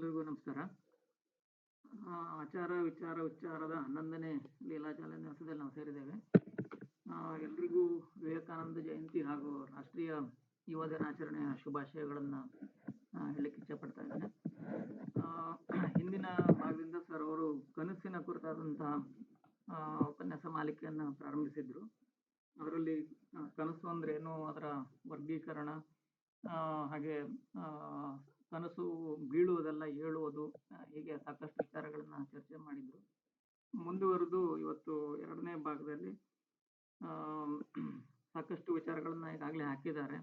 ಎಲ್ರಿಗೂ ನಮಸ್ಕಾರ. ಆಚಾರ ವಿಚಾರ ಉಚ್ಚಾರದ 11ನೇ ಲೀಲಾಜಾಲ ದಿವಸದಲ್ಲಿ ನಾವು ಸೇರಿದ್ದೇವೆ. ಎಲ್ರಿಗೂ ವಿವೇಕಾನಂದ ಜಯಂತಿ ಹಾಗೂ ರಾಷ್ಟ್ರೀಯ ಯುವ ದಿನಾಚರಣೆಯ ಶುಭಾಶಯಗಳನ್ನು ಹೇಳಲಿಕ್ಕೆ ಇಚ್ಛಪಡ್ತಾ ಇದ್ದೇನೆ. ಹಿಂದಿನ ಭಾಗದಿಂದ ಸರ್ ಅವರು ಕನಸಿನ ಕುರಿತಾದಂತಹ ಉಪನ್ಯಾಸ ಮಾಲಿಕೆಯನ್ನು ಪ್ರಾರಂಭಿಸಿದ್ರು. ಅದರಲ್ಲಿ ಕನಸು ಅಂದ್ರೆ ಏನು, ಅದರ ವರ್ಗೀಕರಣ, ಹಾಗೆ ಕನಸು ಬೀಳುವುದಲ್ಲ ಏಳುವುದು, ಹೀಗೆ ಸಾಕಷ್ಟು ವಿಚಾರಗಳನ್ನ ಚರ್ಚೆ ಮಾಡಿದ್ರು. ಮುಂದುವರೆದು ಇವತ್ತು 2ನೇ ಭಾಗದಲ್ಲಿ ಸಾಕಷ್ಟು ವಿಚಾರಗಳನ್ನ ಈಗಾಗಲೇ ಹಾಕಿದ್ದಾರೆ.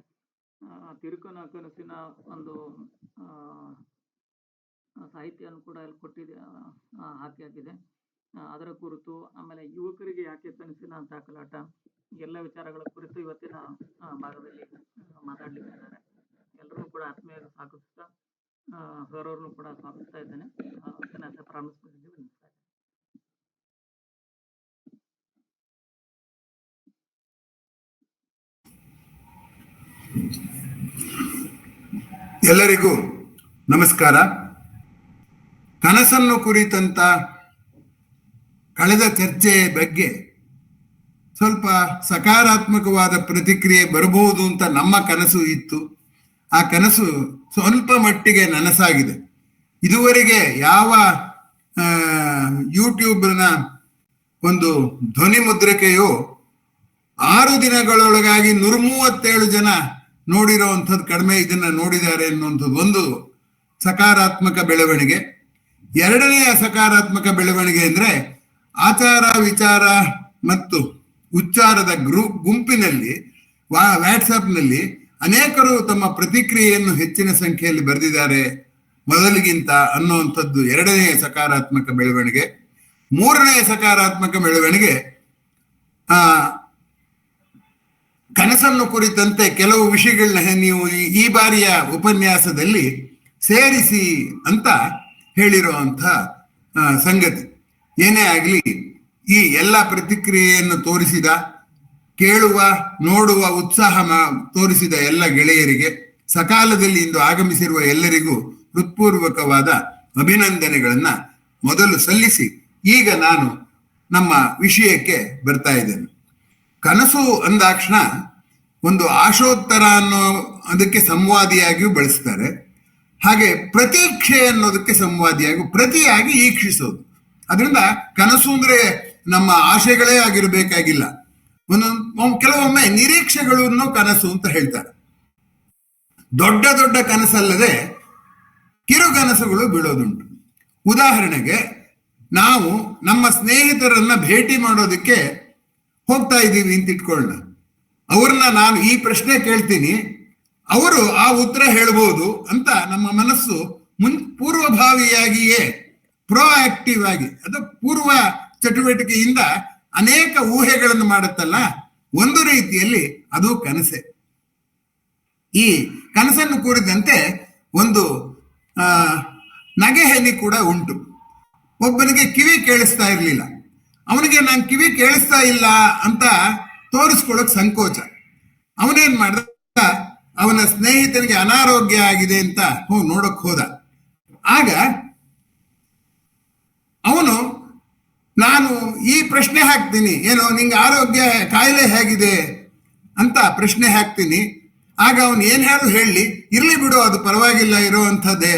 ತಿರುಕನ ಕನಸಿನ ಒಂದು ಸಾಹಿತ್ಯವನ್ನು ಕೂಡ ಇಲ್ಲಿ ಕೊಟ್ಟಿದೆ, ಹಾಕಿದೆ. ಅದರ ಕುರಿತು, ಆಮೇಲೆ ಯುವಕರಿಗೆ ಯಾಕೆ ಕನಸಿನ ದಾಖಲಾಟ, ಎಲ್ಲ ವಿಚಾರಗಳ ಕುರಿತು ಇವತ್ತಿನ ಭಾಗದಲ್ಲಿ ಮಾತಾಡ್ಲಿಕ್ಕಿದ್ದಾರೆ. ಎಲ್ಲರೂ ಕೂಡ ಆತ್ಮೀಯರು ಸ್ವಾಗತಿಸ್ತಾ, ಸರ್ ಅವ್ರನ್ನು ಕೂಡ ಸ್ವಾಗತಿಸ್ತಾ ಇದ್ದೇನೆ. ಪ್ರಾರಂಭಿಸ್ಬಿಟ್ಟಿದ್ದೀವಿ. ಎಲ್ಲರಿಗೂ ನಮಸ್ಕಾರ. ಕನಸನ್ನು ಕುರಿತಂತ ಕಳೆದ ಚರ್ಚೆಯ ಬಗ್ಗೆ ಸ್ವಲ್ಪ ಸಕಾರಾತ್ಮಕವಾದ ಪ್ರತಿಕ್ರಿಯೆ ಬರಬಹುದು ಅಂತ ನಮ್ಮ ಕನಸು ಇತ್ತು. ಆ ಕನಸು ಸ್ವಲ್ಪ ಮಟ್ಟಿಗೆ ನನಸಾಗಿದೆ. ಇದುವರೆಗೆ ಯಾವ ಯೂಟ್ಯೂಬ್ನ ಒಂದು ಧ್ವನಿ ಮುದ್ರಿಕೆಯು 6 ದಿನಗಳೊಳಗಾಗಿ 137 ಜನ ನೋಡಿರೋವಂಥದ್ದು ಕಡಿಮೆ ಇದನ್ನ ನೋಡಿದ್ದಾರೆ ಅನ್ನುವಂಥದ್ದು ಒಂದು ಸಕಾರಾತ್ಮಕ ಬೆಳವಣಿಗೆ. ಎರಡನೆಯ ಸಕಾರಾತ್ಮಕ ಬೆಳವಣಿಗೆ ಅಂದ್ರೆ ಆಚಾರ ವಿಚಾರ ಮತ್ತು ಉಚ್ಚಾರದ ಗುಂಪಿನಲ್ಲಿ ವಾಟ್ಸಪ್ನಲ್ಲಿ ಅನೇಕರು ತಮ್ಮ ಪ್ರತಿಕ್ರಿಯೆಯನ್ನು ಹೆಚ್ಚಿನ ಸಂಖ್ಯೆಯಲ್ಲಿ ಬರೆದಿದ್ದಾರೆ ಮೊದಲಿಗಿಂತ ಅನ್ನುವಂಥದ್ದು ಎರಡನೆಯ ಸಕಾರಾತ್ಮಕ ಬೆಳವಣಿಗೆ. ಮೂರನೆಯ ಸಕಾರಾತ್ಮಕ ಬೆಳವಣಿಗೆ, ಕನಸನ್ನು ಕುರಿತಂತೆ ಕೆಲವು ವಿಷಯಗಳನ್ನ ನೀವು ಈ ಬಾರಿಯ ಉಪನ್ಯಾಸದಲ್ಲಿ ಸೇರಿಸಿ ಅಂತ ಹೇಳಿರುವಂಥ ಸಂಗತಿ. ಏನೇ ಆಗಲಿ, ಈ ಎಲ್ಲ ಪ್ರತಿಕ್ರಿಯೆಯನ್ನು ತೋರಿಸಿದ, ಕೇಳುವ ನೋಡುವ ಉತ್ಸಾಹ ತೋರಿಸಿದ ಎಲ್ಲ ಗೆಳೆಯರಿಗೆ, ಸಕಾಲದಲ್ಲಿ ಇಂದು ಆಗಮಿಸಿರುವ ಎಲ್ಲರಿಗೂ ಹೃತ್ಪೂರ್ವಕವಾದ ಅಭಿನಂದನೆಗಳನ್ನ ಮೊದಲು ಸಲ್ಲಿಸಿ, ಈಗ ನಾನು ನಮ್ಮ ವಿಷಯಕ್ಕೆ ಬರ್ತಾ ಇದ್ದೇನೆ. ಕನಸು ಅಂದಾಕ್ಷಣ ಒಂದು ಆಶೋತ್ತರ ಅನ್ನೋ ಅದಕ್ಕೆ ಸಂವಾದಿಯಾಗಿಯೂ ಬಳಸ್ತಾರೆ. ಹಾಗೆ ಪ್ರತೀಕ್ಷೆ ಅನ್ನೋದಕ್ಕೆ ಸಂವಾದಿಯಾಗಿ, ಪ್ರತಿಯಾಗಿ ಈಕ್ಷಿಸೋದು. ಅದರಿಂದ ಕನಸು ಅಂದ್ರೆ ನಮ್ಮ ಆಶೆಗಳೇ ಆಗಿರಬೇಕಾಗಿಲ್ಲ. ಕೆಲವೊಮ್ಮೆ ನಿರೀಕ್ಷೆಗಳನ್ನು ಕನಸು ಅಂತ ಹೇಳ್ತಾರೆ. ದೊಡ್ಡ ದೊಡ್ಡ ಕನಸಲ್ಲದೆ ಕಿರುಕನಸುಗಳು ಬೀಳೋದುಂಟು. ಉದಾಹರಣೆಗೆ, ನಾವು ನಮ್ಮ ಸ್ನೇಹಿತರನ್ನ ಭೇಟಿ ಮಾಡೋದಕ್ಕೆ ಹೋಗ್ತಾ ಇದ್ದೀವಿ ಅಂತ ಇಟ್ಕೊಳ್ಳೋಣ. ಅವ್ರನ್ನ ನಾನು ಈ ಪ್ರಶ್ನೆ ಕೇಳ್ತೀನಿ, ಅವರು ಆ ಉತ್ತರ ಹೇಳ್ಬೋದು ಅಂತ ನಮ್ಮ ಮನಸ್ಸು ಪೂರ್ವಭಾವಿಯಾಗಿಯೇ ಪ್ರೋಆಕ್ಟಿವ್ ಆಗಿ, ಅದು ಪೂರ್ವ ಚಟುವಟಿಕೆಯಿಂದ ಅನೇಕ ಊಹೆಗಳನ್ನು ಮಾಡುತ್ತಲ್ಲ, ಒಂದು ರೀತಿಯಲ್ಲಿ ಅದು ಕನಸೆ. ಈ ಕನಸನ್ನು ಕುರಿತಂತೆ ಒಂದು ನಗೆಹನಿ ಕೂಡ ಉಂಟು. ಒಬ್ಬನಿಗೆ ಕಿವಿ ಕೇಳಿಸ್ತಾ ಇರಲಿಲ್ಲ, ಅವನಿಗೆ ನಾನು ಕಿವಿ ಕೇಳಿಸ್ತಾ ಇಲ್ಲ ಅಂತ ತೋರಿಸ್ಕೊಳ್ಳೋಕೆ ಸಂಕೋಚ. ಅವನೇನ್ ಮಾಡ್ದ, ಅವನ ಸ್ನೇಹಿತನಿಗೆ ಅನಾರೋಗ್ಯ ಆಗಿದೆ ಅಂತ ನೋಡಕ್ ಹೋದ. ಆಗ ಅವನು, ನಾನು ಈ ಪ್ರಶ್ನೆ ಹಾಕ್ತೀನಿ, ಏನೋ ನಿಂಗೆ ಆರೋಗ್ಯ ಕಾಯಿಲೆ ಹೇಗಿದೆ ಅಂತ ಪ್ರಶ್ನೆ ಹಾಕ್ತೀನಿ. ಆಗ ಅವನು ಏನ್ ಹೇಳಿ, ಇರ್ಲಿ ಬಿಡು ಅದು ಪರವಾಗಿಲ್ಲ ಇರೋ ಅಂಥದ್ದೇ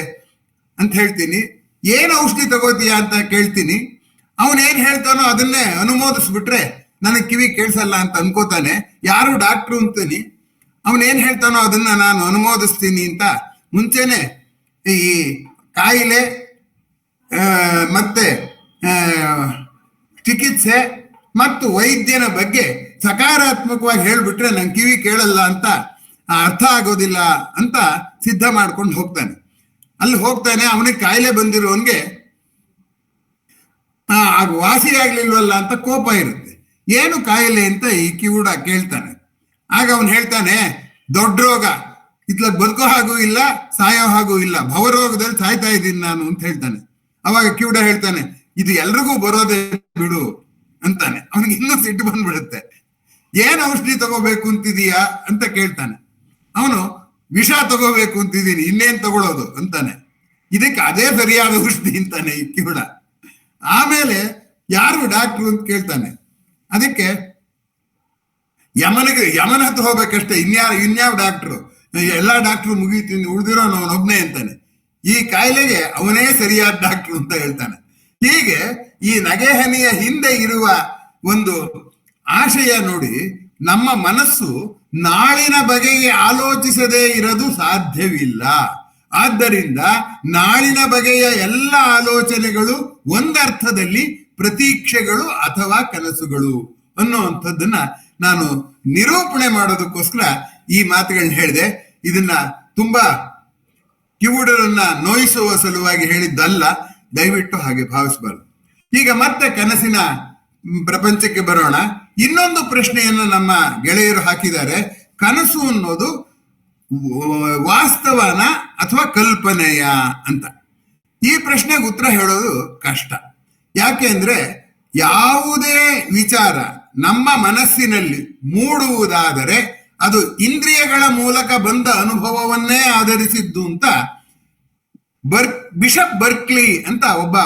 ಅಂತ ಹೇಳ್ತೀನಿ. ಏನು ಔಷಧಿ ತಗೋತೀಯ ಅಂತ ಕೇಳ್ತೀನಿ. ಅವನೇನ್ ಹೇಳ್ತಾನೋ ಅದನ್ನೇ ಅನುಮೋದಿಸ್ಬಿಟ್ರೆ ನನಗೆ ಕಿವಿ ಕೇಳಿಸಲ್ಲ ಅಂತ ಅನ್ಕೋತಾನೆ. ಯಾರು ಡಾಕ್ಟ್ರು ಅಂತೀನಿ, ಅವನೇನ್ ಹೇಳ್ತಾನೋ ಅದನ್ನ ನಾನು ಅನುಮೋದಿಸ್ತೀನಿ ಅಂತ ಮುಂಚೆನೆ ಈ ಕಾಯಿಲೆ ಮತ್ತೆ ಚಿಕಿತ್ಸೆ ಮತ್ತು ವೈದ್ಯನ ಬಗ್ಗೆ ಸಕಾರಾತ್ಮಕವಾಗಿ ಹೇಳ್ಬಿಟ್ರೆ ನಂಗೆ ಕಿವಿ ಕೇಳಲ್ಲ ಅಂತ ಅರ್ಥ ಆಗೋದಿಲ್ಲ ಅಂತ ಸಿದ್ಧ ಮಾಡ್ಕೊಂಡು ಹೋಗ್ತಾನೆ. ಅಲ್ಲಿ ಹೋಗ್ತಾನೆ, ಅವನಿಗೆ ಕಾಯಿಲೆ ಬಂದಿರೋನ್ಗೆ ವಾಸಿ ಆಗ್ಲಿಲ್ವಲ್ಲ ಅಂತ ಕೋಪ ಇರುತ್ತೆ. ಏನು ಕಾಯಿಲೆ ಅಂತ ಈ ಕಿವುಡ ಕೇಳ್ತಾನೆ. ಆಗ ಅವನು ಹೇಳ್ತಾನೆ, ದೊಡ್ಡ ರೋಗ, ಇತ್ಲಾಗ ಬದುಕೋ ಹಾಗೂ ಇಲ್ಲ ಸಾಯೋ ಹಾಗೂ ಇಲ್ಲ, ಭವರೋಗದಲ್ಲಿ ಸಾಯ್ತಾ ಇದ್ದೀನಿ ನಾನು ಅಂತ ಹೇಳ್ತಾನೆ. ಅವಾಗ ಕಿವುಡ ಹೇಳ್ತಾನೆ, ಇದು ಎಲ್ರಿಗೂ ಬರೋದೇ ಬಿಡು ಅಂತಾನೆ. ಅವನಿಗೆ ಇನ್ನೂ ಸಿಟ್ಟು ಬಂದ್ಬಿಡುತ್ತೆ. ಏನ್ ಔಷಧಿ ತಗೋಬೇಕು ಅಂತಿದೀಯಾ ಅಂತ ಕೇಳ್ತಾನೆ. ಅವನು ವಿಷ ತಗೋಬೇಕು ಅಂತಿದ್ದೀನಿ, ಇನ್ನೇನ್ ತಗೊಳ್ಳೋದು ಅಂತಾನೆ. ಇದಕ್ಕೆ ಅದೇ ಸರಿಯಾದ ಔಷಧಿ ಅಂತಾನೆ ಈ ಕಿವುಡ. ಆಮೇಲೆ ಯಾರು ಡಾಕ್ಟ್ರು ಅಂತ ಕೇಳ್ತಾನೆ. ಅದಕ್ಕೆ ಯಮನ ಹತ್ರ ಹೋಗ್ಬೇಕಷ್ಟೇ, ಇನ್ಯಾವ ಡಾಕ್ಟ್ರು, ಎಲ್ಲಾ ಡಾಕ್ಟ್ರು ಮುಗೀತೀನಿ, ಉಳಿದಿರೋ ಅವನೊಬ್ನೇ ಅಂತಾನೆ. ಈ ಕಾಯಿಲೆಗೆ ಅವನೇ ಸರಿಯಾದ ಡಾಕ್ಟ್ರು ಅಂತ ಹೇಳ್ತಾನೆ. ಹೀಗೆ ಈ ನಗೆಹನಿಯ ಹಿಂದೆ ಇರುವ ಒಂದು ಆಶಯ ನೋಡಿ, ನಮ್ಮ ಮನಸ್ಸು ನಾಳಿನ ಬಗೆಗೆ ಆಲೋಚಿಸದೇ ಇರಲು ಸಾಧ್ಯವಿಲ್ಲ. ಆದ್ದರಿಂದ ನಾಳಿನ ಬಗೆಯ ಎಲ್ಲ ಆಲೋಚನೆಗಳು ಒಂದರ್ಥದಲ್ಲಿ ಪ್ರತೀಕ್ಷೆಗಳು ಅಥವಾ ಕನಸುಗಳು ಅನ್ನುವಂಥದ್ದನ್ನ ನಾನು ನಿರೂಪಣೆ ಮಾಡೋದಕ್ಕೋಸ್ಕರ ಈ ಮಾತುಗಳನ್ನ ಹೇಳಿದೆ. ಇದನ್ನ ತುಂಬಾ ಕಿವುಡರನ್ನ ನೋಯಿಸುವ ಸಲುವಾಗಿ ಹೇಳಿದ್ದಲ್ಲ, ದಯವಿಟ್ಟು ಹಾಗೆ ಭಾವಿಸಬಾರದು. ಈಗ ಮತ್ತೆ ಕನಸಿನ ಪ್ರಪಂಚಕ್ಕೆ ಬರೋಣ. ಇನ್ನೊಂದು ಪ್ರಶ್ನೆಯನ್ನು ನಮ್ಮ ಗೆಳೆಯರು ಹಾಕಿದ್ದಾರೆ. ಕನಸು ಅನ್ನೋದು ವಾಸ್ತವನ ಅಥವಾ ಕಲ್ಪನೆಯ ಅಂತ. ಈ ಪ್ರಶ್ನೆಗೆ ಉತ್ತರ ಹೇಳೋದು ಕಷ್ಟ. ಯಾಕೆ ಅಂದ್ರೆ ಯಾವುದೇ ವಿಚಾರ ನಮ್ಮ ಮನಸ್ಸಿನಲ್ಲಿ ಮೂಡುವುದಾದರೆ ಅದು ಇಂದ್ರಿಯಗಳ ಮೂಲಕ ಬಂದ ಅನುಭವವನ್ನೇ ಆಧರಿಸಿದ್ದು ಅಂತ ಬಿಷಪ್ ಬರ್ಕ್ಲಿ ಅಂತ ಒಬ್ಬ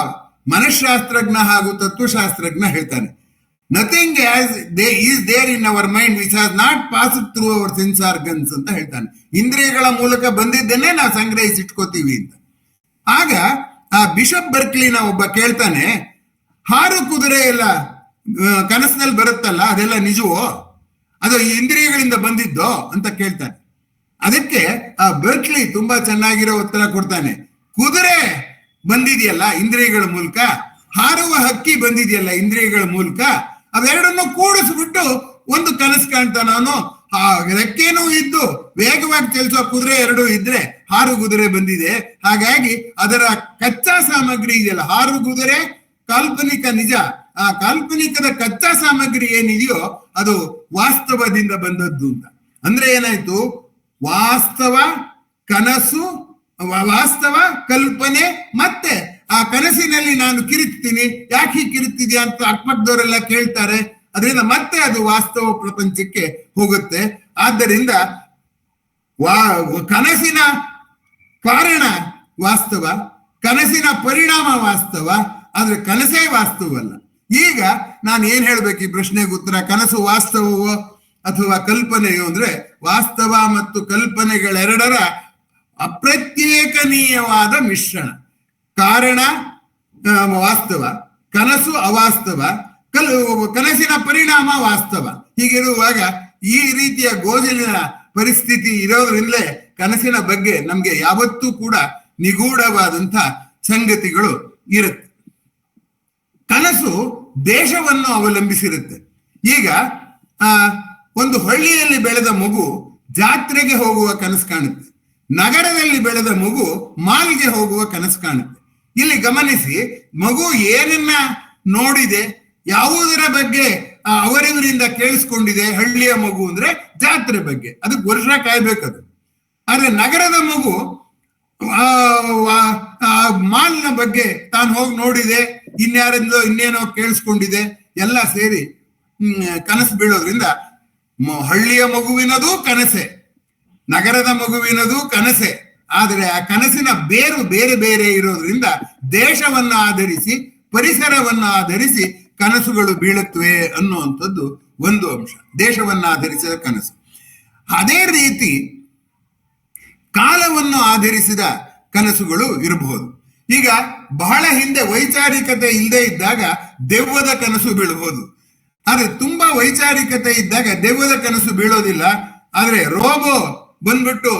ಮನಃಶಾಸ್ತ್ರಜ್ಞ ಹಾಗೂ ತತ್ವಶಾಸ್ತ್ರಜ್ಞ ಹೇಳ್ತಾನೆ. Nothing is there in our mind which has not passed through our sense organs ಅಂತ ಹೇಳ್ತಾನೆ. ಇಂದ್ರಿಯಗಳ ಮೂಲಕ ಬಂದಿದ್ದನ್ನೇ ನಾವು ಸಂಗ್ರಹಿಸಿಟ್ಕೋತೀವಿ ಅಂತ. ಆಗ ಆ ಬಿಷಪ್ ಬರ್ಕ್ಲಿನ ಒಬ್ಬ ಕೇಳ್ತಾನೆ, ಹಾರು ಕುದುರೆ ಎಲ್ಲ ಕನಸಿನಲ್ಲಿ ಬರುತ್ತಲ್ಲ, ಅದೆಲ್ಲ ನಿಜವೋ, ಅದು ಇಂದ್ರಿಯಗಳಿಂದ ಬಂದಿದ್ದೋ ಅಂತ ಕೇಳ್ತಾನೆ. ಅದಕ್ಕೆ ಆ ಬರ್ಕ್ಲಿ ತುಂಬಾ ಚೆನ್ನಾಗಿರೋ ಉತ್ತರ ಕೊಡ್ತಾನೆ. ಕುದುರೆ ಬಂದಿದೆಯಲ್ಲ ಇಂದ್ರಿಯಗಳ ಮೂಲಕ, ಹಾರುವ ಹಕ್ಕಿ ಬಂದಿದೆಯಲ್ಲ ಇಂದ್ರಿಯಗಳ ಮೂಲಕ, ಅವೆರಡನ್ನು ಕೂಡಿಸ್ಬಿಟ್ಟು ಒಂದು ಕನಸು ಕಾಣ್ತಾನ ಅವನು. ಆ ರೆಕ್ಕೇನೂ ಇದ್ದು ವೇಗವಾಗಿ ಚಲಿಸೋ ಕುದುರೆ ಎರಡು ಇದ್ರೆ ಹಾರು ಕುದುರೆ ಬಂದಿದೆ. ಹಾಗಾಗಿ ಅದರ ಕಚ್ಚಾ ಸಾಮಗ್ರಿ ಇದೆಯಲ್ಲ, ಹಾರು ಕುದುರೆ ಕಾಲ್ಪನಿಕ ನಿಜ, ಆ ಕಾಲ್ಪನಿಕದ ಕಚ್ಚಾ ಸಾಮಗ್ರಿ ಏನಿದೆಯೋ ಅದು ವಾಸ್ತವದಿಂದ ಬಂದದ್ದು ಅಂತ. ಅಂದ್ರೆ ಏನಾಯ್ತು, ವಾಸ್ತವ ಕನಸು, ವಾಸ್ತವ ಕಲ್ಪನೆ, ಮತ್ತೆ ಆ ಕನಸಿನಲ್ಲಿ ನಾನು ಕಿರುತ್ತೀನಿ, ಯಾಕೆ ಕಿರುತ್ತಿದ್ಯಾ ಅಂತ ಅಕ್ಕಪಕ್ಕದವರೆಲ್ಲ ಕೇಳ್ತಾರೆ. ಅದರಿಂದ ಮತ್ತೆ ಅದು ವಾಸ್ತವ ಪ್ರಪಂಚಕ್ಕೆ ಹೋಗುತ್ತೆ. ಆದ್ದರಿಂದ ಕನಸಿನ ಕಾರಣ ವಾಸ್ತವ, ಕನಸಿನ ಪರಿಣಾಮ ವಾಸ್ತವ, ಆದ್ರೆ ಕನಸೇ ವಾಸ್ತವಲ್ಲ. ಈಗ ನಾನು ಏನ್ ಹೇಳ್ಬೇಕು ಈ ಪ್ರಶ್ನೆಗೆ ಉತ್ತರ? ಕನಸು ವಾಸ್ತವವೋ ಅಥವಾ ಕಲ್ಪನೆಯೋ ಅಂದ್ರೆ, ವಾಸ್ತವ ಮತ್ತು ಕಲ್ಪನೆಗಳೆರಡರ ಅಪ್ರತ್ಯೇಕನೀಯವಾದ ಮಿಶ್ರಣ. ಕಾರಣ ವಾಸ್ತವ, ಕನಸು ಅವಾಸ್ತವ, ಕನಸಿನ ಪರಿಣಾಮ ವಾಸ್ತವ. ಹೀಗಿರುವಾಗ ಈ ರೀತಿಯ ಗೋಜಲಿನ ಪರಿಸ್ಥಿತಿ ಇರೋದ್ರಿಂದಲೇ ಕನಸಿನ ಬಗ್ಗೆ ನಮ್ಗೆ ಯಾವತ್ತೂ ಕೂಡ ನಿಗೂಢವಾದಂಥ ಸಂಗತಿಗಳು ಇರುತ್ತೆ. ಕನಸು ದೇಶವನ್ನು ಅವಲಂಬಿಸಿರುತ್ತೆ. ಈಗ ಒಂದು ಹಳ್ಳಿಯಲ್ಲಿ ಬೆಳೆದ ಮಗು ಜಾತ್ರೆಗೆ ಹೋಗುವ ಕನಸು ಕಾಣುತ್ತೆ, ನಗರದಲ್ಲಿ ಬೆಳೆದ ಮಗು ಮಾಲ್ಗೆ ಹೋಗುವ ಕನಸು ಕಾಣುತ್ತೆ. ಇಲ್ಲಿ ಗಮನಿಸಿ, ಮಗು ಏನನ್ನ ನೋಡಿದೆ, ಯಾವುದರ ಬಗ್ಗೆ ಅವರಿವರಿಂದ ಕೇಳಿಸ್ಕೊಂಡಿದೆ. ಹಳ್ಳಿಯ ಮಗು ಅಂದ್ರೆ ಜಾತ್ರೆ ಬಗ್ಗೆ, ಅದಕ್ಕೆ ವರ್ಷ ಕಾಯ್ಬೇಕದು. ಆದ್ರೆ ನಗರದ ಮಗು ಮಾಲ್ನ ಬಗ್ಗೆ ತಾನು ಹೋಗಿ ನೋಡಿದೆ, ಇನ್ನೇನೋ ಕೇಳಿಸ್ಕೊಂಡಿದೆ, ಎಲ್ಲ ಸೇರಿ ಕನಸು ಬೀಳೋದ್ರಿಂದ ಹಳ್ಳಿಯ ಮಗುವಿನದು ಕನಸೆ, ನಗರದ ಮಗುವಿನದು ಕನಸೆ. ಆದರೆ ಆ ಕನಸಿನ ಬೇರು ಬೇರೆ ಬೇರೆ ಇರೋದ್ರಿಂದ ದೇಶವನ್ನ ಆಧರಿಸಿ, ಪರಿಸರವನ್ನ ಆಧರಿಸಿ ಕನಸುಗಳು ಬೀಳುತ್ತವೆ ಅನ್ನುವಂಥದ್ದು ಒಂದು ಅಂಶ, ದೇಶವನ್ನ ಆಧರಿಸಿದ ಕನಸು. ಅದೇ ರೀತಿ ಕಾಲವನ್ನು ಆಧರಿಸಿದ ಕನಸುಗಳು ಇರಬಹುದು. ಈಗ ಬಹಳ ಹಿಂದೆ ವೈಚಾರಿಕತೆ ಇಲ್ಲದೆ ಇದ್ದಾಗ ದೆವ್ವದ ಕನಸು ಬೀಳಬಹುದು. ಆದ್ರೆ ತುಂಬಾ ವೈಚಾರಿಕತೆ ಇದ್ದಾಗ ದೆವ್ವದ ಕನಸು ಬೀಳೋದಿಲ್ಲ. ಆದ್ರೆ ರೋಬೋ ಬಂದ್ಬಿಟ್ಟು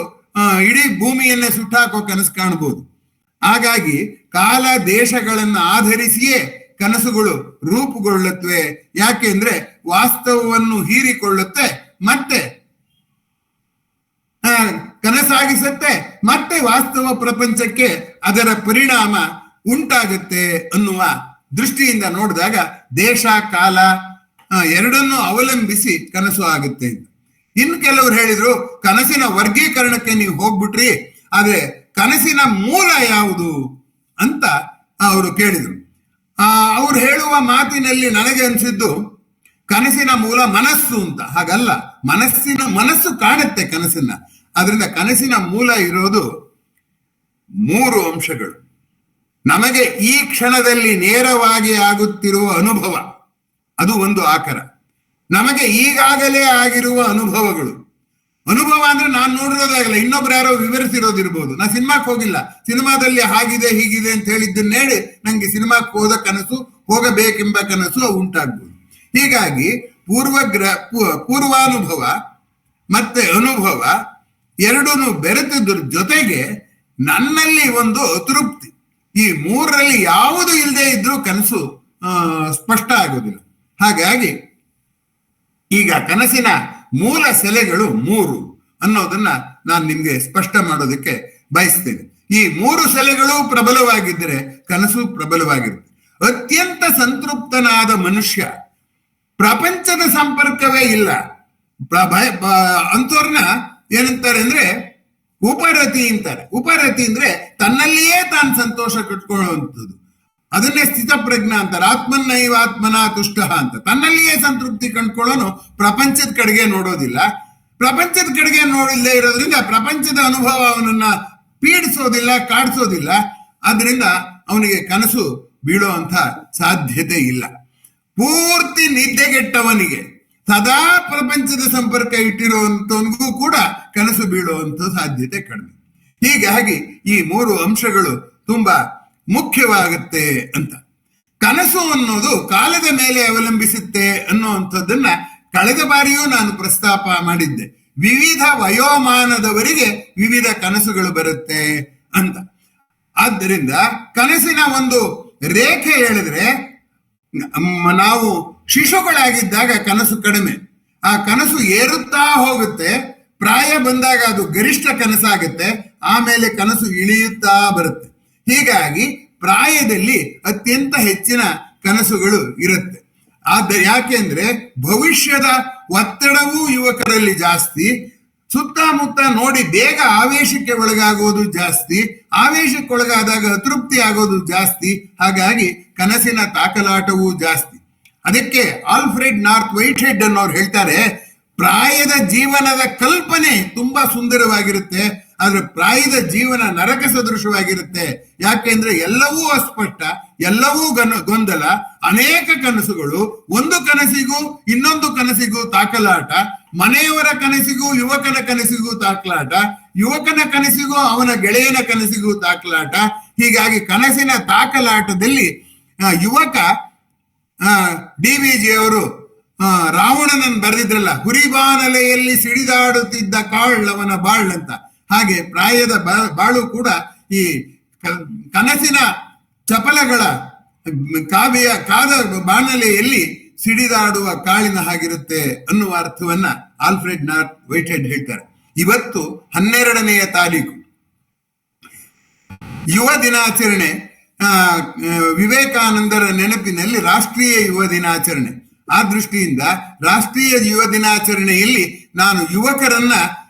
ಇಡೀ ಭೂಮಿಯನ್ನೇ ಸುಟ್ಟಾಕೋ ಕನಸು ಕಾಣಬಹುದು. ಹಾಗಾಗಿ ಕಾಲ ದೇಶಗಳನ್ನು ಆಧರಿಸಿಯೇ ಕನಸುಗಳು ರೂಪುಗೊಳ್ಳುತ್ತವೆ. ಯಾಕೆಂದ್ರೆ ವಾಸ್ತವವನ್ನು ಹೀರಿಕೊಳ್ಳುತ್ತೆ, ಮತ್ತೆ ಕನಸಾಗಿಸುತ್ತೆ, ಮತ್ತೆ ವಾಸ್ತವ ಪ್ರಪಂಚಕ್ಕೆ ಅದರ ಪರಿಣಾಮ ಉಂಟಾಗುತ್ತೆ ಅನ್ನುವ ದೃಷ್ಟಿಯಿಂದ ನೋಡಿದಾಗ ದೇಶ ಕಾಲ ಎರಡನ್ನೂ ಅವಲಂಬಿಸಿ ಕನಸು ಆಗುತ್ತೆ. ಇನ್ನು ಕೆಲವರು ಹೇಳಿದ್ರು, ಕನಸಿನ ವರ್ಗೀಕರಣಕ್ಕೆ ನೀವು ಹೋಗ್ಬಿಟ್ರಿ, ಆದ್ರೆ ಕನಸಿನ ಮೂಲ ಯಾವುದು ಅಂತ ಅವರು ಕೇಳಿದ್ರು. ಅವ್ರು ಹೇಳುವ ಮಾತಿನಲ್ಲಿ ನನಗೆ ಅನ್ಸಿದ್ದು ಕನಸಿನ ಮೂಲ ಮನಸ್ಸು ಅಂತ. ಹಾಗಲ್ಲ, ಮನಸ್ಸು ಕಾಣುತ್ತೆ ಕನಸನ್ನ. ಆದ್ರಿಂದ ಕನಸಿನ ಮೂಲ ಇರೋದು 3 ಅಂಶಗಳು. ನಮಗೆ ಈ ಕ್ಷಣದಲ್ಲಿ ನೇರವಾಗಿ ಆಗುತ್ತಿರುವ ಅನುಭವ, ಅದು ಒಂದು ಆಕರ. ನಮಗೆ ಈಗಾಗಲೇ ಆಗಿರುವ ಅನುಭವಗಳು. ಅನುಭವ ಅಂದ್ರೆ ನಾನು ನೋಡಿರೋದಾಗಲ್ಲ, ಇನ್ನೊಬ್ರು ಯಾರೋ ವಿವರಿಸಿರೋದಿರ್ಬೋದು. ನಾ ಸಿನಿಮಾಕ್ಕೆ ಹೋಗಿಲ್ಲ, ಸಿನಿಮಾದಲ್ಲಿ ಹಾಗಿದೆ ಹೀಗಿದೆ ಅಂತ ಹೇಳಿದ್ದನ್ನ ಹೇಳಿ ನಂಗೆ ಸಿನಿಮಾಕ್ಕೆ ಹೋದ ಕನಸು, ಹೋಗಬೇಕೆಂಬ ಕನಸು ಉಂಟಾಗ್ಬೋದು. ಹೀಗಾಗಿ ಪೂರ್ವಾನುಭವ ಮತ್ತೆ ಅನುಭವ ಎರಡೂ ಬೆರೆತದ್ರ ಜೊತೆಗೆ ನನ್ನಲ್ಲಿ ಒಂದು ಅತೃಪ್ತಿ, ಈ ಮೂರರಲ್ಲಿ ಯಾವುದು ಇಲ್ಲದೆ ಇದ್ರೂ ಕನಸು ಸ್ಪಷ್ಟ ಆಗೋದಿಲ್ಲ. ಹಾಗಾಗಿ ಈಗ ಕನಸಿನ ಮೂಲ ಸೆಲೆಗಳು 3 ಅನ್ನೋದನ್ನ ನಾನು ನಿಮ್ಗೆ ಸ್ಪಷ್ಟ ಮಾಡೋದಕ್ಕೆ ಬಯಸ್ತೇನೆ. ಈ 3 ಸೆಲೆಗಳು ಪ್ರಬಲವಾಗಿದ್ದರೆ ಕನಸು ಪ್ರಬಲವಾಗಿರುತ್ತೆ. ಅತ್ಯಂತ ಸಂತೃಪ್ತನಾದ ಮನುಷ್ಯ ಪ್ರಪಂಚದ ಸಂಪರ್ಕವೇ ಇಲ್ಲ. ಅಂಥವ್ರನ್ನ ಏನಂತಾರೆ ಅಂದ್ರೆ ಉಪರತಿ ಅಂತಾರೆ. ಉಪರತಿ ಅಂದ್ರೆ ತನ್ನಲ್ಲಿಯೇ ತಾನು ಸಂತೋಷ ಕಟ್ಕೊಳ್ಳುವಂಥದ್ದು. ಅದನ್ನೇ ಸ್ಥಿತಪ್ರಜ್ಞ ಅಂತಾರೆ. ಆತ್ಮನ್ನೈವ ಆತ್ಮನ ತುಷ್ಟ ಅಂತ. ತನ್ನಲ್ಲಿಯೇ ಸಂತೃಪ್ತಿ ಕಂಡ್ಕೊಳ್ಳೋನು ಪ್ರಪಂಚದ ಕಡೆಗೆ ನೋಡೋದಿಲ್ಲ. ಪ್ರಪಂಚದ ಕಡೆಗೆ ನೋಡಿಲ್ಲದೆ ಇರೋದ್ರಿಂದ ಪ್ರಪಂಚದ ಅನುಭವ ಅವನನ್ನ ಪೀಡಿಸೋದಿಲ್ಲ, ಕಾಡಿಸೋದಿಲ್ಲ. ಆದ್ರಿಂದ ಅವನಿಗೆ ಕನಸು ಬೀಳೋ ಸಾಧ್ಯತೆ ಇಲ್ಲ. ಪೂರ್ತಿ ನಿದ್ದೆಗೆಟ್ಟವನಿಗೆ, ಸದಾ ಪ್ರಪಂಚದ ಸಂಪರ್ಕ ಇಟ್ಟಿರುವಂತವನಿಗೂ ಕೂಡ ಕನಸು ಬೀಳುವಂತ ಸಾಧ್ಯತೆ ಕಡಿಮೆ. ಹೀಗಾಗಿ ಈ 3 ಅಂಶಗಳು ತುಂಬಾ ಮುಖ್ಯವಾಗುತ್ತೆ ಅಂತ. ಕನಸು ಅನ್ನೋದು ಕಾಲದ ಮೇಲೆ ಅವಲಂಬಿಸುತ್ತೆ ಅನ್ನುವಂಥದ್ದನ್ನ ಕಳೆದ ಬಾರಿಯೂ ನಾನು ಪ್ರಸ್ತಾಪ ಮಾಡಿದ್ದೆ. ವಿವಿಧ ವಯೋಮಾನದವರಿಗೆ ವಿವಿಧ ಕನಸುಗಳು ಬರುತ್ತೆ ಅಂತ. ಆದ್ದರಿಂದ ಕನಸಿನ ಒಂದು ರೇಖೆ ಹೇಳಿದ್ರೆ, ನಾವು ಶಿಶುಗಳಾಗಿದ್ದಾಗ ಕನಸು ಕಡಿಮೆ, ಆ ಕನಸು ಏರುತ್ತಾ ಹೋಗುತ್ತೆ. ಪ್ರಾಯ ಬಂದಾಗ ಅದು ಗರಿಷ್ಠ ಕನಸಾಗುತ್ತೆ, ಆಮೇಲೆ ಕನಸು ಇಳಿಯುತ್ತಾ ಬರುತ್ತೆ. ಹೀಗಾಗಿ ಪ್ರಾಯದಲ್ಲಿ ಅತ್ಯಂತ ಹೆಚ್ಚಿನ ಕನಸುಗಳು ಇರುತ್ತೆ. ಯಾಕೆಂದ್ರೆ ಭವಿಷ್ಯದ ಒತ್ತಡವೂ ಯುವಕರಲ್ಲಿ ಜಾಸ್ತಿ. ಸುತ್ತಮುತ್ತ ನೋಡಿ ಬೇಗ ಆವೇಶಕ್ಕೆ ಒಳಗಾಗೋದು ಜಾಸ್ತಿ, ಆವೇಶಕ್ಕೊಳಗಾದಾಗ ಅತೃಪ್ತಿ ಆಗೋದು ಜಾಸ್ತಿ. ಹಾಗಾಗಿ ಕನಸಿನ ತಾಕಲಾಟವೂ ಜಾಸ್ತಿ. ಅದಕ್ಕೆ ಆಲ್ಫ್ರೆಡ್ ನಾರ್ತ್ ವೈಟ್ ಹೆಡ್ ಅನ್ನೋರು ಹೇಳ್ತಾರೆ, ಪ್ರಾಯದ ಜೀವನದ ಕಲ್ಪನೆ ತುಂಬಾ ಸುಂದರವಾಗಿರುತ್ತೆ, ಆದ್ರೆ ಪ್ರಾಯದ ಜೀವನ ನರಕ ಸದೃಶವಾಗಿರುತ್ತೆ. ಯಾಕೆಂದ್ರೆ ಎಲ್ಲವೂ ಅಸ್ಪಷ್ಟ, ಎಲ್ಲವೂ ಗೊಂದಲ, ಅನೇಕ ಕನಸುಗಳು, ಒಂದು ಕನಸಿಗೂ ಇನ್ನೊಂದು ಕನಸಿಗೂ ತಾಕಲಾಟ, ಮನೆಯವರ ಕನಸಿಗೂ ಯುವಕನ ಕನಸಿಗೂ ತಾಕಲಾಟ, ಯುವಕನ ಕನಸಿಗೂ ಅವನ ಗೆಳೆಯನ ಕನಸಿಗೂ ತಾಕಲಾಟ. ಹೀಗಾಗಿ ಕನಸಿನ ತಾಕಲಾಟದಲ್ಲಿ ಯುವಕ DVG ಅವರು ರಾವಣನನ್ನು ಬರೆದಿದ್ರಲ್ಲ, ಹುರಿಬಾನಲೆಯಲ್ಲಿ ಸಿಡಿದಾಡುತ್ತಿದ್ದ ಕಾಳವನ ಬಾಳ್ ಅಂತ. ಹಾಗೆ ಪ್ರಾಯದ ಬಾಳು ಕೂಡ ಈ ಕನಸಿನ ಚಪಲಗಳ ಕಾದ ಬಾಣಲೆಯಲ್ಲಿ ಸಿಡಿದಾಡುವ ಕಾಳಿನ ಹಾಗಿರುತ್ತೆ ಅನ್ನುವ ಅರ್ಥವನ್ನ ಆಲ್ಫ್ರೆಡ್ ನಾರ್ತ್ ವೈಟ್ ಹೆಡ್ ಹೇಳ್ತಾರೆ. ಇವತ್ತು 12ನೇ ತಾರೀಕು ಯುವ ದಿನಾಚರಣೆ. ವಿವೇಕಾನಂದರ ನೆನಪಿನಲ್ಲಿ ರಾಷ್ಟ್ರೀಯ ಯುವ ದಿನಾಚರಣೆ. ಆ ದೃಷ್ಟಿಯಿಂದ ರಾಷ್ಟ್ರೀಯ ಯುವ ದಿನಾಚರಣೆಯಲ್ಲಿ ನಾನು ಯುವಕರನ್ನ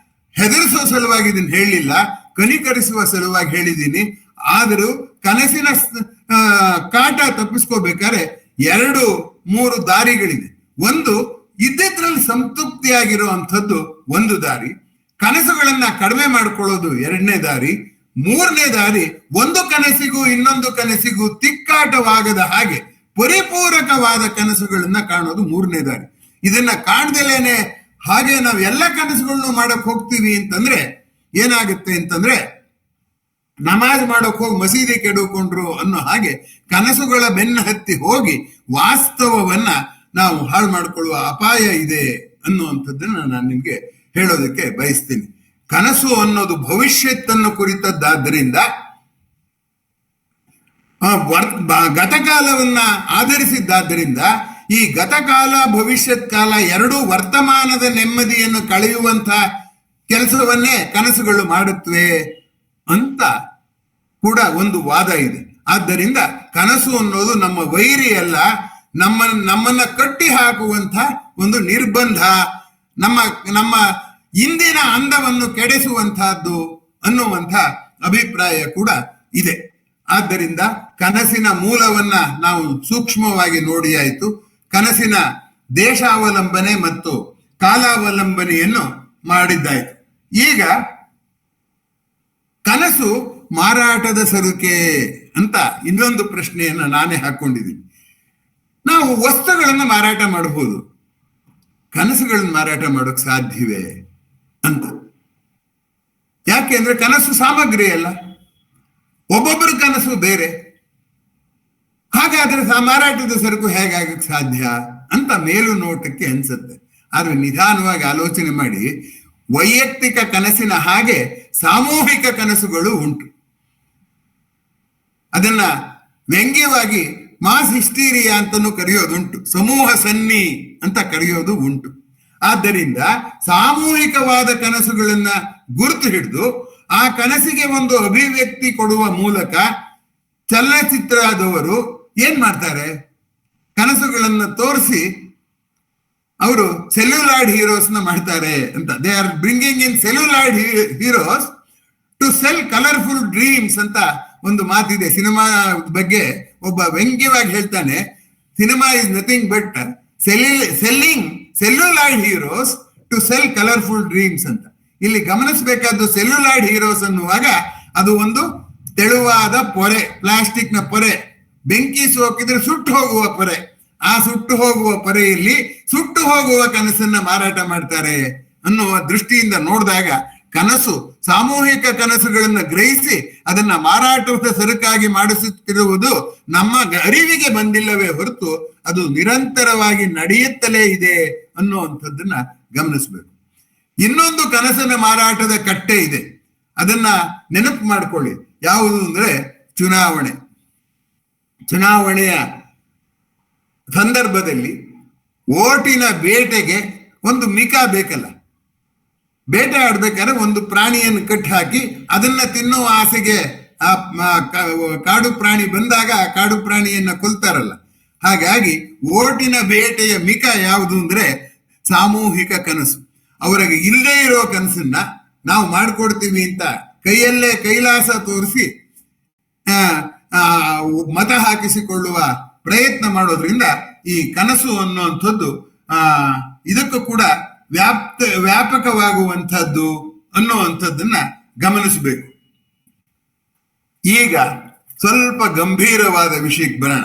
ಹೆದರಿಸುವ ಸಲುವಾಗಿ ಇದನ್ನು ಹೇಳಲಿಲ್ಲ, ಕನಿಕರಿಸುವ ಸಲುವಾಗಿ ಹೇಳಿದ್ದೀನಿ. ಆದರೂ ಕನಸಿನ ಕಾಟ ತಪ್ಪಿಸ್ಕೋಬೇಕಾದ್ರೆ 2-3 ದಾರಿಗಳಿದೆ. ಒಂದು, ಇದ್ದಿದ್ರಲ್ಲಿ ಸಂತೃಪ್ತಿಯಾಗಿರುವಂಥದ್ದು ಒಂದು ದಾರಿ. ಕನಸುಗಳನ್ನ ಕಡಿಮೆ ಮಾಡ್ಕೊಳ್ಳೋದು 2ನೇ ದಾರಿ. 3ನೇ ದಾರಿ, ಒಂದು ಕನಸಿಗೂ ಇನ್ನೊಂದು ಕನಸಿಗೂ ತಿಕ್ಕಾಟವಾಗದ ಹಾಗೆ ಪರಿಪೂರಕವಾದ ಕನಸುಗಳನ್ನ ಕಾಣೋದು 3ನೇ ದಾರಿ. ಇದನ್ನ ಕಾಣ್ದಲೇನೆ ಹಾಗೆ ನಾವು ಎಲ್ಲ ಕನಸುಗಳನ್ನು ಮಾಡಕ್ ಹೋಗ್ತೀವಿ ಅಂತಂದ್ರೆ ಏನಾಗುತ್ತೆ ಅಂತಂದ್ರೆ, ನಮಾಜ್ ಮಾಡೋಕ್ ಹೋಗಿ ಮಸೀದಿ ಕೆಡುಕೊಂಡ್ರು ಅನ್ನೋ ಹಾಗೆ ಕನಸುಗಳ ಬೆನ್ನ ಹತ್ತಿ ಹೋಗಿ ವಾಸ್ತವವನ್ನ ನಾವು ಹಾಳು ಮಾಡಿಕೊಳ್ಳುವ ಅಪಾಯ ಇದೆ ಅನ್ನುವಂಥದ್ದನ್ನ ನಾನು ನಿಮ್ಗೆ ಹೇಳೋದಕ್ಕೆ ಬಯಸ್ತೀನಿ. ಕನಸು ಅನ್ನೋದು ಭವಿಷ್ಯತ್ತನ್ನು ಕುರಿತದ್ದಾದ್ದರಿಂದ ಗತಕಾಲವನ್ನ ಆಧರಿಸಿದ್ದಾದ್ದರಿಂದ ಈ ಗತಕಾಲ ಭವಿಷ್ಯತ್ ಕಾಲ ಎರಡೂ ವರ್ತಮಾನದ ನೆಮ್ಮದಿಯನ್ನು ಕಳೆಯುವಂತ ಕೆಲಸವನ್ನೇ ಕನಸುಗಳು ಮಾಡುತ್ತವೆ ಅಂತ ಕೂಡ ಒಂದು ವಾದ ಇದೆ. ಆದ್ದರಿಂದ ಕನಸು ಅನ್ನೋದು ನಮ್ಮ ವೈರಿ ಅಲ್ಲ, ನಮ್ಮನ್ನ ಕಟ್ಟಿ ಹಾಕುವಂತ ಒಂದು ನಿರ್ಬಂಧ, ನಮ್ಮ ಇಂದಿನ ಅಂದವನ್ನು ಕೆಡಿಸುವಂತಹದ್ದು ಅನ್ನುವಂಥ ಅಭಿಪ್ರಾಯ ಕೂಡ ಇದೆ. ಆದ್ದರಿಂದ ಕನಸಿನ ಮೂಲವನ್ನ ನಾವು ಸೂಕ್ಷ್ಮವಾಗಿ ನೋಡಿಯಾಯಿತು. ಕನಸಿನ ದೇಶಾವಲಂಬನೆ ಮತ್ತು ಕಾಲಾವಲಂಬನೆಯನ್ನು ಮಾಡಿದ್ದಾಯಿತು. ಈಗ ಕನಸು ಮಾರಾಟದ ಸರುಕೆ ಅಂತ ಇನ್ನೊಂದು ಪ್ರಶ್ನೆಯನ್ನ ನಾನೇ ಹಾಕೊಂಡಿದ್ದೀನಿ. ನಾವು ವಸ್ತುಗಳನ್ನ ಮಾರಾಟ ಮಾಡಬಹುದು, ಕನಸುಗಳನ್ನ ಮಾರಾಟ ಮಾಡೋಕ್ ಸಾಧ್ಯವೇ ಅಂತ. ಯಾಕೆ ಅಂದ್ರೆ ಕನಸು ಸಾಮಗ್ರಿ ಅಲ್ಲ, ಒಬ್ಬೊಬ್ಬರ ಕನಸು ಬೇರೆ. ಹಾಗಾದ್ರೆ ಮಾರಾಟದ ಸರಕು ಹೇಗಾಗಕ್ಕೆ ಸಾಧ್ಯ ಅಂತ ಮೇಲು ನೋಟಕ್ಕೆ ಅನ್ಸುತ್ತೆ. ಆದ್ರೆ ನಿಧಾನವಾಗಿ ಆಲೋಚನೆ ಮಾಡಿ, ವೈಯಕ್ತಿಕ ಕನಸಿನ ಹಾಗೆ ಸಾಮೂಹಿಕ ಕನಸುಗಳು ಉಂಟು. ಅದನ್ನ ವ್ಯಂಗ್ಯವಾಗಿ ಮಾಸ್ ಹಿಸ್ಟೀರಿಯಾ ಅಂತನೂ ಕರೆಯೋದುಂಟು, ಸಮೂಹ ಸನ್ನಿ ಅಂತ ಕರೆಯೋದು ಉಂಟು. ಆದ್ದರಿಂದ ಸಾಮೂಹಿಕವಾದ ಕನಸುಗಳನ್ನ ಗುರುತು ಹಿಡಿದು ಆ ಕನಸಿಗೆ ಒಂದು ಅಭಿವ್ಯಕ್ತಿ ಕೊಡುವ ಮೂಲಕ ಚಲನಚಿತ್ರದವರು ಏನ್ ಮಾಡ್ತಾರೆ, ಕನಸುಗಳನ್ನ ತೋರಿಸಿ ಅವರು ಸೆಲ್ಯುಲಾಯ್ಡ್ ಹೀರೋಸ್ನ ಮಾಡ್ತಾರೆ ಅಂತ. They are bringing in celluloid heroes to sell colourful dreams ಅಂತ ಒಂದು ಮಾತಿದೆ. ಸಿನಿಮಾ ಬಗ್ಗೆ ಒಬ್ಬ ವ್ಯಂಗ್ಯವಾಗಿ ಹೇಳ್ತಾನೆ, cinema is nothing but selling celluloid heroes to sell colourful dreams ಅಂತ. ಇಲ್ಲಿ ಗಮನಿಸಬೇಕಾದ್ದು ಸೆಲ್ಯುಲಾಯ್ಡ್ ಹೀರೋಸ್ ಅನ್ನುವಾಗ ಅದು ಒಂದು ತೆಳುವಾದ ಪೊರೆ, ಪ್ಲಾಸ್ಟಿಕ್ ನ ಪೊರೆ, ಬೆಂಕಿ ಸೋಕಿದ್ರೆ ಸುಟ್ಟು ಹೋಗುವ ಪೊರೆ. ಆ ಸುಟ್ಟು ಹೋಗುವ ಪೊರೆಯಲ್ಲಿ ಸುಟ್ಟು ಹೋಗುವ ಕನಸನ್ನ ಮಾರಾಟ ಮಾಡ್ತಾರೆ ಅನ್ನುವ ದೃಷ್ಟಿಯಿಂದ ನೋಡಿದಾಗ ಕನಸು, ಸಾಮೂಹಿಕ ಕನಸುಗಳನ್ನ ಗ್ರಹಿಸಿ ಅದನ್ನ ಮಾರಾಟದ ಸರಕಾಗಿ ಮಾಡಿಸುತ್ತಿರುವುದು ನಮ್ಮ ಅರಿವಿಗೆ ಬಂದಿಲ್ಲವೇ ಹೊರತು ಅದು ನಿರಂತರವಾಗಿ ನಡೆಯುತ್ತಲೇ ಇದೆ ಅನ್ನುವಂಥದ್ದನ್ನ ಗಮನಿಸ್ಬೇಕು. ಇನ್ನೊಂದು ಕನಸಿನ ಮಾರಾಟದ ಕಟ್ಟೆ ಇದೆ, ಅದನ್ನ ನೆನಪು ಮಾಡ್ಕೊಳ್ಳಿ. ಯಾವುದು ಅಂದ್ರೆ ಚುನಾವಣೆಯ ಸಂದರ್ಭದಲ್ಲಿ ಓಟಿನ ಬೇಟೆಗೆ ಒಂದು ಮಿಕಾ ಬೇಕಲ್ಲ. ಬೇಟೆ ಆಡ್ಬೇಕಾದ್ರೆ ಒಂದು ಪ್ರಾಣಿಯನ್ನು ಕಟ್ಟಿ ಹಾಕಿ ಅದನ್ನ ತಿನ್ನುವ ಆಸೆಗೆ ಕಾಡು ಪ್ರಾಣಿ ಬಂದಾಗ ಆ ಕಾಡು ಪ್ರಾಣಿಯನ್ನ ಕೊಲ್ತಾರಲ್ಲ. ಹಾಗಾಗಿ ಓಟಿನ ಬೇಟೆಯ ಮಿಕ ಯಾವುದು ಅಂದ್ರೆ ಸಾಮೂಹಿಕ ಕನಸು. ಅವರಿಗೆ ಇಲ್ಲದೇ ಇರೋ ಕನಸನ್ನ ನಾವು ಮಾಡ್ಕೊಡ್ತೀವಿ ಅಂತ ಕೈಯಲ್ಲೇ ಕೈಲಾಸ ತೋರಿಸಿ ಮತ ಹಾಕಿಸಿಕೊಳ್ಳುವ ಪ್ರಯತ್ನ ಮಾಡೋದ್ರಿಂದ ಈ ಕನಸು ಅನ್ನುವಂಥದ್ದು ಇದಕ್ಕೂ ಕೂಡ ವ್ಯಾಪಕವಾಗುವಂಥದ್ದು ಅನ್ನುವಂಥದ್ದನ್ನ ಗಮನಿಸಬೇಕು. ಈಗ ಸ್ವಲ್ಪ ಗಂಭೀರವಾದ ವಿಷಯಕ್ಕೆ ಬರೋಣ.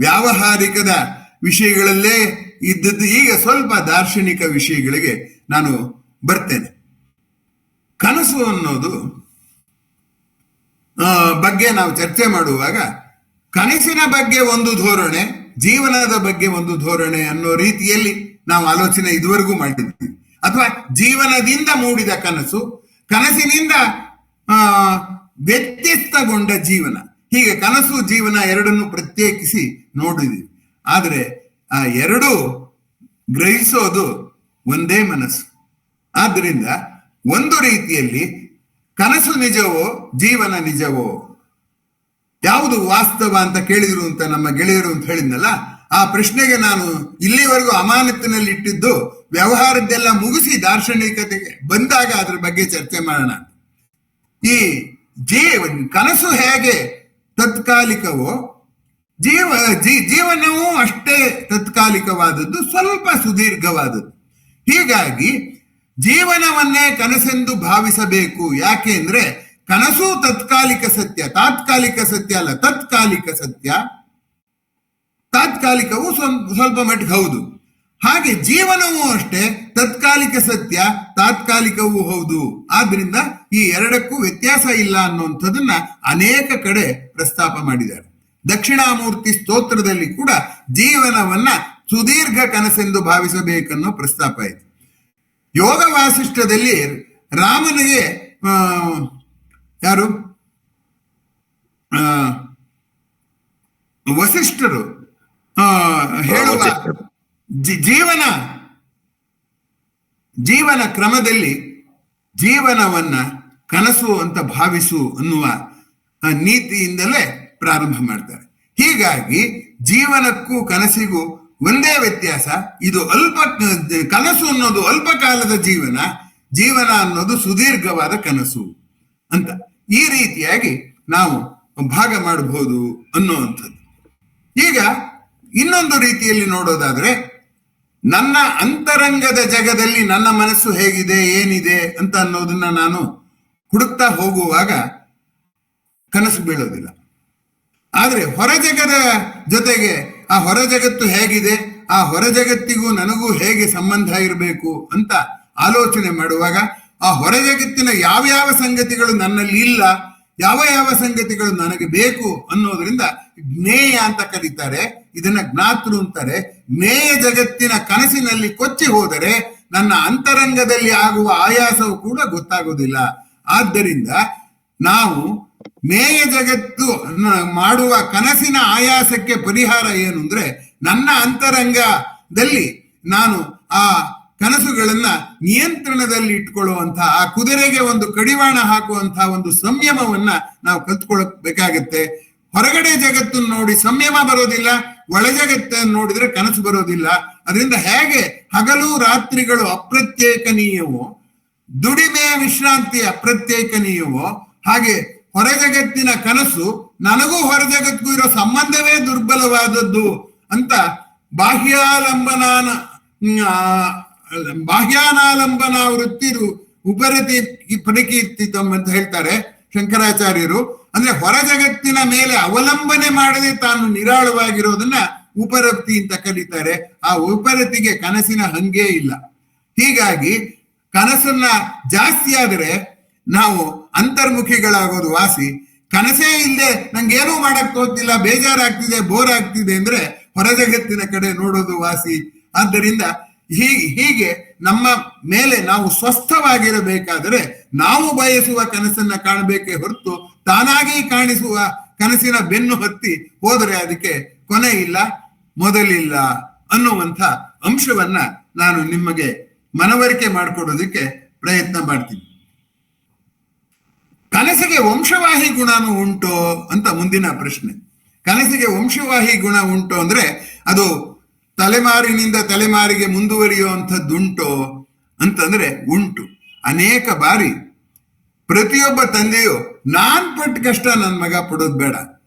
ವ್ಯಾವಹಾರಿಕದ ವಿಷಯಗಳಲ್ಲೇ ಇದ್ದದ್ದು, ಈಗ ಸ್ವಲ್ಪ ದಾರ್ಶನಿಕ ವಿಷಯಗಳಿಗೆ ನಾನು ಬರ್ತೇನೆ. ಕನಸು ಅನ್ನೋದು ಬಗ್ಗೆ ನಾವು ಚರ್ಚೆ ಮಾಡುವಾಗ ಕನಸಿನ ಬಗ್ಗೆ ಒಂದು ಧೋರಣೆ, ಜೀವನದ ಬಗ್ಗೆ ಒಂದು ಧೋರಣೆ ಅನ್ನೋ ರೀತಿಯಲ್ಲಿ ನಾವು ಆಲೋಚನೆ ಇದುವರೆಗೂ ಮಾಡಿದ್ದೀವಿ. ಅಥವಾ ಜೀವನದಿಂದ ಮೂಡಿದ ಕನಸು, ಕನಸಿನಿಂದ ವ್ಯತ್ಯಸ್ತಗೊಂಡ ಜೀವನ, ಹೀಗೆ ಕನಸು ಜೀವನ ಎರಡನ್ನು ಪ್ರತ್ಯೇಕಿಸಿ ನೋಡಿದ್ದೀವಿ. ಆದರೆ ಆ ಎರಡೂ ಗ್ರಹಿಸೋದು ಒಂದೇ ಮನಸ್ಸು. ಆದ್ದರಿಂದ ಒಂದು ರೀತಿಯಲ್ಲಿ ಕನಸು ನಿಜವೋ ಜೀವನ ನಿಜವೋ, ಯಾವುದು ವಾಸ್ತವ ಅಂತ ಕೇಳಿದ್ರು ಅಂತ ನಮ್ಮ ಗೆಳೆಯರು ಅಂತ ಹೇಳಿದ್ನಲ್ಲ, ಆ ಪ್ರಶ್ನೆಗೆ ನಾನು ಇಲ್ಲಿವರೆಗೂ ಅಮಾನತಿನಲ್ಲಿ ಇಟ್ಟಿದ್ದು ವ್ಯವಹಾರದ್ದೆಲ್ಲ ಮುಗಿಸಿ ದಾರ್ಶನಿಕತೆಗೆ ಬಂದಾಗ ಅದ್ರ ಬಗ್ಗೆ ಚರ್ಚೆ ಮಾಡೋಣ. ಈ ಕನಸು ಹೇಗೆ ತತ್ಕಾಲಿಕವೋ ಜೀವನವೂ ಅಷ್ಟೇ ತತ್ಕಾಲಿಕವಾದದ್ದು, ಸ್ವಲ್ಪ ಸುದೀರ್ಘವಾದದ್ದು. ಹೀಗಾಗಿ ಜೀವನವನ್ನೇ ಕನಸೆಂದು ಭಾವಿಸಬೇಕು. ಯಾಕೆ ಅಂದ್ರೆ ಕನಸು ತಾತ್ಕಾಲಿಕ ಸತ್ಯ ಅಲ್ಲ, ತತ್ಕಾಲಿಕ ಸತ್ಯ. ತಾತ್ಕಾಲಿಕವು ಸ್ವಲ್ಪ ಮಟ್ಟಿಗೆ ಹೌದು. ಹಾಗೆ ಜೀವನವೂ ಅಷ್ಟೇ ತತ್ಕಾಲಿಕ ಸತ್ಯ, ತಾತ್ಕಾಲಿಕವೂ ಹೌದು. ಆದ್ರಿಂದ ಈ ಎರಡಕ್ಕೂ ವ್ಯತ್ಯಾಸ ಇಲ್ಲ ಅನ್ನುವಂಥದ್ದನ್ನ ಅನೇಕ ಕಡೆ ಪ್ರಸ್ತಾಪ ಮಾಡಿದ್ದಾರೆ. ದಕ್ಷಿಣಾಮೂರ್ತಿ ಸ್ತೋತ್ರದಲ್ಲಿ ಕೂಡ ಜೀವನವನ್ನ ಸುದೀರ್ಘ ಕನಸೆಂದು ಭಾವಿಸಬೇಕನ್ನೋ ಪ್ರಸ್ತಾಪ ಇದೆ. ಯೋಗ ವಾಸಿಷ್ಠದಲ್ಲಿ ರಾಮನಿಗೆ ಯಾರು ವಸಿಷ್ಠರು ಹೇಳುವ ಜೀವನ ಕ್ರಮದಲ್ಲಿ ಜೀವನವನ್ನ ಕನಸು ಅಂತ ಭಾವಿಸು ಅನ್ನುವ ನೀತಿಯಿಂದಲೇ ಪ್ರಾರಂಭ ಮಾಡ್ತಾರೆ. ಹೀಗಾಗಿ ಜೀವನಕ್ಕೂ ಕನಸಿಗೂ ಒಂದೇ ವ್ಯತ್ಯಾಸ. ಇದು ಕನಸು ಅನ್ನೋದು ಅಲ್ಪ ಕಾಲದ ಜೀವನ ಅನ್ನೋದು ಸುದೀರ್ಘವಾದ ಕನಸು ಅಂತ ಈ ರೀತಿಯಾಗಿ ನಾವು ಭಾಗ ಮಾಡಬಹುದು ಅನ್ನುವಂಥದ್ದು. ಈಗ ಇನ್ನೊಂದು ರೀತಿಯಲ್ಲಿ ನೋಡೋದಾದ್ರೆ, ನನ್ನ ಅಂತರಂಗದ ಜಗದಲ್ಲಿ ನನ್ನ ಮನಸ್ಸು ಹೇಗಿದೆ, ಏನಿದೆ ಅಂತ ಅನ್ನೋದನ್ನ ನಾನು ಹುಡುಕ್ತಾ ಹೋಗುವಾಗ ಕನಸು ಬೀಳೋದಿಲ್ಲ. ಆದ್ರೆ ಹೊರ ಜಗದ ಜೊತೆಗೆ ಆ ಹೊರ ಜಗತ್ತು ಹೇಗಿದೆ, ಆ ಹೊರ ಜಗತ್ತಿಗೂ ನನಗೂ ಹೇಗೆ ಸಂಬಂಧ ಇರಬೇಕು ಅಂತ ಆಲೋಚನೆ ಮಾಡುವಾಗ ಆ ಹೊರ ಜಗತ್ತಿನ ಯಾವ ಸಂಗತಿಗಳು ನನ್ನಲ್ಲಿ ಇಲ್ಲ, ಯಾವ ಸಂಗತಿಗಳು ನನಗೆ ಬೇಕು ಅನ್ನೋದ್ರಿಂದ ಜ್ಞೇಯ ಅಂತ ಕರೀತಾರೆ. ಇದನ್ನ ಜ್ಞಾತೃ ಅಂತಾರೆ. ಜ್ಞೇಯ ಜಗತ್ತಿನ ಕನಸಿನಲ್ಲಿ ಕೊಚ್ಚಿ ಹೋದರೆ ನನ್ನ ಅಂತರಂಗದಲ್ಲಿ ಆಗುವ ಆಯಾಸವು ಕೂಡ ಗೊತ್ತಾಗೋದಿಲ್ಲ. ಆದ್ದರಿಂದ ನಾವು ಜ್ಞೇಯ ಜಗತ್ತು ಮಾಡುವ ಕನಸಿನ ಆಯಾಸಕ್ಕೆ ಪರಿಹಾರ ಏನು ಅಂದ್ರೆ, ನನ್ನ ಅಂತರಂಗದಲ್ಲಿ ನಾನು ಆ ಕನಸುಗಳನ್ನ ನಿಯಂತ್ರಣದಲ್ಲಿ ಇಟ್ಕೊಳ್ಳುವಂತಹ, ಆ ಕುದುರೆಗೆ ಒಂದು ಕಡಿವಾಣ ಹಾಕುವಂತಹ ಒಂದು ಸಂಯಮವನ್ನ ನಾವು ಕಲ್ತ್ಕೊಳ್ಬೇಕಾಗತ್ತೆ. ಹೊರಗಡೆ ಜಗತ್ತನ್ನು ನೋಡಿ ಸಂಯಮ ಬರೋದಿಲ್ಲ, ಒಳ ಜಗತ್ತನ್ನು ನೋಡಿದ್ರೆ ಕನಸು ಬರೋದಿಲ್ಲ. ಅದರಿಂದ ಹೇಗೆ ಹಗಲು ರಾತ್ರಿಗಳು ಅಪ್ರತ್ಯೇಕನೀಯವೋ, ದುಡಿಮೆಯ ವಿಶ್ರಾಂತಿ ಅಪ್ರತ್ಯೇಕನೀಯವೋ, ಹಾಗೆ ಹೊರ ಜಗತ್ತಿನ ಕನಸು ನನಗೂ ಹೊರ ಜಗತ್ತಿಗೂ ಇರೋ ಸಂಬಂಧವೇ ದುರ್ಬಲವಾದದ್ದು ಅಂತ ಬಾಹ್ಯಾನಾಲಂಬನ ವೃತ್ತಿರು ಉಪರತಿ ಪರಿಕೀರ್ತಿತಂ ಅಂತ ಹೇಳ್ತಾರೆ ಶಂಕರಾಚಾರ್ಯರು. ಅಂದ್ರೆ ಹೊರ ಜಗತ್ತಿನ ಮೇಲೆ ಅವಲಂಬನೆ ಮಾಡದೆ ತಾನು ನಿರಾಳವಾಗಿರೋದನ್ನ ಉಪರತಿ ಅಂತ ಕರೀತಾರೆ. ಆ ಉಪರತಿಗೆ ಕನಸಿನ ಹಂಗೇ ಇಲ್ಲ. ಹೀಗಾಗಿ ಕನಸನ್ನ ಜಾಸ್ತಿ ಆದ್ರೆ ನಾವು ಅಂತರ್ಮುಖಿಗಳಾಗೋದು ವಾಸಿ. ಕನಸೇ ಇಲ್ಲದೆ ನಂಗೇನೂ ಮಾಡಕ್ ತೋತಿಲ್ಲ, ಬೇಜಾರಾಗ್ತಿದೆ, ಬೋರ್ ಆಗ್ತಿದೆ ಅಂದ್ರೆ ಹೊರ ಜಗತ್ತಿನ ಕಡೆ ನೋಡೋದು ವಾಸಿ. ಆದ್ದರಿಂದ ಹೀಗೆ ನಮ್ಮ ಮೇಲೆ ನಾವು ಸ್ವಸ್ಥವಾಗಿರಬೇಕಾದರೆ ನಾವು ಬಯಸುವ ಕನಸನ್ನ ಕಾಣಬೇಕೇ ಹೊರತು ತಾನಾಗಿ ಕಾಣಿಸುವ ಕನಸಿನ ಬೆನ್ನು ಹತ್ತಿ ಹೋದರೆ ಅದಕ್ಕೆ ಕೊನೆ ಇಲ್ಲ, ಮೊದಲಿಲ್ಲ ಅನ್ನುವಂಥ ಅಂಶವನ್ನ ನಾನು ನಿಮಗೆ ಮನವರಿಕೆ ಮಾಡಿಕೊಡೋದಕ್ಕೆ ಪ್ರಯತ್ನ ಮಾಡ್ತೀನಿ. ಕನಸಿಗೆ ವಂಶವಾಹಿ ಗುಣನೂ ಉಂಟು ಅಂತ ಮುಂದಿನ ಪ್ರಶ್ನೆ. ಕನಸಿಗೆ ವಂಶವಾಹಿ ಗುಣ ಉಂಟು ಅಂದ್ರೆ ಅದು ತಲೆಮಾರಿನಿಂದ ತಲೆಮಾರಿಗೆ ಮುಂದುವರಿಯುವಂಥದ್ದುಂಟು ಅಂತಂದ್ರೆ ಉಂಟು. ಅನೇಕ ಬಾರಿ ಪ್ರತಿಯೊಬ್ಬ ತಂದೆಯು ನಾನ್ ಪಟ್ಟ ಕಷ್ಟ ನನ್ನ ಮಗ ಪಡೋದು ಬೇಡ,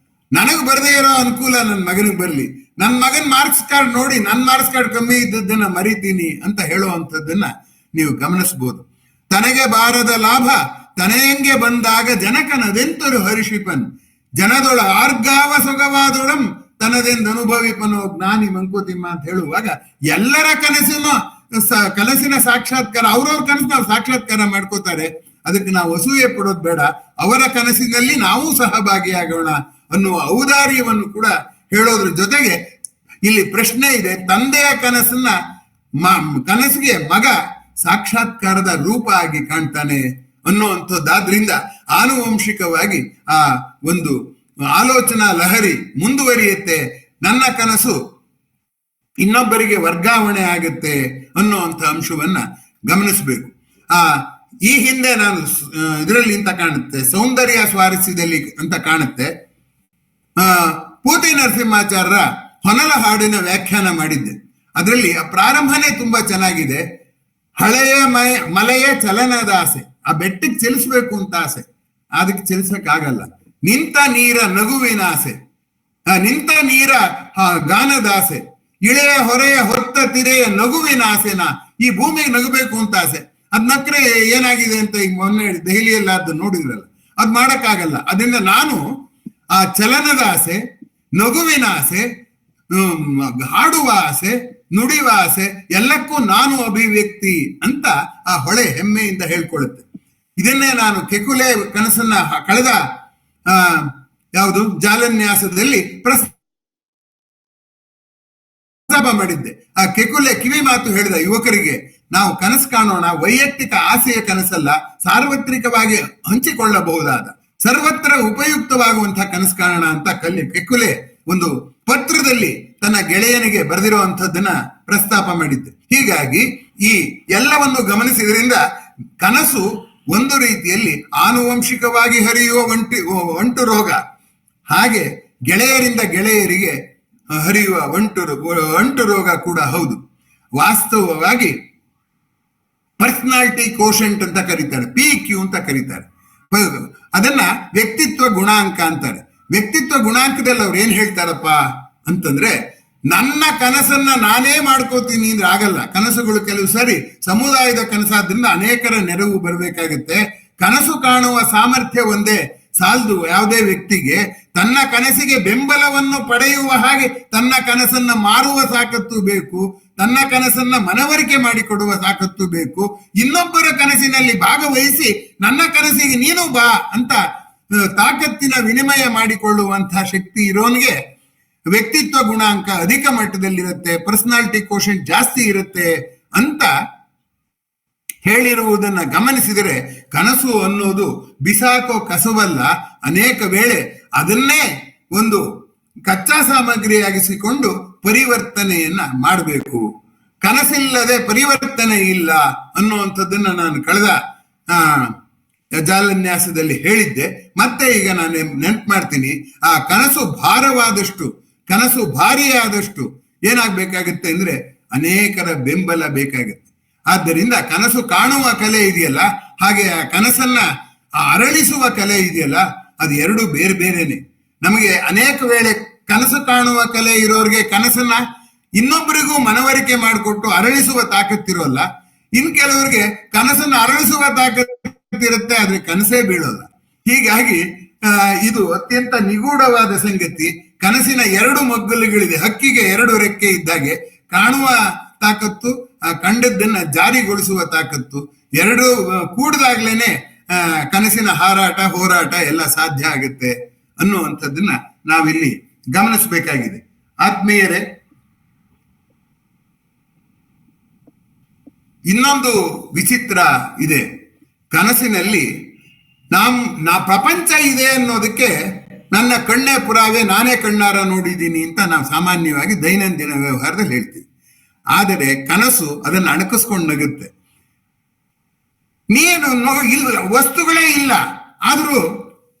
ನನಗೆ ಬರದೇ ಇರೋ ಅನುಕೂಲ ನನ್ನ ಮಗನಿಗೆ ಬರಲಿ, ನನ್ನ ಮಗನ ಮಾರ್ಕ್ಸ್ ಕಾರ್ಡ್ ನೋಡಿ ನನ್ನ ಮಾರ್ಕ್ಸ್ ಕಾರ್ಡ್ ಕಮ್ಮಿ ಇದ್ದದ್ದನ್ನ ಮರಿತೀನಿ ಅಂತ ಹೇಳುವಂಥದ್ದನ್ನ ನೀವು ಗಮನಿಸಬಹುದು. ತನಗೆ ಬಾರದ ಲಾಭ ತನೆಯಂಗೆ ಬಂದಾಗ ಜನಕನದೆಂತರು ಹರಿಷಿಪನ್, ಜನದೊಳ ಆರ್ಗಾವ ಸೊಗವಾದೊಳಂ ತನದೆಂದು ಅನುಭವಿಪನೋ ಜ್ಞಾನಿ ಮಂಕುತಿಮ್ಮ ಅಂತ ಹೇಳುವಾಗ ಎಲ್ಲರ ಕನಸಿನ ಸಾಕ್ಷಾತ್ಕಾರ, ಅವ್ರವ್ರ ಕನಸು ನಾವು ಸಾಕ್ಷಾತ್ಕಾರ ಮಾಡ್ಕೋತಾರೆ. ಅದಕ್ಕೆ ನಾವು ಅಸೂಯೆ ಪಡೋದು ಬೇಡ, ಅವರ ಕನಸಿನಲ್ಲಿ ನಾವು ಸಹಭಾಗಿಯಾಗೋಣ ಅನ್ನುವ ಔದಾರ್ಯವನ್ನು ಕೂಡ ಹೇಳೋದ್ರ ಜೊತೆಗೆ ಇಲ್ಲಿ ಪ್ರಶ್ನೆ ಇದೆ, ತಂದೆಯ ಕನಸಿಗೆ ಮಗ ಸಾಕ್ಷಾತ್ಕಾರದ ರೂಪ ಆಗಿ ಕಾಣ್ತಾನೆ ಅನ್ನುವಂಥದ್ದಾದ್ರಿಂದ ಆನುವಂಶಿಕವಾಗಿ ಆ ಒಂದು ಆಲೋಚನಾ ಲಹರಿ ಮುಂದುವರಿಯುತ್ತೆ. ನನ್ನ ಕನಸು ಇನ್ನೊಬ್ಬರಿಗೆ ವರ್ಗಾವಣೆ ಆಗುತ್ತೆ ಅನ್ನುವಂಥ ಅಂಶವನ್ನ ಗಮನಿಸಬೇಕು. ಈ ಹಿಂದೆ ನಾನು ಇದರಲ್ಲಿ ಅಂತ ಕಾಣುತ್ತೆ, ಸೌಂದರ್ಯ ಸ್ವಾರಸ್ಯದಲ್ಲಿ ಅಂತ ಕಾಣುತ್ತೆ, ಪೂತಿ ನರಸಿಂಹಾಚಾರ್ಯರ ಹೊನಲ ಹಾಡಿನ ವ್ಯಾಖ್ಯಾನ ಮಾಡಿದ್ದೆ. ಅದರಲ್ಲಿ ಆ ಪ್ರಾರಂಭನೇ ತುಂಬಾ ಚೆನ್ನಾಗಿದೆ. ಹಳೆಯ ಮಲೆಯ ಚಲನದ ಆಸೆ, ಆ ಬೆಟ್ಟಕ್ಕೆ ಚಲಿಸ್ಬೇಕು ಅಂತ ಆಸೆ, ಅದಕ್ಕೆ ಚಲಿಸಕ್ಕಾಗಲ್ಲ. ನಿಂತ ನೀರ ನಗುವಿನ ಆಸೆ, ನಿಂತ ನೀರ ಗಾನದ ಆಸೆ, ಇಳೆಯ ಹೊರೆಯ ಹೊತ್ತ ತಿರೆಯ ನಗುವಿನ ಆಸೆನ, ಈ ಭೂಮಿಗೆ ನಗಬೇಕು ಅಂತ ಆಸೆ. ಅದ್ ನಕ್ರೆ ಏನಾಗಿದೆ ಅಂತ ಈಗ ಮೊನ್ನೆ ದೆಹಲಿಯಲ್ಲಿ ಅದು ನೋಡಿದ್ರಲ್ಲ, ಅದ್ ಮಾಡಕ್ಕಾಗಲ್ಲ. ಅದರಿಂದ ನಾನು ಆ ಚಲನದ ಆಸೆ, ನಗುವಿನ ಆಸೆ, ಹಾಡುವ ಆಸೆ, ನುಡಿಯುವ ಆಸೆ, ಎಲ್ಲಕ್ಕೂ ನಾನು ಅಭಿವ್ಯಕ್ತಿ ಅಂತ ಆ ಹೊಳೆ ಹೆಮ್ಮೆಯಿಂದ ಹೇಳ್ಕೊಳ್ಳುತ್ತೆ. ಇದನ್ನೇ ನಾನು ಕೆಕುಲೆ ಕನಸನ್ನ ಕಳೆದ ಯಾವುದು ಜಾಲನ್ಯಾಸದಲ್ಲಿ ಪ್ರಸ್ತಾಪ ಮಾಡಿದ್ದೆ. ಆ ಕೆಕುಲೆ ಕಿವಿ ಮಾತು ಹೇಳಿದ ಯುವಕರಿಗೆ, ನಾವು ಕನಸು ಕಾಣೋಣ, ವೈಯಕ್ತಿಕ ಆಸೆಯ ಕನಸಲ್ಲ, ಸಾರ್ವತ್ರಿಕವಾಗಿ ಹಂಚಿಕೊಳ್ಳಬಹುದಾದ ಸರ್ವತ್ರ ಉಪಯುಕ್ತವಾಗುವಂತಹ ಕನಸು ಕಾಣೋಣ ಅಂತ ಕೆಕುಲೆ ಒಂದು ಪತ್ರದಲ್ಲಿ ತನ್ನ ಗೆಳೆಯನಿಗೆ ಬರೆದಿರುವಂತದ್ದನ್ನ ಪ್ರಸ್ತಾಪ ಮಾಡಿದ್ದೆ. ಹೀಗಾಗಿ ಈ ಎಲ್ಲವನ್ನು ಗಮನಿಸಿದ್ರಿಂದ ಕನಸು ಒಂದು ರೀತಿಯಲ್ಲಿ ಆನುವಂಶಿಕವಾಗಿ ಹರಿಯುವ ಒಂಟು ರೋಗ, ಹಾಗೆ ಗೆಳೆಯರಿಂದ ಗೆಳೆಯರಿಗೆ ಹರಿಯುವ ಒಂಟು ರೋಗ ಕೂಡ ಹೌದು. ವಾಸ್ತವವಾಗಿ ಪರ್ಸನಾಲಿಟಿ ಕೋಶೆಂಟ್ ಅಂತ ಕರೀತಾರೆ, PQ ಅಂತ ಕರೀತಾರೆ. ಅದನ್ನ ವ್ಯಕ್ತಿತ್ವ ಗುಣಾಂಕ ಅಂತಾರೆ. ವ್ಯಕ್ತಿತ್ವ ಗುಣಾಂಕದಲ್ಲಿ ಅವ್ರು ಏನ್ ಹೇಳ್ತಾರಪ್ಪ ಅಂತಂದ್ರೆ, ನನ್ನ ಕನಸನ್ನ ನಾನೇ ಮಾಡ್ಕೋತೀನಿ ಅಂದ್ರೆ ಆಗಲ್ಲ. ಕನಸುಗಳು ಕೆಲವು ಸರಿ ಸಮುದಾಯದ ಕನಸಾದ್ರಿಂದ ಅನೇಕರ ನೆರವು ಬರಬೇಕಾಗುತ್ತೆ. ಕನಸು ಕಾಣುವ ಸಾಮರ್ಥ್ಯ ಒಂದೇ ಸಾಲದು ಯಾವುದೇ ವ್ಯಕ್ತಿಗೆ. ತನ್ನ ಕನಸಿಗೆ ಬೆಂಬಲವನ್ನು ಪಡೆಯುವ ಹಾಗೆ ತನ್ನ ಕನಸನ್ನ ಮಾರುವ ತಾಕತ್ತು ಬೇಕು, ತನ್ನ ಕನಸನ್ನ ಮನವರಿಕೆ ಮಾಡಿಕೊಡುವ ತಾಕತ್ತು ಬೇಕು, ಇನ್ನೊಬ್ಬರ ಕನಸಿನಲ್ಲಿ ಭಾಗವಹಿಸಿ ನನ್ನ ಕನಸಿಗೆ ನೀನು ಬಾ ಅಂತ ತಾಕತ್ತಿನ ವಿನಿಮಯ ಮಾಡಿಕೊಳ್ಳುವಂತಹ ಶಕ್ತಿ ಇರೋನ್ಗೆ ವ್ಯಕ್ತಿತ್ವ ಗುಣಾಂಕ ಅಧಿಕ ಮಟ್ಟದಲ್ಲಿರುತ್ತೆ, ಪರ್ಸನಾಲಿಟಿ ಕೋಶೆಂಟ್ ಜಾಸ್ತಿ ಇರುತ್ತೆ ಅಂತ ಹೇಳಿರುವುದನ್ನ ಗಮನಿಸಿದರೆ ಕನಸು ಅನ್ನೋದು ಬಿಸಾಕೋ ಕಸವಲ್ಲ, ಅನೇಕ ವೇಳೆ ಅದನ್ನೇ ಒಂದು ಕಚ್ಚಾ ಸಾಮಗ್ರಿಯಾಗಿಸಿಕೊಂಡು ಪರಿವರ್ತನೆಯನ್ನ ಮಾಡಬೇಕು. ಕನಸಿಲ್ಲದೆ ಪರಿವರ್ತನೆ ಇಲ್ಲ ಅನ್ನುವಂಥದ್ದನ್ನ ನಾನು ಕಳೆದ ಜಾಲನ್ಯಾಸದಲ್ಲಿ ಹೇಳಿದ್ದೆ. ಮತ್ತೆ ಈಗ ನಾನು ನೆನ್ಪು ಮಾಡ್ತೀನಿ, ಆ ಕನಸು ಭಾರವಾದಷ್ಟು, ಕನಸು ಭಾರಿಯಾದಷ್ಟು ಏನಾಗ್ಬೇಕಾಗತ್ತೆ ಅಂದ್ರೆ ಅನೇಕರ ಬೆಂಬಲ ಬೇಕಾಗುತ್ತೆ. ಆದ್ದರಿಂದ ಕನಸು ಕಾಣುವ ಕಲೆ ಇದೆಯಲ್ಲ, ಹಾಗೆ ಆ ಕನಸನ್ನ ಅರಳಿಸುವ ಕಲೆ ಇದೆಯಲ್ಲ, ಅದು ಎರಡು ಬೇರೆ ಬೇರೆನೆ. ನಮಗೆ ಅನೇಕ ವೇಳೆ ಕನಸು ಕಾಣುವ ಕಲೆ ಇರೋರಿಗೆ ಕನಸನ್ನ ಇನ್ನೊಬ್ಬರಿಗೂ ಮನವರಿಕೆ ಮಾಡಿಕೊಟ್ಟು ಅರಳಿಸುವ ತಾಕತ್ತಿರೋಲ್ಲ. ಇನ್ ಕೆಲವರಿಗೆ ಕನಸನ್ನ ಅರಳಿಸುವ ತಾಕತ್ತಿರುತ್ತೆ, ಆದ್ರೆ ಕನಸೇ ಬೀಳೋಲ್ಲ. ಹೀಗಾಗಿ ಇದು ಅತ್ಯಂತ ನಿಗೂಢವಾದ ಸಂಗತಿ. ಕನಸಿನ ಎರಡು ಮಗ್ಗಲುಗಳಿದೆ. ಹಕ್ಕಿಗೆ ಎರಡು ರೆಕ್ಕೆ ಇದ್ದಾಗೆ ಕಾಣುವ ತಾಕತ್ತು, ಕಂಡದ್ದನ್ನ ಜಾರಿಗೊಳಿಸುವ ತಾಕತ್ತು ಎರಡು ಕೂಡಿದಾಗ್ಲೇನೆ ಕನಸಿನ ಹಾರಾಟ ಹೋರಾಟ ಎಲ್ಲ ಸಾಧ್ಯ ಆಗುತ್ತೆ ಅನ್ನುವಂಥದ್ದನ್ನ ನಾವಿಲ್ಲಿ ಗಮನಿಸಬೇಕಾಗಿದೆ. ಆತ್ಮೀಯರೇ, ಇನ್ನೊಂದು ವಿಚಿತ್ರ ಇದೆ. ಕನಸಿನಲ್ಲಿ ನಾ ಪ್ರಪಂಚ ಇದೆ ಅನ್ನೋದಕ್ಕೆ ನನ್ನ ಕಣ್ಣೇ ಪುರಾವೆ, ನಾನೇ ಕಣ್ಣಾರ ನೋಡಿದ್ದೀನಿ ಅಂತ ನಾವು ಸಾಮಾನ್ಯವಾಗಿ ದೈನಂದಿನ ವ್ಯವಹಾರದಲ್ಲಿ ಹೇಳ್ತೀವಿ. ಆದರೆ ಕನಸು ಅದನ್ನು ಅಣಕಿಸ್ಕೊಂಡು ನಗುತ್ತೆ. ನೀನು ಇಲ್ಲ, ವಸ್ತುಗಳೇ ಇಲ್ಲ, ಆದ್ರೂ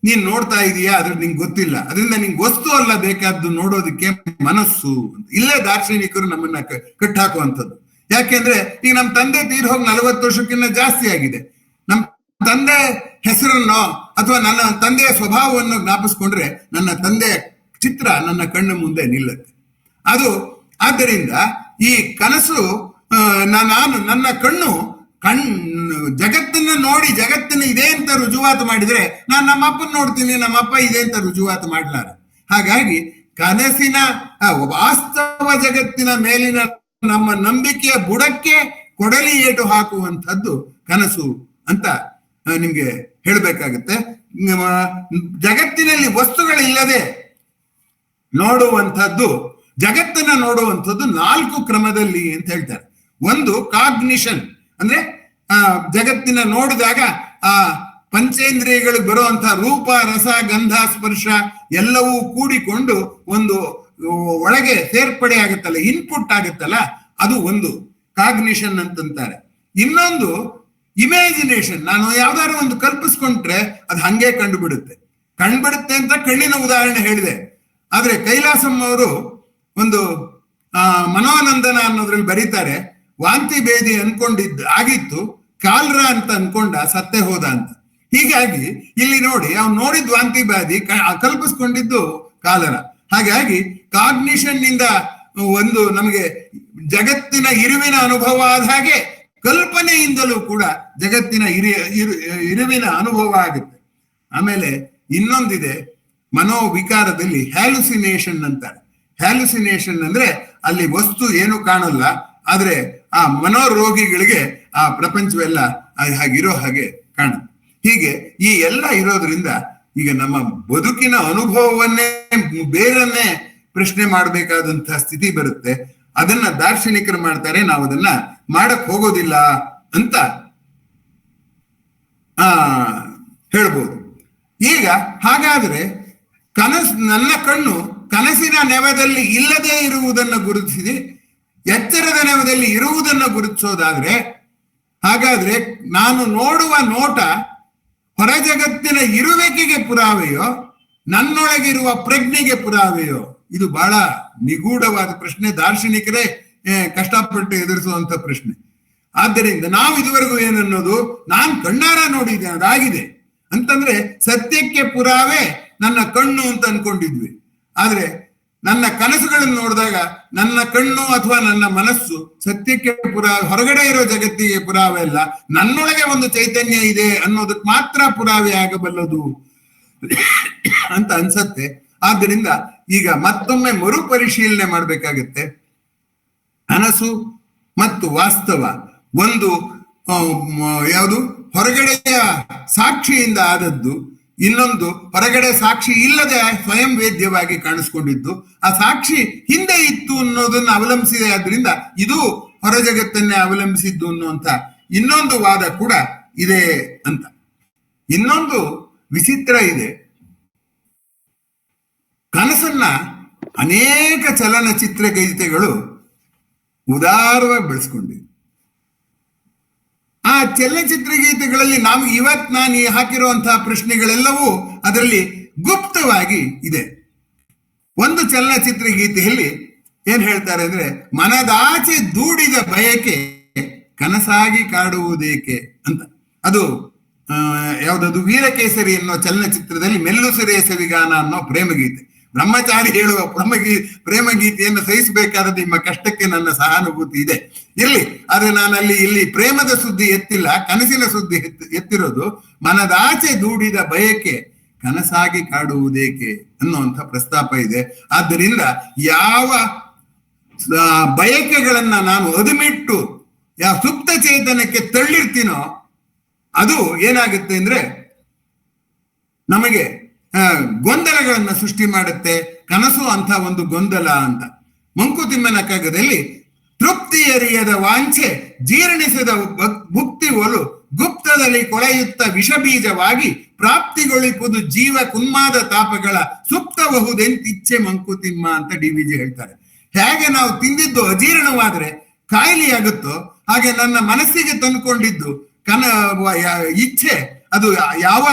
ನೀನ್ ನೋಡ್ತಾ ಇದೀಯಾ, ಅದ್ರ ನಿಂಗೆ ಗೊತ್ತಿಲ್ಲ. ಅದರಿಂದ ನಿಂಗೆ ವಸ್ತು ಅಲ್ಲ ಬೇಕಾದ್ದು, ನೋಡೋದಕ್ಕೆ ಮನಸ್ಸು. ಇಲ್ಲೇ ದಾರ್ಶನಿಕರು ನಮ್ಮನ್ನ ಕಟ್ಟಾಕುವಂಥದ್ದು. ಯಾಕೆಂದ್ರೆ ಈಗ ನಮ್ಮ ತಂದೆ ತೀರ್ ಹೋಗಿ 40 ವರ್ಷಕ್ಕಿಂತ ಜಾಸ್ತಿ ಆಗಿದೆ. ನಮ್ಮ ತಂದೆ ಹೆಸರನ್ನೋ ಅಥವಾ ನನ್ನ ತಂದೆಯ ಸ್ವಭಾವವನ್ನು ಜ್ಞಾಪಿಸ್ಕೊಂಡ್ರೆ ನನ್ನ ತಂದೆಯ ಚಿತ್ರ ನನ್ನ ಕಣ್ಣು ಮುಂದೆ ನಿಲ್ಲುತ್ತೆ. ಆದ್ದರಿಂದ ಈ ಕನಸು ನನ್ನ ಕಣ್ಣು ಜಗತ್ತನ್ನ ನೋಡಿ ಜಗತ್ತನ್ನ ಇದೆ ಅಂತ ರುಜುವಾತು ಮಾಡಿದ್ರೆ ನಾನು ನಮ್ಮಪ್ಪನ ನೋಡ್ತೀನಿ, ನಮ್ಮಪ್ಪ ಇದೆ ಅಂತ ರುಜುವಾತು ಮಾಡ್ಲಾರ. ಹಾಗಾಗಿ ಕನಸಿನ ವಾಸ್ತವ ಜಗತ್ತಿನ ಮೇಲಿನ ನಮ್ಮ ನಂಬಿಕೆಯ ಬುಡಕ್ಕೆ ಕೊಡಲಿ ಏಟು ಹಾಕುವಂಥದ್ದು ಕನಸು ಅಂತ ನಿಮ್ಗೆ ಹೇಳ್ಬೇಕಾಗತ್ತೆ. ಜಗತ್ತಿನಲ್ಲಿ ವಸ್ತುಗಳಿಲ್ಲದೆ ನೋಡುವಂಥದ್ದು, ಜಗತ್ತನ್ನ ನೋಡುವಂಥದ್ದು 4 ಕ್ರಮದಲ್ಲಿ ಅಂತ ಹೇಳ್ತಾರೆ. ಒಂದು ಕಾಗ್ನಿಷನ್, ಅಂದ್ರೆ ಜಗತ್ತಿನ ನೋಡಿದಾಗ ಆ ಪಂಚೇಂದ್ರಿಯಗಳಿಗೆ ಬರುವಂತಹ ರೂಪ, ರಸ, ಗಂಧ, ಸ್ಪರ್ಶ ಎಲ್ಲವೂ ಕೂಡಿಕೊಂಡು ಒಂದು ಒಳಗೆ ಸೇರ್ಪಡೆ ಆಗುತ್ತಲ್ಲ, ಇನ್ಪುಟ್ ಆಗುತ್ತಲ್ಲ, ಅದು ಒಂದು ಕಾಗ್ನಿಷನ್ ಅಂತಂತಾರೆ. ಇನ್ನೊಂದು ಇಮ್ಯಾಜಿನೇಷನ್. ನಾನು ಯಾವ್ದಾದ್ರು ಒಂದು ಕಲ್ಪಿಸ್ಕೊಂಡ್ರೆ ಅದು ಹಂಗೆ ಕಂಡುಬಿಡುತ್ತೆ ಅಂತ ಕಣ್ಣಿನ ಉದಾಹರಣೆ ಹೇಳಿದೆ. ಆದ್ರೆ ಕೈಲಾಸಂ ಅವರು ಒಂದು ಮನೋನಂದನ ಅನ್ನೋದ್ರಲ್ಲಿ ಬರೀತಾರೆ, ವಾಂತಿ ಭೇದಿ ಆಗಿತ್ತು, ಕಾಲ್ರ ಅಂತ ಅನ್ಕೊಂಡ ಸತ್ತೆ ಹೋದ ಅಂತ. ಹೀಗಾಗಿ ಇಲ್ಲಿ ನೋಡಿ, ಅವ್ನು ನೋಡಿದ್ ವಾಂತಿ ಭೇದಿ, ಕಲ್ಪಿಸ್ಕೊಂಡಿದ್ದು ಕಾಲರ. ಹಾಗಾಗಿ ಕಾಗ್ನಿಷನ್ ನಿಂದ ಒಂದು ನಮಗೆ ಜಗತ್ತಿನ ಇರುವಿನ ಅನುಭವ ಆದ ಹಾಗೆ ಕಲ್ಪನೆಯಿಂದಲೂ ಕೂಡ ಜಗತ್ತಿನ ಇರುವಿನ ಅನುಭವ ಆಗುತ್ತೆ. ಆಮೇಲೆ ಇನ್ನೊಂದಿದೆ, ಮನೋವಿಕಾರದಲ್ಲಿ ಹ್ಯಾಲುಸಿನೇಷನ್ ಅಂತಾರೆ. ಹ್ಯಾಲುಸಿನೇಷನ್ ಅಂದ್ರೆ ಅಲ್ಲಿ ವಸ್ತು ಏನು ಕಾಣಲ್ಲ, ಆದ್ರೆ ಆ ಮನೋರೋಗಿಗಳಿಗೆ ಆ ಪ್ರಪಂಚವೆಲ್ಲ ಹಾಗಿರೋ ಹಾಗೆ ಕಾಣುತ್ತೆ. ಹೀಗೆ ಈ ಎಲ್ಲ ಇರೋದ್ರಿಂದ ಈಗ ನಮ್ಮ ಬದುಕಿನ ಅನುಭವವನ್ನೇ ಬೇರನ್ನೇ ಪ್ರಶ್ನೆ ಮಾಡಬೇಕಾದಂತಹ ಸ್ಥಿತಿ ಬರುತ್ತೆ. ಅದನ್ನ ದಾರ್ಶನಿಕರು ಮಾಡ್ತಾರೆ, ನಾವು ಅದನ್ನ ಮಾಡಕ್ ಹೋಗೋದಿಲ್ಲ ಅಂತ ಹೇಳ್ಬೋದು. ಈಗ ಹಾಗಾದ್ರೆ ನನ್ನ ಕಣ್ಣು ಕನಸಿನ ನೆವದಲ್ಲಿ ಇಲ್ಲದೆ ಇರುವುದನ್ನು ಗುರುತಿಸಿ ಎಚ್ಚರದ ನೆವದಲ್ಲಿ ಇರುವುದನ್ನು ಗುರುತಿಸೋದಾದ್ರೆ, ಹಾಗಾದ್ರೆ ನಾನು ನೋಡುವ ನೋಟ ಹೊರ ಜಗತ್ತಿನ ಇರುವಿಕೆಗೆ ಪುರಾವೆಯೋ ನನ್ನೊಳಗಿರುವ ಪ್ರಜ್ಞೆಗೆ ಪುರಾವೆಯೋ? ಇದು ಬಹಳ ನಿಗೂಢವಾದ ಪ್ರಶ್ನೆ, ದಾರ್ಶನಿಕರೇ ಕಷ್ಟಪಟ್ಟು ಎದುರಿಸುವಂತ ಪ್ರಶ್ನೆ. ಆದ್ದರಿಂದ ನಾವು ಇದುವರೆಗೂ ಏನನ್ನೋದು, ನಾನು ಕಣ್ಣಾರ ನೋಡಿದೆ, ಅದಾಗಿದೆ ಅಂತಂದ್ರೆ ಸತ್ಯಕ್ಕೆ ಪುರಾವೆ ನನ್ನ ಕಣ್ಣು ಅಂತ ಅನ್ಕೊಂಡಿದ್ವಿ. ಆದ್ರೆ ನನ್ನ ಕನಸುಗಳನ್ನು ನೋಡಿದಾಗ ನನ್ನ ಕಣ್ಣು ಅಥವಾ ನನ್ನ ಮನಸ್ಸು ಸತ್ಯಕ್ಕೆ ಪುರಾವೆ, ಹೊರಗಡೆ ಇರೋ ಜಗತ್ತಿಗೆ ಪುರಾವೆ ಅಲ್ಲ, ನನ್ನೊಳಗೆ ಒಂದು ಚೈತನ್ಯ ಇದೆ ಅನ್ನೋದಕ್ಕೆ ಮಾತ್ರ ಪುರಾವೆ ಆಗಬಲ್ಲದು ಅಂತ ಅನ್ಸತ್ತೆ. ಆದ್ದರಿಂದ ಈಗ ಮತ್ತೊಮ್ಮೆ ಮರುಪರಿಶೀಲನೆ ಮಾಡಬೇಕಾಗತ್ತೆ. ಕನಸು ಮತ್ತು ವಾಸ್ತವ ಒಂದು ಯಾವುದು ಹೊರಗಡೆಯ ಸಾಕ್ಷಿಯಿಂದ ಆದದ್ದು, ಇನ್ನೊಂದು ಹೊರಗಡೆ ಸಾಕ್ಷಿ ಇಲ್ಲದೆ ಸ್ವಯಂ ವೇದ್ಯವಾಗಿ ಕಾಣಿಸ್ಕೊಂಡಿದ್ದು. ಆ ಸಾಕ್ಷಿ ಹಿಂದೆ ಇತ್ತು ಅನ್ನೋದನ್ನ ಅವಲಂಬಿಸಿದೆ, ಆದ್ರಿಂದ ಇದು ಹೊರ ಜಗತ್ತನ್ನೇ ಅವಲಂಬಿಸಿದ್ದು ಅನ್ನುವಂಥ ಇನ್ನೊಂದು ವಾದ ಕೂಡ ಇದೆ ಅಂತ. ಇನ್ನೊಂದು ವಿಚಿತ್ರ ಇದೆ, ಕನಸನ್ನ ಅನೇಕ ಚಲನಚಿತ್ರ ಗೀತೆಗಳು ಉದಾರವಾಗಿ ಬೆಳೆಸ್ಕೊಂಡಿವೆ. ಆ ಚಲನಚಿತ್ರ ಗೀತೆಗಳಲ್ಲಿ ನಾನು ಹಾಕಿರುವಂತಹ ಪ್ರಶ್ನೆಗಳೆಲ್ಲವೂ ಅದರಲ್ಲಿ ಗುಪ್ತವಾಗಿ ಇದೆ. ಒಂದು ಚಲನಚಿತ್ರ ಗೀತೆಯಲ್ಲಿ ಏನ್ ಹೇಳ್ತಾರೆ ಅಂದ್ರೆ, ಮನದಾಚೆ ದೂಡಿದ ಬಯಕೆ ಕನಸಾಗಿ ಕಾಡುವುದೇಕೆ ಅಂತ. ಅದು ಯಾವ್ದದು ವೀರಕೇಸರಿ ಅನ್ನೋ ಚಲನಚಿತ್ರದಲ್ಲಿ ಮೆಲ್ಲುಸಿರೆಯ ಸವಿಗಾನ ಅನ್ನೋ ಪ್ರೇಮಗೀತೆ. ಬ್ರಹ್ಮಚಾರಿ ಹೇಳುವ ಪ್ರೇಮಗೀತೆಯನ್ನು ಸಹಿಸಬೇಕಾದ ನಿಮ್ಮ ಕಷ್ಟಕ್ಕೆ ನನ್ನ ಸಹಾನುಭೂತಿ ಇದೆ, ಇರ್ಲಿ. ಆದ್ರೆ ನಾನು ಇಲ್ಲಿ ಪ್ರೇಮದ ಸುದ್ದಿ ಎತ್ತಿಲ್ಲ, ಕನಸಿನ ಸುದ್ದಿ ಎತ್ತಿರೋದು. ಮನದಾಚೆ ದೂಡಿದ ಬಯಕೆ ಕನಸಾಗಿ ಕಾಡುವುದೇಕೆ ಅನ್ನುವಂಥ ಪ್ರಸ್ತಾಪ ಇದೆ. ಆದ್ದರಿಂದ ಯಾವ ಬಯಕೆಗಳನ್ನ ನಾನು ಅದುಮಿಟ್ಟು ಯಾವ ಸುಪ್ತ ಚೇತನಕ್ಕೆ ತಳ್ಳಿರ್ತೀನೋ ಅದು ಏನಾಗುತ್ತೆ ಅಂದ್ರೆ ನಮಗೆ ಗೊಂದಲಗಳನ್ನ ಸೃಷ್ಟಿ ಮಾಡುತ್ತೆ. ಕನಸು ಅಂತ ಒಂದು ಗೊಂದಲ ಅಂತ. ಮಂಕುತಿಮ್ಮನ ಕಗ್ಗದಲ್ಲಿ ತೃಪ್ತಿಯರಿಯದ ವಾಂಛೆ ಜೀರ್ಣಿಸಿದ ಭುಕ್ತಿ ಒಲು ಗುಪ್ತದಲ್ಲಿ ಕೊಳೆಯುತ್ತ ವಿಷಬೀಜವಾಗಿ ಪ್ರಾಪ್ತಿಗೊಳಿಪುದು ಜೀವ ಕುನ್ಮಾದ ತಾಪಗಳ ಸುಪ್ತಬಹುದೆಂತಿಚ್ಛೆ ಮಂಕುತಿಮ್ಮ ಅಂತ ಡಿ.ವಿ.ಜಿ ಹೇಳ್ತಾರೆ. ಹೇಗೆ ನಾವು ತಿಂದಿದ್ದು ಅಜೀರ್ಣವಾದ್ರೆ ಕಾಯಿಲೆಯಾಗುತ್ತೋ ಹಾಗೆ ನನ್ನ ಮನಸ್ಸಿಗೆ ತಂದುಕೊಂಡಿದ್ದು ಇಚ್ಛೆ ಅದು ಯಾವ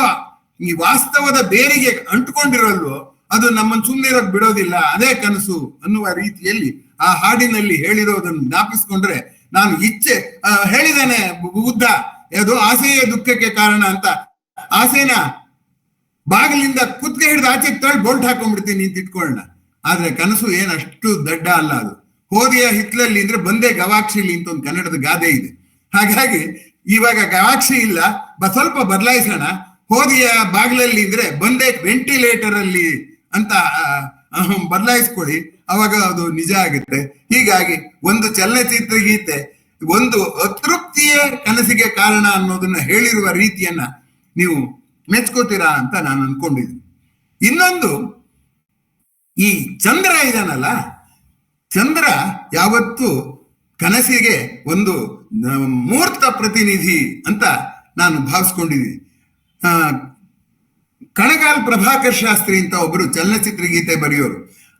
ಈ ವಾಸ್ತವದ ಬೇರಿಗೆ ಅಂಟುಕೊಂಡಿರಲ್ವೋ ಅದು ನಮ್ಮನ್ನು ಸುಮ್ಮನಿರೋಕ್ ಬಿಡೋದಿಲ್ಲ, ಅದೇ ಕನಸು ಅನ್ನುವ ರೀತಿಯಲ್ಲಿ ಆ ಹಾಡಿನಲ್ಲಿ ಹೇಳಿರೋದನ್ನು ಜ್ಞಾಪಿಸ್ಕೊಂಡ್ರೆ, ನಾನು ಇಚ್ಛೆ ಹೇಳಿದಾನೆ ಬುದ್ಧ, ಅದು ಆಸೆಯೇ ದುಃಖಕ್ಕೆ ಕಾರಣ ಅಂತ. ಆಸೆನ ಬಾಗಿಲಿಂದ ಕುತ್ತಿಗೆ ಹಿಡಿದು ಆಚೆ ತೊಳ್ಳಿ ಬೋಲ್ಟ್ ಹಾಕೊಂಡ್ಬಿಡ್ತೀನಿ ಅಂತ ಇಟ್ಕೊಳ್ಳೋಣ. ಆದ್ರೆ ಕನಸು ಏನಷ್ಟು ದಡ್ಡ ಅಲ್ಲ. ಅದು ಹೋದಿಯ ಹಿತ್ಲಲ್ಲಿ ಅಂದ್ರೆ ಬಂದೇ ಗವಾಕ್ಷಿಲಿ ಅಂತ ಒಂದು ಕನ್ನಡದ ಗಾದೆ ಇದೆ. ಹಾಗಾಗಿ ಇವಾಗ ಗವಾಕ್ಷಿ ಇಲ್ಲ, ಸ್ವಲ್ಪ ಬದಲಾಯಿಸೋಣ. ಹೋದಿಯ ಬಾಗಿಲಲ್ಲಿ ಇದ್ರೆ ಬಂದೆ ವೆಂಟಿಲೇಟರ್ ಅಲ್ಲಿ ಅಂತ ಬದಲಾಯಿಸ್ಕೊಳ್ಳಿ, ಅವಾಗ ಅದು ನಿಜ ಆಗುತ್ತೆ. ಹೀಗಾಗಿ ಒಂದು ಚಲನಚಿತ್ರ ಗೀತೆ ಒಂದು ಅತೃಪ್ತಿಯೇ ಕನಸಿಗೆ ಕಾರಣ ಅನ್ನೋದನ್ನ ಹೇಳಿರುವ ರೀತಿಯನ್ನ ನೀವು ಮೆಚ್ಕೋತೀರಾ ಅಂತ ನಾನು ಅನ್ಕೊಂಡಿದ್ದೀನಿ. ಇನ್ನೊಂದು, ಈ ಚಂದ್ರ ಇದಾನಲ್ಲ, ಚಂದ್ರ ಯಾವತ್ತು ಕನಸಿಗೆ ಒಂದು ಮೂರ್ತ ಪ್ರತಿನಿಧಿ ಅಂತ ನಾನು ಭಾವಿಸ್ಕೊಂಡಿದ್ದೀನಿ. ಕಣಗಾಲ್ ಪ್ರಭಾಕರ್ ಶಾಸ್ತ್ರಿ ಅಂತ ಒಬ್ಬರು ಚಲನಚಿತ್ರ ಗೀತೆ ಬರೆಯೋರು.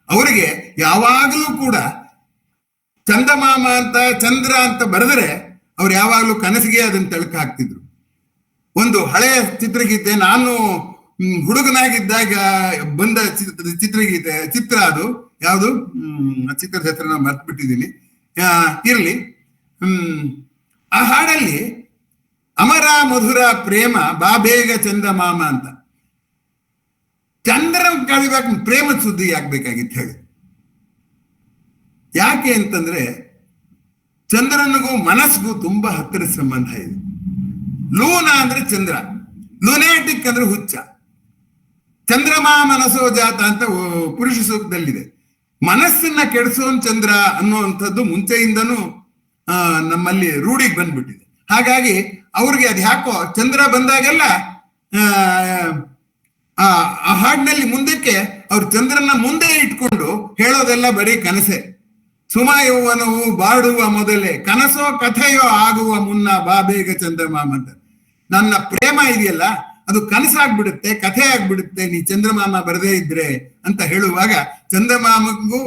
ಅವರಿಗೆ ಯಾವಾಗಲೂ ಕೂಡ ಚಂದಮಾಮ ಅಂತ ಚಂದ್ರ ಅಂತ ಬರೆದರೆ ಅವ್ರು ಯಾವಾಗಲೂ ಕನಸಿಗೆ ಅದನ್ನ ತಳಕ ಹಾಕ್ತಿದ್ರು. ಒಂದು ಹಳೆಯ ಚಿತ್ರಗೀತೆ, ನಾನು ಹುಡುಗನಾಗಿದ್ದಾಗ ಬಂದ ಚಿತ್ರಗೀತೆ, ಚಿತ್ರ ಅದು ಯಾವುದು ಚಿತ್ರದ ಹೆಸರು ನಾನು ಮರ್ತು ಬಿಟ್ಟಿದ್ದೀನಿ, ಇರ್ಲಿ. ಆ ಹಾಡಲ್ಲಿ ಅಮರ ಮಧುರ ಪ್ರೇಮ ಬಾಬೇಗ ಚಂದಮಾಮ ಅಂತ. ಚಂದ್ರ ಕಳಿಬೇಕು ಪ್ರೇಮದ ಸುದ್ದಿ ಯಾಕಬೇಕಾಗಿತ್ತು ಹೇಳಿ? ಯಾಕೆ ಅಂತಂದ್ರೆ ಚಂದ್ರನಿಗೂ ಮನಸ್ಸಿಗೂ ತುಂಬಾ ಹತ್ತಿರ ಸಂಬಂಧ ಇದೆ. ಲೂನ ಅಂದ್ರೆ ಚಂದ್ರ, ಲುನಾಟಿಕ್ ಅಂದ್ರೆ ಹುಚ್ಚ. ಚಂದ್ರಮಾ ಮನಸೋ ಜಾತ ಅಂತ ಪುರುಷ ಸೂಕ್ತದಲ್ಲಿದೆ. ಮನಸ್ಸನ್ನ ಕೆಡಿಸೋನ್ ಚಂದ್ರ ಅನ್ನುವಂಥದ್ದು ಮುಂಚೆಯಿಂದನೂ ನಮ್ಮಲ್ಲಿ ರೂಢಿಗೆ ಬಂದ್ಬಿಟ್ಟಿದೆ. ಹಾಗಾಗಿ ಅವ್ರಿಗೆ ಅದು ಯಾಕೋ ಚಂದ್ರ ಬಂದಾಗೆಲ್ಲ ಆ ಹಾಡಿನಲ್ಲಿ ಮುಂದಕ್ಕೆ ಅವ್ರು ಚಂದ್ರನ ಮುಂದೆ ಇಟ್ಕೊಂಡು ಹೇಳೋದೆಲ್ಲ ಬರೀ ಕನಸೆ. ಸುಮ ಯೌವನವು ಬಾಡುವ ಮೊದಲೇ ಕನಸೋ ಕಥೆಯೋ ಆಗುವ ಮುನ್ನ ಬಾಬೇಗ ಚಂದ್ರಮಾಮ ಅಂತ. ನನ್ನ ಪ್ರೇಮ ಇದೆಯಲ್ಲ ಅದು ಕನಸಾಗ್ಬಿಡುತ್ತೆ, ಕಥೆ ಆಗ್ಬಿಡುತ್ತೆ ನೀ ಚಂದ್ರಮಾಮ ಬರದೇ ಇದ್ರೆ ಅಂತ ಹೇಳುವಾಗ, ಚಂದ್ರಮಾಮಗೂ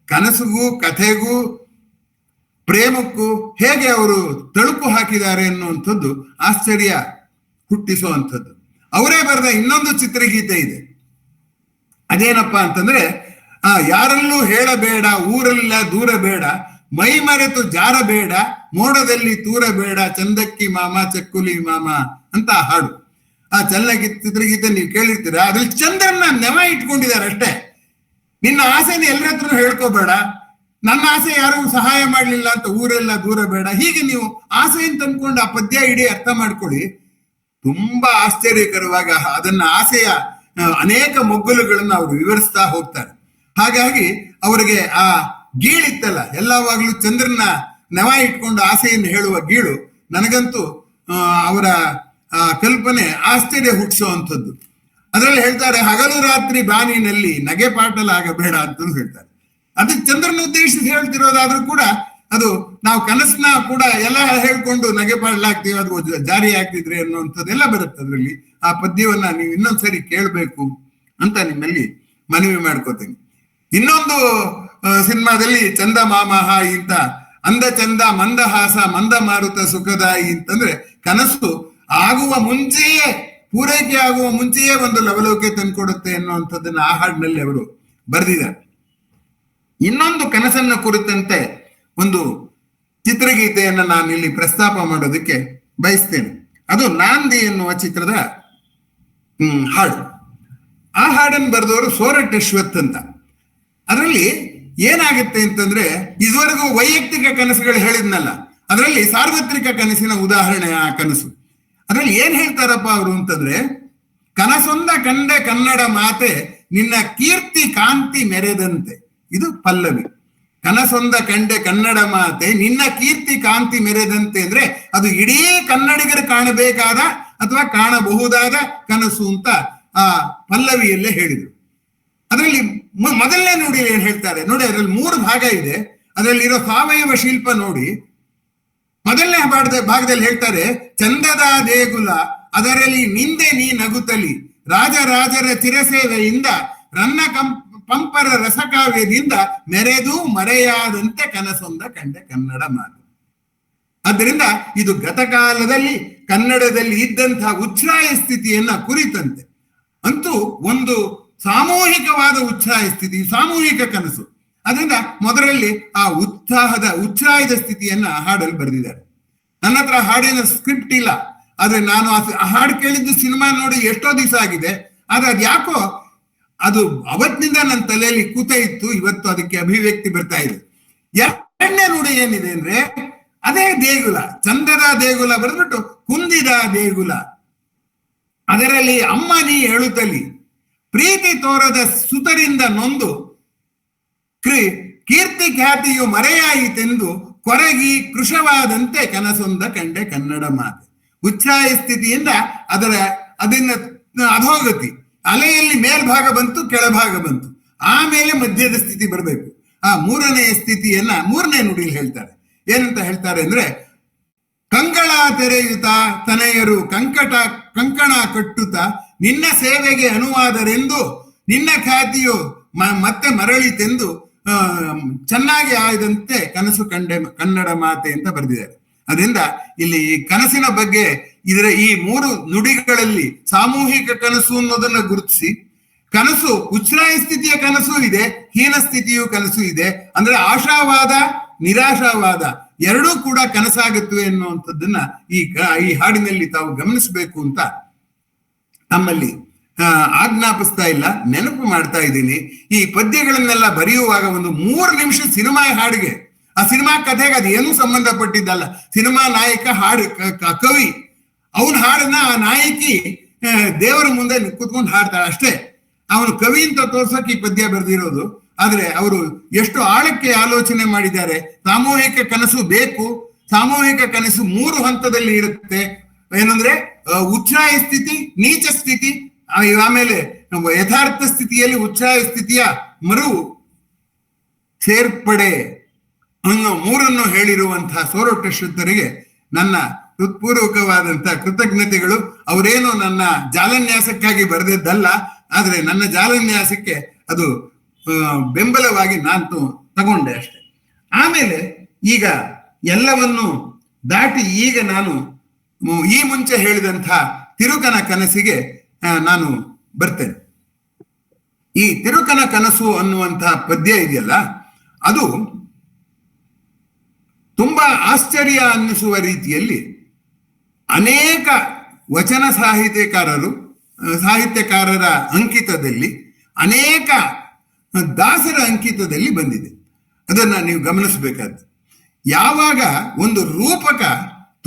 ಕನಸಿಗೂ ಕಥೆಗೂ ಪ್ರೇಮಕ್ಕೂ ಹೇಗೆ ಅವರು ತಳುಕು ಹಾಕಿದ್ದಾರೆ ಅನ್ನುವಂಥದ್ದು ಆಶ್ಚರ್ಯ ಹುಟ್ಟಿಸುವಂಥದ್ದು. ಅವರೇ ಬರೆದ ಇನ್ನೊಂದು ಚಿತ್ರಗೀತೆ ಇದೆ. ಅದೇನಪ್ಪಾ ಅಂತಂದ್ರೆ, ಯಾರಲ್ಲೂ ಹೇಳಬೇಡ, ಊರಲ್ಲ ದೂರ ಬೇಡ, ಮೈ ಮರೆತು ಜಾರಬೇಡ, ಮೋಡದಲ್ಲಿ ತೂರಬೇಡ, ಚಂದಕ್ಕಿ ಮಾಮ ಚಕ್ಕುಲಿ ಮಾಮ ಅಂತ ಹಾಡು. ಆ ಚಿತ್ರಗೀತೆ ನೀವು ಕೇಳಿರ್ತೀರ. ಅದ್ರಲ್ಲಿ ಚಂದ್ರನ ನೆವ ಇಟ್ಕೊಂಡಿದ್ದಾರೆ ಅಷ್ಟೇ. ನಿನ್ನ ಆಸೆನ ಎಲ್ಲರ ಹತ್ರ ಹೇಳ್ಕೋಬೇಡ, ನನ್ನ ಆಸೆ ಯಾರು ಸಹಾಯ ಮಾಡ್ಲಿಲ್ಲ ಅಂತ ಊರೆಲ್ಲ ದೂರ ಬೇಡ. ಹೀಗೆ ನೀವು ಆಸೆಯನ್ನು ತಂದ್ಕೊಂಡು ಆ ಪದ್ಯ ಇಡೀ ಅರ್ಥ ಮಾಡ್ಕೊಳ್ಳಿ. ತುಂಬಾ ಆಶ್ಚರ್ಯಕರವಾಗ ಅದನ್ನ ಆಸೆಯ ಅನೇಕ ಮೊಗ್ಗುಲುಗಳನ್ನು ಅವರು ವಿವರಿಸ್ತಾ ಹೋಗ್ತಾರೆ. ಹಾಗಾಗಿ ಅವರಿಗೆ ಆ ಗೀಳಿತ್ತಲ್ಲ, ಎಲ್ಲವಾಗ್ಲೂ ಚಂದ್ರನ ನೆವ ಇಟ್ಕೊಂಡು ಆಸೆಯನ್ನು ಹೇಳುವ ಗೀಳು, ನನಗಂತೂ ಅವರ ಕಲ್ಪನೆ ಆಶ್ಚರ್ಯ ಹುಟ್ಟಿಸುವಂಥದ್ದು. ಅದರಲ್ಲಿ ಹೇಳ್ತಾರೆ, ಹಗಲು ರಾತ್ರಿ ಬಾನಿನಲ್ಲಿ ನಗೆ ಪಾಟಲಾಗಬೇಡ ಅಂತಂದು ಹೇಳ್ತಾರೆ. ಅದಕ್ಕೆ ಚಂದ್ರನ ಉದ್ದೇಶಿಸಿ ಹೇಳ್ತಿರೋದಾದ್ರೂ ಕೂಡ ಅದು ನಾವು ಕನಸನ್ನ ಕೂಡ ಎಲ್ಲ ಹೇಳ್ಕೊಂಡು ನಗೆ ಪಾಡ್ಲಾಗ್ತೀವಿ, ಅದು ಜಾರಿ ಆಗ್ತಿದ್ರೆ ಅನ್ನುವಂಥದ್ದೆಲ್ಲ ಬರುತ್ತೆ ಅದರಲ್ಲಿ. ಆ ಪದ್ಯವನ್ನ ನೀವು ಇನ್ನೊಂದ್ಸರಿ ಕೇಳಬೇಕು ಅಂತ ನಿಮ್ಮಲ್ಲಿ ಮನವಿ ಮಾಡ್ಕೋತೀನಿ. ಇನ್ನೊಂದು ಸಿನಿಮಾದಲ್ಲಿ ಚಂದ ಮಾಮಹ ಇಂತ ಅಂದ ಚಂದ ಮಂದಹಾಸ ಮಂದ ಮಾರುತ ಸುಖದಾಯಿ ಅಂತಂದ್ರೆ ಕನಸು ಆಗುವ ಮುಂಚೆಯೇ, ಪೂರೈಕೆ ಆಗುವ ಮುಂಚೆಯೇ ಒಂದು ಲವಲೋಕೆ ತಂದ್ಕೊಡುತ್ತೆ ಅನ್ನುವಂಥದ್ದನ್ನ ಆ ಹಾಡಿನಲ್ಲಿ ಅವರು ಬರೆದಿದ್ದಾರೆ. ಇನ್ನೊಂದು ಕನಸನ್ನ ಕುರಿತಂತೆ ಒಂದು ಚಿತ್ರಗೀತೆಯನ್ನ ನಾನು ಇಲ್ಲಿ ಪ್ರಸ್ತಾಪ ಮಾಡೋದಕ್ಕೆ ಬಯಸ್ತೇನೆ. ಅದು ನಾಂದಿ ಎನ್ನುವ ಚಿತ್ರದ ಹಾಡು. ಆ ಹಾಡನ್ನು ಬರೆದವರು ಸೋರಟ್ ಅಶ್ವಥ್ ಅಂತ. ಅದರಲ್ಲಿ ಏನಾಗುತ್ತೆ ಅಂತಂದ್ರೆ, ಇದುವರೆಗೂ ವೈಯಕ್ತಿಕ ಕನಸುಗಳು ಹೇಳಿದ್ನಲ್ಲ, ಅದರಲ್ಲಿ ಸಾರ್ವತ್ರಿಕ ಕನಸಿನ ಉದಾಹರಣೆ ಆ ಕನಸು. ಅದರಲ್ಲಿ ಏನ್ ಹೇಳ್ತಾರಪ್ಪ ಅವರು ಅಂತಂದ್ರೆ, ಕನಸೊಂದ ಕಂಡೆ ಕನ್ನಡ ಮಾತೆ ನಿನ್ನ ಕೀರ್ತಿ ಕಾಂತಿ ಮೆರೆದಂತೆ. ಇದು ಪಲ್ಲವಿ. ಕನಸೊಂದ ಕಂಡೆ ಕನ್ನಡ ಮಾತೆ ನಿನ್ನ ಕೀರ್ತಿ ಕಾಂತಿ ಮೆರೆದಂತೆ ಅಂದ್ರೆ ಅದು ಇಡೀ ಕನ್ನಡಿಗರು ಕಾಣಬೇಕಾದ ಅಥವಾ ಕಾಣಬಹುದಾದ ಕನಸು ಅಂತ ಆ ಪಲ್ಲವಿಯಲ್ಲೇ ಹೇಳಿದ್ರು. ಅದರಲ್ಲಿ ಮೊದಲನೇ ನೋಡಿ ಏನ್ ಹೇಳ್ತಾರೆ ನೋಡಿ, ಅದರಲ್ಲಿ 3 ಭಾಗ ಇದೆ. ಅದರಲ್ಲಿ ಇರೋ ಸಾವಯವ ಶಿಲ್ಪ ನೋಡಿ, ಮೊದಲನೇ ಭಾಗದಲ್ಲಿ ಹೇಳ್ತಾರೆ, ಚಂದದ ದೇಗುಲ ಅದರಲ್ಲಿ ನಿಂದೆ ನೀ ನಗುತ್ತಲಿ, ರಾಜರಾಜರ ಚಿರಸೇವೆಯಿಂದ ರನ್ನ ಪಂಪರ ರಸಕಾವ್ಯದಿಂದ ಮೆರೆದು ಮರೆಯಾದಂತೆ ಕನಸೊಂದ ಕಂಡೆ ಕನ್ನಡ ಮಾತು. ಆದ್ದರಿಂದ ಇದು ಗತಕಾಲದಲ್ಲಿ ಕನ್ನಡದಲ್ಲಿ ಇದ್ದಂತಹ ಉಚ್ಛ್ರಾಯ ಸ್ಥಿತಿಯನ್ನ ಕುರಿತಂತೆ. ಅಂತೂ ಒಂದು ಸಾಮೂಹಿಕವಾದ ಉಚ್ಛ್ರಾಯ ಸ್ಥಿತಿ, ಸಾಮೂಹಿಕ ಕನಸು. ಅದರಿಂದ ಮೊದಲಲ್ಲಿ ಆ ಉಚ್ಛ್ರಾಯದ ಸ್ಥಿತಿಯನ್ನ ಹಾಡಲು ಬರೆದಿದ್ದಾರೆ. ನನ್ನ ಹತ್ರ ಹಾಡಿನ ಸ್ಕ್ರಿಪ್ಟ್ ಇಲ್ಲ, ಆದ್ರೆ ನಾನು ಆ ಹಾಡು ಕೇಳಿದ್ದು ಸಿನಿಮಾ ನೋಡಿ ಎಷ್ಟೋ ದಿವಸ ಆಗಿದೆ. ಆದ್ರೆ ಅದು ಯಾಕೋ ಅದು ಅವತ್ತಿನಿಂದ ನನ್ನ ತಲೆಯಲ್ಲಿ ಕೂತ ಇತ್ತು, ಇವತ್ತು ಅದಕ್ಕೆ ಅಭಿವ್ಯಕ್ತಿ ಬರ್ತಾ ಇದೆ. ಎರಡನೇ ನುಡಿ ಏನಿದೆ ಅಂದ್ರೆ, ಅದೇ ದೇಗುಲ, ಚಂದದ ದೇಗುಲ ಬರೆದ್ಬಿಟ್ಟು ಕುಂದಿದ ದೇಗುಲ, ಅದರಲ್ಲಿ ಅಮ್ಮ ನೀ ಹೇಳುತ್ತಲಿ ಪ್ರೀತಿ ತೋರದ ಸುತರಿಂದ ನೊಂದು ಕೀರ್ತಿ ಖ್ಯಾತಿಯು ಮರೆಯಾಯಿತೆಂದು ಕೊರಗಿ ಕೃಶವಾದಂತೆ ಕನಸೊಂದ ಕಂಡೆ ಕನ್ನಡ ಮಾತೆ. ಉಚ್ಛ್ರಾಯ ಸ್ಥಿತಿಯಿಂದ ಅದನ್ನ ಅಧೋಗತಿ, ಅಲೆಯಲ್ಲಿ ಮೇಲ್ಭಾಗ ಬಂತು, ಕೆಳಭಾಗ ಬಂತು, ಆಮೇಲೆ ಮಧ್ಯದ ಸ್ಥಿತಿ ಬರಬೇಕು. ಆ 3ನೇ ಸ್ಥಿತಿಯನ್ನ 3ನೇ ನುಡಿಯಲ್ಲಿ ಹೇಳ್ತಾರೆ. ಏನಂತ ಹೇಳ್ತಾರೆ ಅಂದ್ರೆ, ಕಂಗಳ ತೆರೆಯುತ್ತ ತನೆಯರು ಕಂಕಣ ಕಟ್ಟುತ್ತ ನಿನ್ನ ಸೇವೆಗೆ ಅನುವಾದರೆಂದು ನಿನ್ನ ಖ್ಯಾತಿಯು ಮತ್ತೆ ಮರಳಿತೆಂದು ಚೆನ್ನಾಗಿ ಆಯ್ದಂತೆ ಕನಸು ಕಂಡೆ ಕನ್ನಡ ಮಾತೆ ಅಂತ ಬರೆದಿದ್ದಾರೆ. ಅದರಿಂದ ಇಲ್ಲಿ ಈ ಕನಸಿನ ಬಗ್ಗೆ ಈ 3 ನುಡಿಗಳಲ್ಲಿ ಸಾಮೂಹಿಕ ಕನಸು ಅನ್ನೋದನ್ನ ಗುರುತಿಸಿ, ಕನಸು ಉಚ್ಛ್ರಾಯ ಸ್ಥಿತಿಯ ಕನಸು ಇದೆ, ಹೀನ ಸ್ಥಿತಿಯು ಕನಸು ಇದೆ. ಅಂದ್ರೆ ಆಶಾವಾದ ನಿರಾಶಾವಾದ ಎರಡೂ ಕೂಡ ಕನಸಾಗುತ್ತವೆ ಎನ್ನುವಂಥದ್ದನ್ನ ಈ ಹಾಡಿನಲ್ಲಿ ತಾವು ಗಮನಿಸಬೇಕು ಅಂತ ನಮ್ಮಲ್ಲಿ ಆಜ್ಞಾಪಿಸ್ತಾ ಇಲ್ಲ, ನೆನಪು ಮಾಡ್ತಾ ಇದ್ದೀನಿ. ಈ ಪದ್ಯಗಳನ್ನೆಲ್ಲ ಬರೆಯುವಾಗ ಒಂದು 3 ನಿಮಿಷ ಸಿನಿಮಾ ಹಾಡಿಗೆ, ಆ ಸಿನಿಮಾ ಕಥೆಗೆ ಅದು ಏನೂ ಸಂಬಂಧಪಟ್ಟಿದ್ದಲ್ಲ. ಸಿನಿಮಾ ನಾಯಕ ಹಾಡು ಕವಿ, ಅವನ ಹಾಡನ್ನ ಆ ನಾಯಕಿ ದೇವರ ಮುಂದೆ ಕುತ್ಕೊಂಡು ಹಾಡ್ತಾಳೆ ಅಷ್ಟೇ. ಅವನು ಕವಿ ಅಂತ ತೋರ್ಸಕ್ಕೆ ಈ ಪದ್ಯ ಬರೆದಿರೋದು. ಆದ್ರೆ ಅವರು ಎಷ್ಟು ಆಳಕ್ಕೆ ಆಲೋಚನೆ ಮಾಡಿದ್ದಾರೆ. ಸಾಮೂಹಿಕ ಕನಸು ಬೇಕು, ಸಾಮೂಹಿಕ ಕನಸು 3 ಹಂತದಲ್ಲಿ ಇರುತ್ತೆ. ಏನಂದ್ರೆ ಉಚ್ಛ್ರಾಯ ಸ್ಥಿತಿ, ನೀಚ ಸ್ಥಿತಿ, ಆಮೇಲೆ ಯಥಾರ್ಥ ಸ್ಥಿತಿಯಲ್ಲಿ ಉಚ್ಛ್ರಾಯ ಸ್ಥಿತಿಯ ಮರು ಸೇರ್ಪಡೆ ಅನ್ನೋ 3 ಹೇಳಿರುವಂತಹ ಸೋರಟ್ ಅಶ್ವಥರಿಗೆ ನನ್ನ ಹೃತ್ಪೂರ್ವಕವಾದಂತಹ ಕೃತಜ್ಞತೆಗಳು. ಅವರೇನು ನನ್ನ ಜಾಲನ್ಯಾಸಕ್ಕಾಗಿ ಬರೆದಿದ್ದಲ್ಲ, ಆದ್ರೆ ನನ್ನ ಜಾಲನ್ಯಾಸಕ್ಕೆ ಅದು ಬೆಂಬಲವಾಗಿ ನಾನು ತಗೊಂಡೆ ಅಷ್ಟೆ. ಆಮೇಲೆ ಈಗ ಎಲ್ಲವನ್ನು ದಾಟಿ ಈಗ ನಾನು ಈ ಮುಂಚೆ ಹೇಳಿದಂಥ ತಿರುಕನ ಕನಸಿಗೆ ನಾನು ಬರ್ತೇನೆ. ಈ ತಿರುಕನ ಕನಸು ಅನ್ನುವಂತಹ ಪದ್ಯ ಇದೆಯಲ್ಲ, ಅದು ತುಂಬಾ ಆಶ್ಚರ್ಯ ಅನ್ನಿಸುವ ರೀತಿಯಲ್ಲಿ ಅನೇಕ ವಚನ ಸಾಹಿತ್ಯಕಾರರ ಅಂಕಿತದಲ್ಲಿ, ಅನೇಕ ದಾಸರ ಅಂಕಿತದಲ್ಲಿ ಬಂದಿದೆ. ಅದನ್ನ ನೀವು ಗಮನಿಸಬೇಕಾದ್ದು. ಯಾವಾಗ ಒಂದು ರೂಪಕ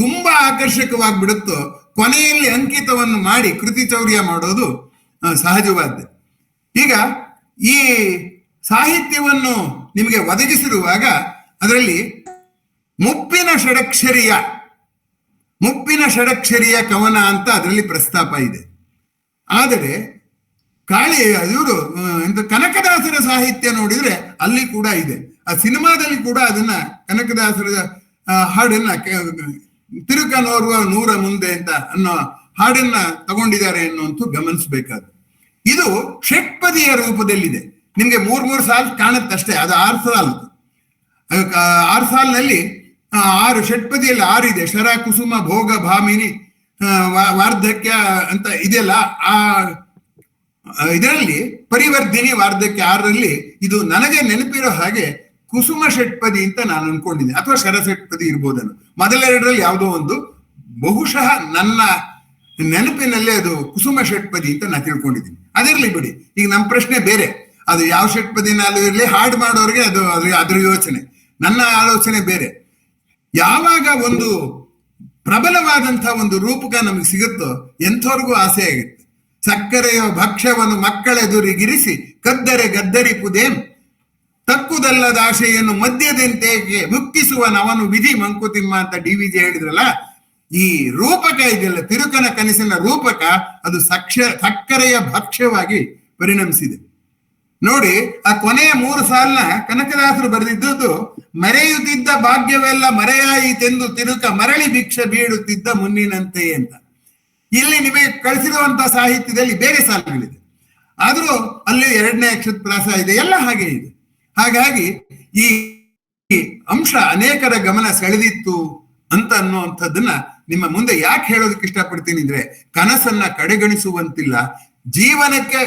ತುಂಬಾ ಆಕರ್ಷಕವಾಗಿಬಿಡುತ್ತೋ ಕೊನೆಯಲ್ಲಿ ಅಂಕಿತವನ್ನು ಮಾಡಿ ಕೃತಿ ಚೌರ್ಯ ಮಾಡೋದು ಸಹಜವಾದ್ದೆ. ಈಗ ಈ ಸಾಹಿತ್ಯವನ್ನು ನಿಮಗೆ ಒದಗಿಸಿರುವಾಗ ಅದರಲ್ಲಿ ಮುಪ್ಪಿನ ಷಡಕ್ಷರಿಯ ಕವನ ಅಂತ ಅದರಲ್ಲಿ ಪ್ರಸ್ತಾಪ ಇದೆ. ಆದರೆ ಇವರು ಕನಕದಾಸರ ಸಾಹಿತ್ಯ ನೋಡಿದ್ರೆ ಅಲ್ಲಿ ಕೂಡ ಇದೆ. ಆ ಸಿನಿಮಾದಲ್ಲಿ ಕೂಡ ಅದನ್ನ ಕನಕದಾಸರ ಹಾಡನ್ನ ತಿರುಕನೋರ್ವ ನೂರ ಮುಂದೆ ಅಂತ ಅನ್ನೋ ಹಾಡನ್ನ ತಗೊಂಡಿದ್ದಾರೆ ಅನ್ನುವಂಥ ಗಮನಿಸಬೇಕಾದ. ಇದು ಷಟ್ಪದಿಯ ರೂಪದಲ್ಲಿದೆ. ನಿಮ್ಗೆ ಮೂರ್ ಸಾಲ್ ಕಾಣುತ್ತಷ್ಟೇ, ಅದು 6 ಸಾಲ್. 6 ಸಾಲಿನಲ್ಲಿ 6 ಷಟ್ಪದಿಯಲ್ಲಿ 6 ಇದೆ. ಶರ, ಕುಸುಮ, ಭೋಗ, ಭಾಮಿನಿ, ವಾರ್ಧಕ್ಯ ಅಂತ ಇದೆಯಲ್ಲ. ಆ ಇದರಲ್ಲಿ ಪರಿವರ್ಧಿನಿ, ವಾರ್ಧಕ್ಯ 6ರಲ್ಲಿ ಇದು ನನಗೆ ನೆನಪಿರೋ ಹಾಗೆ ಕುಸುಮ ಷಟ್ಪದಿ ಅಂತ ನಾನು ಅನ್ಕೊಂಡಿದ್ದೆ, ಅಥವಾ ಶರ ಷಟ್ಪದಿ ಇರ್ಬೋದನ್ನು. ಮೊದಲೆರಡರಲ್ಲಿ ಯಾವುದೋ ಒಂದು, ಬಹುಶಃ ನನ್ನ ನೆನಪಿನಲ್ಲೇ ಅದು ಕುಸುಮ ಷಟ್ಪದಿ ಅಂತ ನಾನು ತಿಳ್ಕೊಂಡಿದ್ದೀನಿ. ಅದಿರ್ಲಿ ಬಿಡಿ. ಈಗ ನಮ್ಮ ಪ್ರಶ್ನೆ ಬೇರೆ, ಅದು ಯಾವ ಷಟ್ಪದಿನಲ್ಲೂ ಇರಲಿ, ಹಾಡು ಮಾಡೋರಿಗೆ ಅದ್ರ ಯೋಚನೆ. ನನ್ನ ಆಲೋಚನೆ ಬೇರೆ. ಯಾವಾಗ ಒಂದು ಪ್ರಬಲವಾದಂತಹ ಒಂದು ರೂಪಕ ನಮಗೆ ಸಿಗುತ್ತೋ ಎಂಥವ್ರಿಗೂ ಆಸೆ ಆಗುತ್ತೆ. ಸಕ್ಕರೆಯ ಭಕ್ಷ್ಯವನ್ನು ಮಕ್ಕಳೆದುರಿಗಿರಿಸಿ ಕದ್ದರೆ ಗದ್ದರಿಪುದೇಂ, ತಕ್ಕುದಲ್ಲದ ಆಶೆಯನ್ನು ಮದ್ಯದಂತೆಗೆ ಮುಕ್ತಿಸುವನವನು ವಿಧಿ ಮಂಕುತಿಮ್ಮ ಅಂತ DVಜಿ ಹೇಳಿದ್ರಲ್ಲ. ಈ ರೂಪಕ ಇದೆಯಲ್ಲ, ತಿರುಕನ ಕನಸಿನ ರೂಪಕ, ಅದು ಸಕ್ಕರೆಯ ಭಕ್ಷ್ಯವಾಗಿ ಪರಿಣಮಿಸಿದೆ. ನೋಡಿ, ಆ ಕೊನೆಯ 3 ಸಾಲಿನ ಕನಕದಾಸರು ಬರೆದಿದ್ದದ್ದು, ಮರೆಯುತ್ತಿದ್ದ ಭಾಗ್ಯವೆಲ್ಲ ಮರೆಯಾಯಿತೆಂದು ತಿರುಕ ಮರಳಿ ಭಿಕ್ಷೆ ಬೀಳುತ್ತಿದ್ದ ಮುನ್ನಿನಂತೆ ಅಂತ. ಇಲ್ಲಿ ನಿಮಗೆ ಕಳಿಸಿರುವಂತಹ ಸಾಹಿತ್ಯದಲ್ಲಿ ಬೇರೆ ಸಾಲುಗಳಿದೆ, ಆದ್ರೂ ಅಲ್ಲಿ 2ನೇ ಅಕ್ಷರ ಪ್ರಾಸ ಇದೆ, ಎಲ್ಲ ಹಾಗೆ ಇದೆ. ಹಾಗಾಗಿ ಈ ಅಂಶ ಅನೇಕರ ಗಮನ ಸೆಳೆದಿತ್ತು ಅಂತ ಅನ್ನುವಂಥದ್ದನ್ನ ನಿಮ್ಮ ಮುಂದೆ ಯಾಕೆ ಹೇಳೋದಕ್ಕೆ ಇಷ್ಟಪಡ್ತೀನಿ ಅಂದ್ರೆ, ಕನಸನ್ನ ಕಡೆಗಣಿಸುವಂತಿಲ್ಲ. ಜೀವನಕ್ಕೆ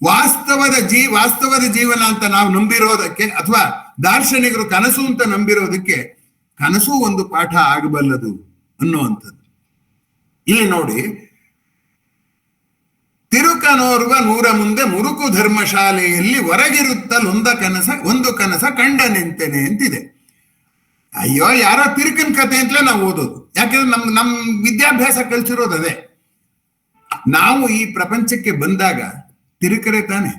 ವಾಸ್ತವದ ಜೀವನ ಅಂತ ನಾವು ನಂಬಿರೋದಕ್ಕೆ, ಅಥವಾ ದಾರ್ಶನಿಕರು ಕನಸು ಅಂತ ನಂಬಿರೋದಕ್ಕೆ, ಕನಸು ಒಂದು ಪಾಠ ಆಗಬಲ್ಲದು ಅನ್ನುವಂಥದ್ದು. ಇಲ್ಲಿ ನೋಡಿ, ತಿರುಕನೋರ್ವ ನೂರ ಮುಂದೆ ಮುರುಕು ಧರ್ಮಶಾಲೆಯಲ್ಲಿ ಒಂದು ಕನಸ ಕಂಡನೆಂತೆನೆ ಅಂತಿದೆ. ಅಯ್ಯೋ, ಯಾರೋ ತಿರುಕನ್ ಕತೆ ಅಂತಲೇ ನಾವು ಓದೋದು. ಯಾಕಂದ್ರೆ ನಮ್ ವಿದ್ಯಾಭ್ಯಾಸ ಕಲಿಸಿರೋದು ಅದೇ. ನಾವು ಈ ಪ್ರಪಂಚಕ್ಕೆ ಬಂದಾಗ ತಿರುಕರೆ ತಾನೆ.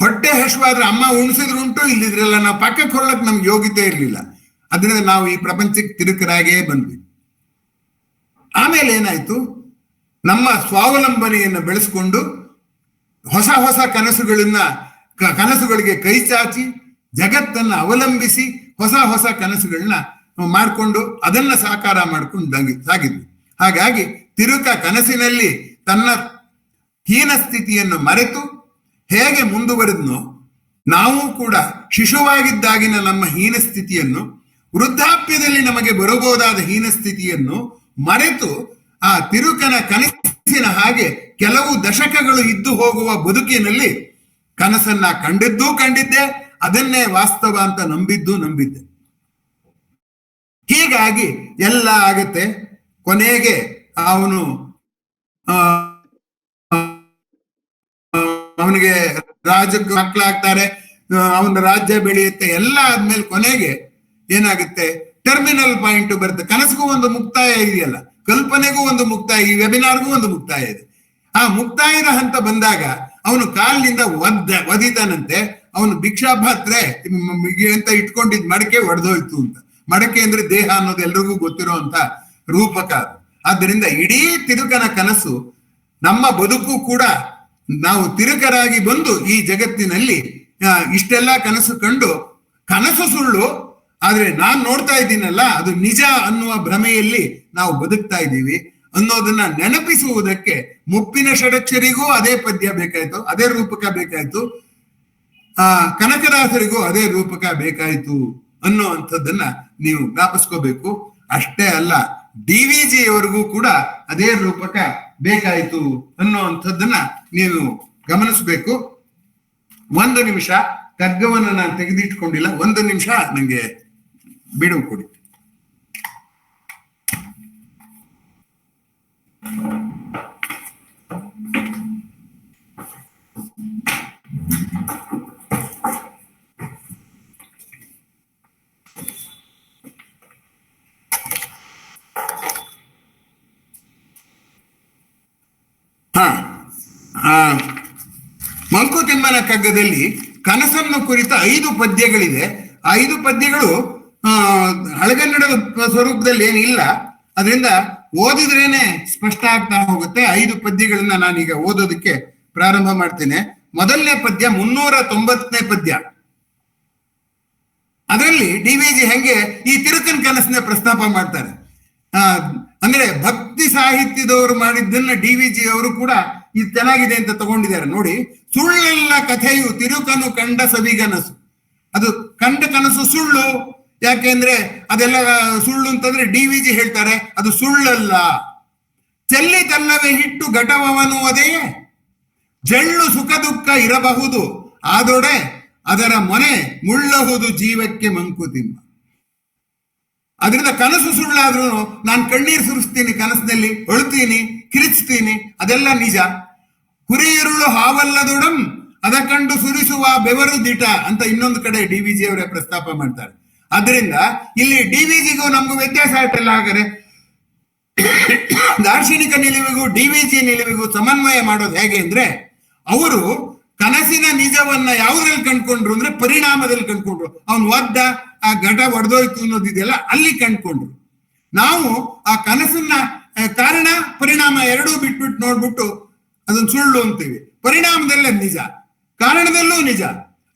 ಹೊಟ್ಟೆ ಹಸುವಾದ್ರೆ ಅಮ್ಮ ಉಣಿಸಿದ್ರು ಉಂಟು, ಇಲ್ಲಿದ್ರಲ್ಲ ನಾವು ಪಕ್ಕಕ್ಕೆ ಹೊರಳಕ್ ನಮ್ಗೆ ಯೋಗ್ಯತೆ ಇರಲಿಲ್ಲ. ಅದರಿಂದ ನಾವು ಈ ಪ್ರಪಂಚಕ್ಕೆ ತಿರುಕರಾಗೇ ಬಂದ್ವಿ. ಆಮೇಲೆ ಏನಾಯ್ತು, ನಮ್ಮ ಸ್ವಾವಲಂಬನೆಯನ್ನು ಬೆಳೆಸ್ಕೊಂಡು ಹೊಸ ಕನಸುಗಳಿಗೆ ಕೈ ಚಾಚಿ ಜಗತ್ತನ್ನ ಅವಲಂಬಿಸಿ ಹೊಸ ಕನಸುಗಳನ್ನ ಮಾಡಿಕೊಂಡು ಅದನ್ನ ಸಾಕಾರ ಮಾಡ್ಕೊಂಡು ಸಾಗಿದ್ವಿ. ಹಾಗಾಗಿ ತಿರುಕ ಕನಸಿನಲ್ಲಿ ತನ್ನ ಹೀನ ಸ್ಥಿತಿಯನ್ನು ಮರೆತು ಹೇಗೆ ಮುಂದುವರೆದ್ನೋ, ನಾವು ಕೂಡ ಶಿಶುವಾಗಿದ್ದಾಗಿನ ನಮ್ಮ ಹೀನ ಸ್ಥಿತಿಯನ್ನು, ವೃದ್ಧಾಪ್ಯದಲ್ಲಿ ನಮಗೆ ಬರಬಹುದಾದ ಹೀನ ಸ್ಥಿತಿಯನ್ನು ಮರೆತು ಆ ತಿರುಕನ ಕನಸಿನ ಹಾಗೆ ಕೆಲವು ದಶಕಗಳು ಇದ್ದು ಹೋಗುವ ಬದುಕಿನಲ್ಲಿ ಕನಸನ್ನ ಕಂಡಿದ್ದೆ, ಅದನ್ನೇ ವಾಸ್ತವ ಅಂತ ನಂಬಿದ್ದೆ. ಹೀಗಾಗಿ ಎಲ್ಲ ಆಗತ್ತೆ. ಕೊನೆಗೆ ಅವನಿಗೆ ರಾಜ್ಯಕ್ಕೆ ಮಕ್ಕಳಾಗ್ತಾರೆ, ಅವನ ರಾಜ್ಯ ಬೆಳೆಯುತ್ತೆ. ಎಲ್ಲ ಆದ್ಮೇಲೆ ಕೊನೆಗೆ ಏನಾಗುತ್ತೆ, ಟರ್ಮಿನಲ್ ಪಾಯಿಂಟ್ ಬರುತ್ತೆ. ಕನಸಿಗೂ ಒಂದು ಮುಕ್ತಾಯ ಇದೆಯಲ್ಲ, ಕಲ್ಪನೆಗೂ ಒಂದು ಮುಕ್ತಾಯ, ಈ ವೆಬಿನಾರ್ಗೂ ಒಂದು ಮುಕ್ತಾಯ ಇದೆ. ಆ ಮುಕ್ತಾಯದ ಹಂತ ಬಂದಾಗ ಅವನು ಕಾಲಿನಿಂದ ಒದಿತಾನಂತೆ. ಅವನು ಭಿಕ್ಷಾಪಾತ್ರೆ ಅಂತ ಇಟ್ಕೊಂಡಿದ್ ಮಡಕೆ ಒಡೆದೋಯ್ತು ಅಂತ. ಮಡಕೆ ಅಂದ್ರೆ ದೇಹ ಅನ್ನೋದು ಎಲ್ರಿಗೂ ಗೊತ್ತಿರುವಂತ ರೂಪಕ. ಆದ್ದರಿಂದ ಇಡೀ ತಿರುಕನ ಕನಸು ನಮ್ಮ ಬದುಕು ಕೂಡ. ನಾವು ತಿರುಕರಾಗಿ ಬಂದು ಈ ಜಗತ್ತಿನಲ್ಲಿ ಇಷ್ಟೆಲ್ಲ ಕನಸು ಕಂಡು, ಕನಸು ಸುಳ್ಳು, ಆದ್ರೆ ನಾನ್ ನೋಡ್ತಾ ಇದ್ದೀನಲ್ಲ ಅದು ನಿಜ ಅನ್ನುವ ಭ್ರಮೆಯಲ್ಲಿ ನಾವು ಬದುಕ್ತಾ ಇದ್ದೀವಿ ಅನ್ನೋದನ್ನ ನೆನಪಿಸುವುದಕ್ಕೆ ಮುಪ್ಪಿನ ಷಡಕ್ಷರಿಗೂ ಅದೇ ಪದ್ಯ ಬೇಕಾಯ್ತು, ಅದೇ ರೂಪಕ ಬೇಕಾಯ್ತು. ಕನಕದಾಸರಿಗೂ ಅದೇ ರೂಪಕ ಬೇಕಾಯ್ತು ಅನ್ನುವಂಥದ್ದನ್ನ ನೀವು ಜ್ಞಾಪಿಸ್ಕೋಬೇಕು. ಅಷ್ಟೇ ಅಲ್ಲ, DVಜಿ ಅವರಿಗೂ ಕೂಡ ಅದೇ ರೂಪಕ ಬೇಕಾಯ್ತು ಅನ್ನುವಂಥದ್ದನ್ನ ನೀವು ಗಮನಿಸ್ಬೇಕು. 1 ನಿಮಿಷ ಕಗ್ಗವನ್ನು ನಾನು ತೆಗೆದಿಟ್ಕೊಂಡಿಲ್ಲ, 1 ನಿಮಿಷ ನಂಗೆ ಬಿಡುವು ಕೊಡಿ. ಆ ಮಂಕುತಿಮ್ಮನ ಕಗ್ಗದಲ್ಲಿ ಕನಸನ್ನು ಕುರಿತ 5 ಪದ್ಯಗಳಿದೆ. ಆ 5 ಪದ್ಯಗಳು ಹಳಗನ್ನಡದ ಸ್ವರೂಪದಲ್ಲಿ ಏನಿಲ್ಲ, ಅದರಿಂದ ಓದಿದ್ರೇನೆ ಸ್ಪಷ್ಟ ಆಗ್ತಾ ಹೋಗುತ್ತೆ. 5 ಪದ್ಯಗಳನ್ನ ನಾನೀಗ ಓದೋದಕ್ಕೆ ಪ್ರಾರಂಭ ಮಾಡ್ತೇನೆ. ಮೊದಲನೇ ಪದ್ಯ 390ನೇ ಪದ್ಯ. ಅದರಲ್ಲಿ ಡಿ.ವಿ.ಜಿ ಹೆಂಗೆ ಈ ತಿರುಕನ್ ಕನಸನ್ನ ಪ್ರಸ್ತಾಪ ಮಾಡ್ತಾರೆ. ಅಂದ್ರೆ ಭಕ್ತಿ ಸಾಹಿತ್ಯದವರು ಮಾಡಿದ್ದನ್ನ ಡಿ.ವಿ.ಜಿ ಅವರು ಕೂಡ ಇದು ಚೆನ್ನಾಗಿದೆ ಅಂತ ತಗೊಂಡಿದ್ದಾರೆ. ನೋಡಿ, ಸುಳ್ಳೆಲ್ಲ ಕಥೆಯು ತಿರುಕನು ಕಂಡ ಸವಿಗನಸು. ಅದು ಕಂಡ ಕನಸು ಸುಳ್ಳು. ಯಾಕೆಂದ್ರೆ ಅದೆಲ್ಲ ಸುಳ್ಳು ಅಂತಂದ್ರೆ ಡಿ.ವಿ.ಜಿ ಹೇಳ್ತಾರೆ ಅದು ಸುಳ್ಳಲ್ಲ. ಚೆಲ್ಲಿ ತಲ್ಲವೇ ಹಿಟ್ಟು ಘಟವವನು ಅದೇ, ಜಳ್ಳು ಸುಖ ದುಃಖ ಇರಬಹುದು ಆದೊಡೆ ಅದರ ಮೊನೆ ಮುಳ್ಳಹುದು ಜೀವಕ್ಕೆ ಮಂಕುತಿಮ್ಮ. ಅದರಿಂದ ಕನಸು ಸುಳ್ಳಾದ್ರೂ ನಾನು ಕಣ್ಣೀರು ಸುರಿಸ್ತೀನಿ, ಕನಸಿನಲ್ಲಿ ಅಳುತ್ತೀನಿ, ಕಿರಿಚ್ತೀನಿ, ಅದೆಲ್ಲ ನಿಜ. ಹುರಿಯಿರುಳು ಹಾವಲ್ಲದೊಡಂ ಅದ ಕಂಡು ಸುರಿಸುವ ಬೆವರು ದಿಟ ಅಂತ ಇನ್ನೊಂದು ಕಡೆ ಡಿ.ವಿ.ಜಿ ಅವರೇ ಪ್ರಸ್ತಾಪ ಮಾಡ್ತಾರೆ. ಆದ್ರಿಂದ ಇಲ್ಲಿ ಡಿ.ವಿ.ಜಿಗೂ ನಮಗೂ ವ್ಯತ್ಯಾಸ ಆಯ್ತಲ್ಲ. ಹಾಗಾದ್ರೆ ದಾರ್ಶನಿಕ ನಿಲುವಿಗೂ ಡಿ.ವಿ.ಜಿ ನಿಲುವಿಗೂ ಸಮನ್ವಯ ಮಾಡೋದು ಹೇಗೆ ಅಂದ್ರೆ, ಅವರು ಕನಸಿನ ನಿಜವನ್ನ ಯಾವುದ್ರಲ್ಲಿ ಕಂಡ್ಕೊಂಡ್ರು ಅಂದ್ರೆ ಪರಿಣಾಮದಲ್ಲಿ ಕಂಡ್ಕೊಂಡ್ರು. ಅವನು ಒದ್ದ, ಆ ಘಟ ಒಡೆದೋಯ್ತು ಅನ್ನೋದಿದೆಯಲ್ಲ ಅಲ್ಲಿ ಕಂಡ್ಕೊಂಡ್ರು. ನಾವು ಆ ಕನಸನ್ನ ಕಾರಣ ಪರಿಣಾಮ ಎರಡೂ ಬಿಟ್ಬಿಟ್ಟು ನೋಡ್ಬಿಟ್ಟು ಅದನ್ನ ಸುಳ್ಳು ಅಂತೀವಿ. ಪರಿಣಾಮದಲ್ಲೇ ನಿಜ, ಕಾರಣದಲ್ಲೂ ನಿಜ.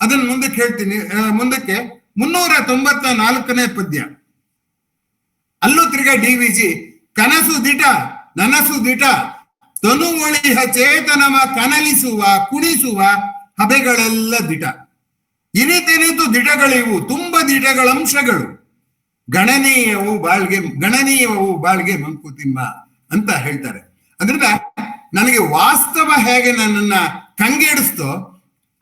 ಅದನ್ನ ಮುಂದಕ್ಕೆ ಹೇಳ್ತೀನಿ. ಮುಂದಕ್ಕೆ 394ನೇ ಪದ್ಯ. ಅಲ್ಲೂ ತಿರ್ಗಾ ಡಿ.ವಿ.ಜಿ ಕನಸು ದಿಟ ನನಸು ದಿಟ ತನು ಒಳಿಹ ಚೇತನವ ಕನಲಿಸುವ ಕುಣಿಸುವ ಹಬೆಗಳೆಲ್ಲ ದಿಟ. ಇನಿತೆನಿತು ದಿಟಗಳಿವು ತುಂಬ ದಿಟಗಳ ಅಂಶಗಳು, ಗಣನೀಯವು ಬಾಳ್ಗೆ ಮಂಕುತಿಮ್ಮ ಅಂತ ಹೇಳ್ತಾರೆ. ಅದರಿಂದ ನನಗೆ ವಾಸ್ತವ ಹೇಗೆ ನನ್ನನ್ನ ಕಂಗೆಡಿಸ್ತೋ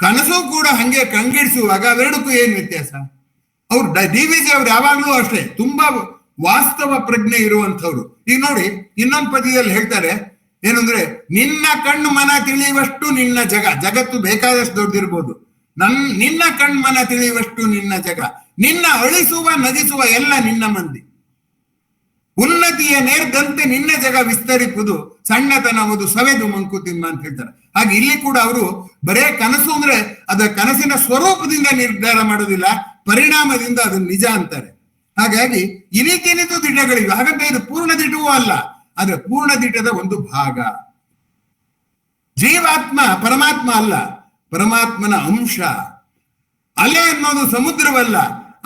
ಕನಸು ಕೂಡ ಹಂಗೆ ಕಂಗೆಡಿಸುವಾಗ ಅವೆರಡಕ್ಕೂ ಏನ್ ವ್ಯತ್ಯಾಸ? ಅವ್ರು ಡಿ.ವಿ.ಜಿ ಅವ್ರು ಯಾವಾಗ್ಲೂ ಅಷ್ಟೇ ತುಂಬಾ ವಾಸ್ತವ ಪ್ರಜ್ಞೆ ಇರುವಂಥವ್ರು. ಈಗ ನೋಡಿ, ಇನ್ನೊಂದು ಪದ್ಯದಲ್ಲಿ ಹೇಳ್ತಾರೆ ಏನಂದ್ರೆ, ನಿನ್ನ ಕಣ್ಣು ಮನ ತಿಳಿಯುವಷ್ಟು ನಿನ್ನ ಜಗತ್ತು ಬೇಕಾದಷ್ಟು ದೊಡ್ಡದಿರ್ಬೋದು, ನಿನ್ನ ಕಣ್ಣು ಮನ ತಿಳಿಯುವಷ್ಟು ನಿನ್ನ ಜಗ, ನಿನ್ನ ಅಳಿಸುವ ನಗಿಸುವ ಎಲ್ಲ ನಿನ್ನ ಮಂದಿ, ಉನ್ನತಿಯ ನೇರ್ದಂತೆ ನಿನ್ನ ಜಗ ವಿಸ್ತರಿಸುವುದು ಸಣ್ಣತನವುದು ಸವೆದು ಮಂಕುತಿಮ್ಮ ಅಂತ ಹೇಳ್ತಾರೆ. ಹಾಗೆ ಇಲ್ಲಿ ಕೂಡ ಅವರು ಬರೇ ಕನಸು ಅಂದ್ರೆ ಅದ ಕನಸಿನ ಸ್ವರೂಪದಿಂದ ನಿರ್ಧಾರ ಮಾಡೋದಿಲ್ಲ, ಪರಿಣಾಮದಿಂದ ಅದು ನಿಜ ಅಂತಾರೆ. ಹಾಗಾಗಿ ಇನಿತಿನಿತು ದಿಟಗಳಿವೆ. ಹಾಗಂತ ಇದು ಪೂರ್ಣ ದಿಟವೂ ಅಲ್ಲ, ಆದ್ರೆ ಪೂರ್ಣ ದಿಟದ ಒಂದು ಭಾಗ. ಜೀವಾತ್ಮ ಪರಮಾತ್ಮ ಅಲ್ಲ, ಪರಮಾತ್ಮನ ಅಂಶ. ಅಲೆ ಅನ್ನೋದು ಸಮುದ್ರವಲ್ಲ,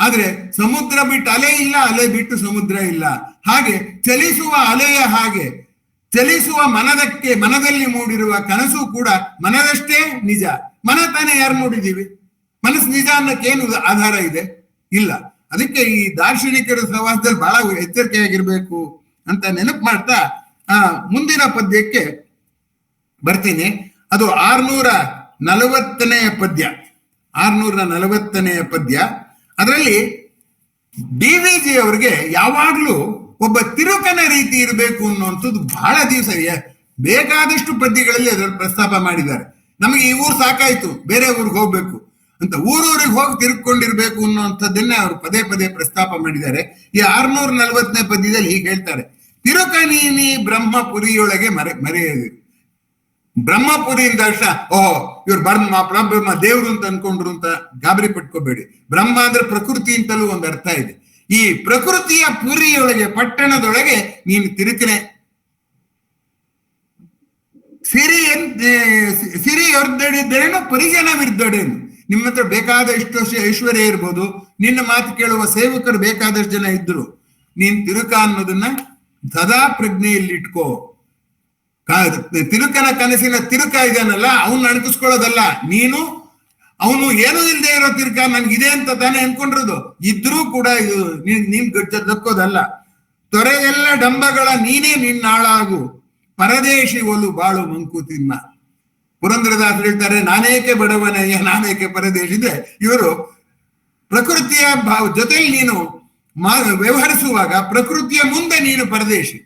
ಆದ್ರೆ ಸಮುದ್ರ ಬಿಟ್ಟು ಅಲೆ ಇಲ್ಲ, ಅಲೆ ಬಿಟ್ಟು ಸಮುದ್ರ ಇಲ್ಲ. ಹಾಗೆ ಚಲಿಸುವ ಅಲೆಯ ಹಾಗೆ ಚಲಿಸುವ ಮನದಲ್ಲಿ ಮೂಡಿರುವ ಕನಸು ಕೂಡ ಮನದಷ್ಟೇ ನಿಜ. ಮನ ತಾನೇ ಯಾರು ಮೂಡಿದೀವಿ? ಮನಸ್ಸು ನಿಜ ಅನ್ನಕ್ಕೇನು ಆಧಾರ ಇದೆ? ಇಲ್ಲ. ಅದಕ್ಕೆ ಈ ದಾರ್ಶನಿಕರ ಸಹವಾಸದಲ್ಲಿ ಬಹಳ ಎಚ್ಚರಿಕೆಯಾಗಿರ್ಬೇಕು ಅಂತ ನೆನಪು ಮಾಡ್ತಾ ಮುಂದಿನ ಪದ್ಯಕ್ಕೆ ಬರ್ತೀನಿ. ಅದು 640ನೇ ಪದ್ಯ. 640ನೇ ಪದ್ಯ. ಅದರಲ್ಲಿ ಡಿ.ವಿ.ಜಿ ಅವ್ರಿಗೆ ಯಾವಾಗ್ಲೂ ಒಬ್ಬ ತಿರುಕನ ರೀತಿ ಇರಬೇಕು ಅನ್ನುವಂಥದ್ದು ಬಹಳ ದಿವಸ ಬೇಕಾದಷ್ಟು ಪದ್ಯಗಳಲ್ಲಿ ಅದರಲ್ಲಿ ಪ್ರಸ್ತಾಪ ಮಾಡಿದ್ದಾರೆ. ನಮಗೆ ಈ ಊರು ಸಾಕಾಯ್ತು, ಬೇರೆ ಊರಿಗೆ ಹೋಗ್ಬೇಕು ಅಂತ ಊರೂರಿಗೆ ಹೋಗಿ ತಿರುಗಿಕೊಂಡಿರ್ಬೇಕು ಅನ್ನುವಂಥದ್ದನ್ನೇ ಅವರು ಪದೇ ಪದೇ ಪ್ರಸ್ತಾಪ ಮಾಡಿದ್ದಾರೆ. ಈ 640ನೇ ಪದ್ಯದಲ್ಲಿ ಹೀಗೆ ಹೇಳ್ತಾರೆ: ತಿರುಕ ನೀನಿ ಬ್ರಹ್ಮಪುರಿಯೊಳಗೆ ಮರೆಯದು. ಬ್ರಹ್ಮಪುರಿ ಅಂದ ತಕ್ಷಣ ಇವ್ರು ಬ್ರಹ್ಮ ದೇವ್ರು ಅಂತ ಅನ್ಕೊಂಡ್ರು ಅಂತ ಗಾಬರಿ ಪಟ್ಕೋಬೇಡಿ. ಬ್ರಹ್ಮ ಅಂದ್ರೆ ಪ್ರಕೃತಿ ಅಂತಲೂ ಒಂದು ಅರ್ಥ ಇದೆ. ಈ ಪ್ರಕೃತಿಯ ಪುರಿಯೊಳಗೆ, ಪಟ್ಟಣದೊಳಗೆ ನೀನು ತಿರುಕನೆ. ಸಿರಿ ಹೊರದಡಿದ್ದೇನು ಪರಿಜನವಿರ್ದಡೇನು. ನಿಮ್ಮ ಹತ್ರ ಬೇಕಾದಷ್ಟು ಐಶ್ವರ್ಯ ಇರ್ಬೋದು, ನಿನ್ನ ಮಾತು ಕೇಳುವ ಸೇವಕರು ಬೇಕಾದಷ್ಟು ಜನ ಇದ್ರು, ನೀನ್ ತಿರುಕ ಅನ್ನೋದನ್ನ ಸದಾ ಪ್ರಜ್ಞೆಯಲ್ಲಿ ಇಟ್ಕೋ. ತಿರುಕನ ಕನಸಿನ ತಿರುಕ ಇದನ್ನಲ್ಲ, ಅವನ್ನ ಅಣಕಿಸ್ಕೊಳ್ಳೋದಲ್ಲ. ನೀನು ಅವನು ಏನೂ ಇಲ್ಲದೆ ಇರೋ ತಿರುಕ ನನ್ಗಿದೆ ಅಂತ ತಾನೇ ಅನ್ಕೊಂಡಿರೋದು. ಇದ್ರೂ ಕೂಡ ಇದು ನೀನ್ ದಕ್ಕೋದಲ್ಲ. ತೊರೆಯೆಲ್ಲ ಡಂಬಗಳ ನೀನೇ ನಿನ್ನಾಳಾಗು, ಪರದೇಶಿ ಒಲು ಬಾಳು ಮಂಕುತಿಮ್ಮ. ಪುರಂದರದಾಸರು ಹೇಳ್ತಾರೆ, ನಾನೇಕೆ ಬಡವನಯ್ಯ ನಾನೇಕೆ ಪರದೇಶಿ. ಇದೆ ಇವರು ಪ್ರಕೃತಿಯ ಜೊತೆಲಿ ನೀನು ವ್ಯವಹರಿಸುವಾಗ ಪ್ರಕೃತಿಯ ಮುಂದೆ ನೀನು ಪರದೇಶಿ.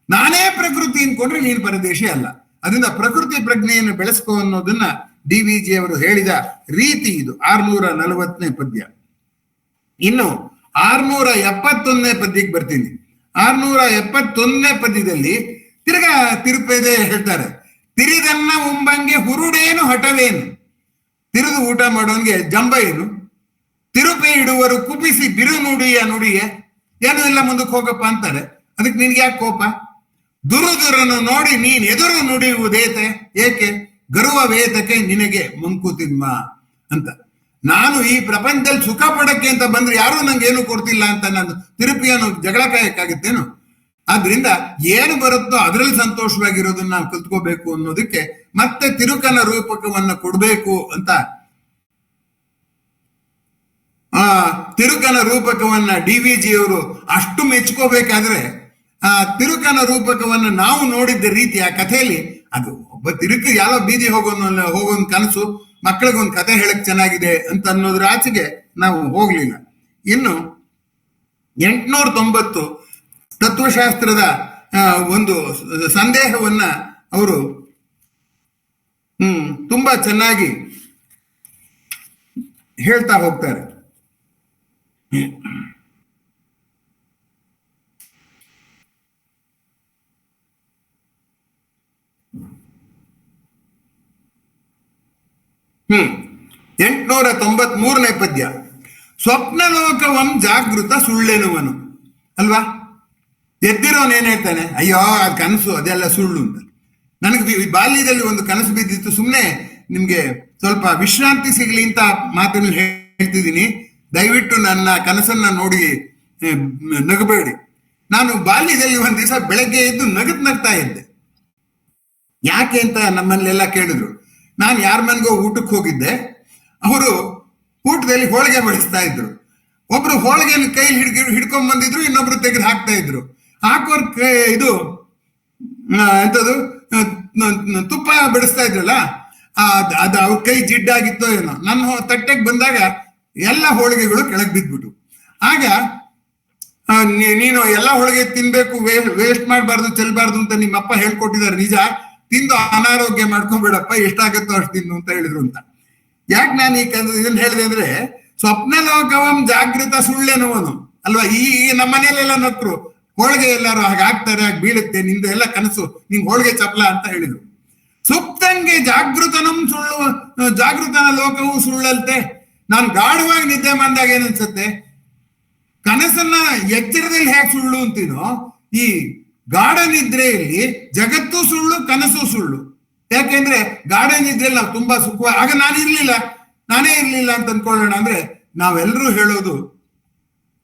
ನಾನೇ ಪ್ರಕೃತಿ ಅನ್ಕೊಂಡ್ರೆ ನೀನು ಪರದೇಶಿ ಅಲ್ಲ. ಅದರಿಂದ ಪ್ರಕೃತಿ ಪ್ರಜ್ಞೆಯನ್ನು ಬೆಳೆಸ್ಕೋ ಅನ್ನೋದನ್ನ ಡಿ.ವಿ.ಜಿ ಅವರು ಹೇಳಿದ ರೀತಿ ಇದು. 640ನೇ ಪದ್ಯ. ಇನ್ನು 671ನೇ ಪದ್ಯಕ್ಕೆ ಬರ್ತೀನಿ. 671ನೇ ಪದ್ಯದಲ್ಲಿ ತಿರುಪೇದೆ ಹೇಳ್ತಾರೆ. ತಿರಿದನ್ನ ಉಂಬಂಗೆ ಹುರುಡೇನು ಹಠವೇನು, ತಿರುದು ಊಟ ಮಾಡೋನ್ಗೆ ಜಂಬ ಏನು, ತಿರುಪೆ ಇಡುವರು ಕುಪಿಸಿ ಬಿರು ನುಡಿಯ ಏನು ಇಲ್ಲ ಮುಂದಕ್ಕೆ ಹೋಗಪ್ಪ ಅಂತಾರೆ. ಅದಕ್ಕೆ ನಿನ್ಗೆ ಯಾಕೆ ಕೋಪ? ದುರುದುರನ್ನು ನೋಡಿ ನೀನ್ ಎದುರು ನುಡಿಯುವುದೇತೆ ಏಕೆ, ಗರ್ವ ವೇದಕ್ಕೆ ನಿನಗೆ ಮಂಕುತಿಮ್ಮ ಅಂತ. ನಾನು ಈ ಪ್ರಪಂಚದಲ್ಲಿ ಸುಖ ಪಡಕ್ಕೆ ಅಂತ ಬಂದ್ರೆ ಯಾರು ನಂಗೆ ಏನು ಕೊಡ್ತಿಲ್ಲ ಅಂತ ನಾನು ತಿರುಪಿಯನ್ನು ಜಗಳ ಕಾಯಕ್ಕಾಗುತ್ತೇನು? ಆದ್ರಿಂದ ಏನು ಬರುತ್ತೋ ಅದರಲ್ಲಿ ಸಂತೋಷವಾಗಿರೋದನ್ನ ನಾವು ಕಲ್ತ್ಕೋಬೇಕು ಅನ್ನೋದಕ್ಕೆ ಮತ್ತೆ ತಿರುಕನ ರೂಪಕವನ್ನ ಕೊಡ್ಬೇಕು ಅಂತ ತಿರುಕನ ರೂಪಕವನ್ನ DVG ಅವರು ಅಷ್ಟು ಮೆಚ್ಕೋಬೇಕಾದ್ರೆ ಆ ತಿರುಕನ ರೂಪಕವನ್ನ ನಾವು ನೋಡಿದ್ದ ರೀತಿ ಆ ಕಥೆಯಲ್ಲಿ, ಅದು ಒಬ್ಬ ತಿರುಕು ಯಾವ ಬೀದಿ ಹೋಗೋನ್ ಕನಸು, ಮಕ್ಕಳಿಗೊಂದು ಕಥೆ ಹೇಳಕ್ ಚೆನ್ನಾಗಿದೆ ಅಂತ ಅನ್ನೋದ್ರ ಆಚೆಗೆ ನಾವು ಹೋಗ್ಲಿಲ್ಲ. ಇನ್ನು 890 ತತ್ವಶಾಸ್ತ್ರದ ಒಂದು ಸಂದೇಹವನ್ನ ಅವರು ತುಂಬಾ ಚೆನ್ನಾಗಿ ಹೇಳ್ತಾ ಹೋಗ್ತಾರೆ. ಹ್ಮ್ 893ನೇ ಪದ್ಯ. ಸ್ವಪ್ನಲೋಕವಂ ಜಾಗೃತ ಸುಳ್ಳೆನುವನು ಅಲ್ವಾ? ಎದ್ದಿರೋನ್ ಏನ್ ಹೇಳ್ತಾನೆ, ಅಯ್ಯೋ ಅದ್ ಕನಸು, ಅದೆಲ್ಲ ಸುಳ್ಳು ಅಂತ. ನನಗೆ ಬಾಲ್ಯದಲ್ಲಿ ಒಂದು ಕನಸು ಬಿದ್ದಿತ್ತು, ಸುಮ್ಮನೆ ನಿಮ್ಗೆ ಸ್ವಲ್ಪ ವಿಶ್ರಾಂತಿ ಸಿಗ್ಲಿ ಅಂತ ಮಾತನ್ನು ಹೇಳ್ತಿದ್ದೀನಿ, ದಯವಿಟ್ಟು ನನ್ನ ಕನಸನ್ನ ನೋಡಿ ನಗಬೇಡಿ. ನಾನು ಬಾಲ್ಯದಲ್ಲಿ ಒಂದ್ ದಿವಸ ಬೆಳಗ್ಗೆ ಎದ್ದು ನಗ್ತಾ ಇದ್ದೆ. ಯಾಕೆ ಅಂತ ನಮ್ಮಲ್ಲೆಲ್ಲ ಕೇಳಿದ್ರು. ನಾನು ಯಾರ ಮನೆಗೋ ಊಟಕ್ಕೆ ಹೋಗಿದ್ದೆ, ಅವರು ಊಟದಲ್ಲಿ ಹೋಳಿಗೆ ಬಡಿಸ್ತಾ ಇದ್ರು. ಒಬ್ರು ಹೋಳಿಗೆಯನ್ನು ಕೈಲಿ ಹಿಡ್ಕೊಂಡ್ ಬಂದಿದ್ರು, ಇನ್ನೊಬ್ರು ತೆಗೆದು ಹಾಕ್ತಾ ಇದ್ರು. ಹಾಕೋರ್ ಇದು ಎಂತದು ತುಪ್ಪ ಬಿಡಿಸ್ತಾ ಇದ್ರಲ್ಲ, ಅದು ಅವ್ರ ಕೈ ಜಿಡ್ಡಾಗಿತ್ತೋ ಏನೋ. ನನ್ನ ತಟ್ಟೆಗೆ ಬಂದಾಗ ಎಲ್ಲ ಹೋಳಿಗೆಗಳು ಕೆಳಗೆ ಬಿದ್ಬಿಟ್ಟು, ಆಗ ನೀನು ಎಲ್ಲ ಹೋಳಿಗೆ ತಿನ್ಬೇಕು, ವೇಸ್ಟ್ ಮಾಡಬಾರ್ದು, ಚೆಲ್ಬಾರ್ದು ಅಂತ ನಿಮ್ಮಪ್ಪ ಹೇಳ್ಕೊಟ್ಟಿದ್ದಾರೆ ನಿಜ, ತಿಂದು ಅನಾರೋಗ್ಯ ಮಾಡ್ಕೊಂಡ್ಬಿಡಪ್ಪ, ಎಷ್ಟಾಗತ್ತೋ ಅಷ್ಟು ತಿನ್ನು ಅಂತ ಹೇಳಿದ್ರು ಅಂತ. ಯಾಕೆ ನಾನು ಇದನ್ನ ಹೇಳಿದೆ ಅಂದ್ರೆ, ಸ್ವಪ್ನಲೋಕವಂ ಜಾಗೃತ ಸುಳ್ಳೆನುವನು ಅಲ್ವಾ? ಈ ನಮ್ಮ ಮನೆಯಲ್ಲೆಲ್ಲ ನಕ್ರು, ಹೋಳಿಗೆ ಎಲ್ಲಾರು ಹಾಗಾಗ್ತಾರೆ, ಹಾಗೆ ಬೀಳುತ್ತೆ, ನಿಂದು ಎಲ್ಲ ಕನಸು, ನಿಂಗೆ ಹೋಳಿಗೆ ಚಪ್ಲ ಅಂತ ಹೇಳಿದ್ರು. ಸುಪ್ತಂಗೆ ಜಾಗೃತನಂ ಸುಳ್ಳು, ಜಾಗೃತನ ಲೋಕವು ಸುಳ್ಳಲ್ತೆ. ನಾನು ಗಾಢವಾಗಿ ನಿದ್ದೆ ಮಾಡಿದಾಗ ಏನನ್ಸುತ್ತೆ, ಕನಸನ್ನ ಎಚ್ಚರದಲ್ಲಿ ಹೇಗೆ ಸುಳ್ಳು ಅಂತೀನೋ, ಈ ಗಾಢ ನಿದ್ರೆಯಲ್ಲಿ ಜಗತ್ತು ಸುಳ್ಳು, ಕನಸು ಸುಳ್ಳು. ಯಾಕೆಂದ್ರೆ ಗಾಢ ನಿದ್ರೆಯಲ್ಲಿ ನಾವು ತುಂಬಾ ಸುಖ, ಆಗ ನಾನೇ ಇರ್ಲಿಲ್ಲ ಅಂತ ಅನ್ಕೊಳ್ಳೋಣ. ಅಂದ್ರೆ ನಾವೆಲ್ಲರೂ ಹೇಳೋದು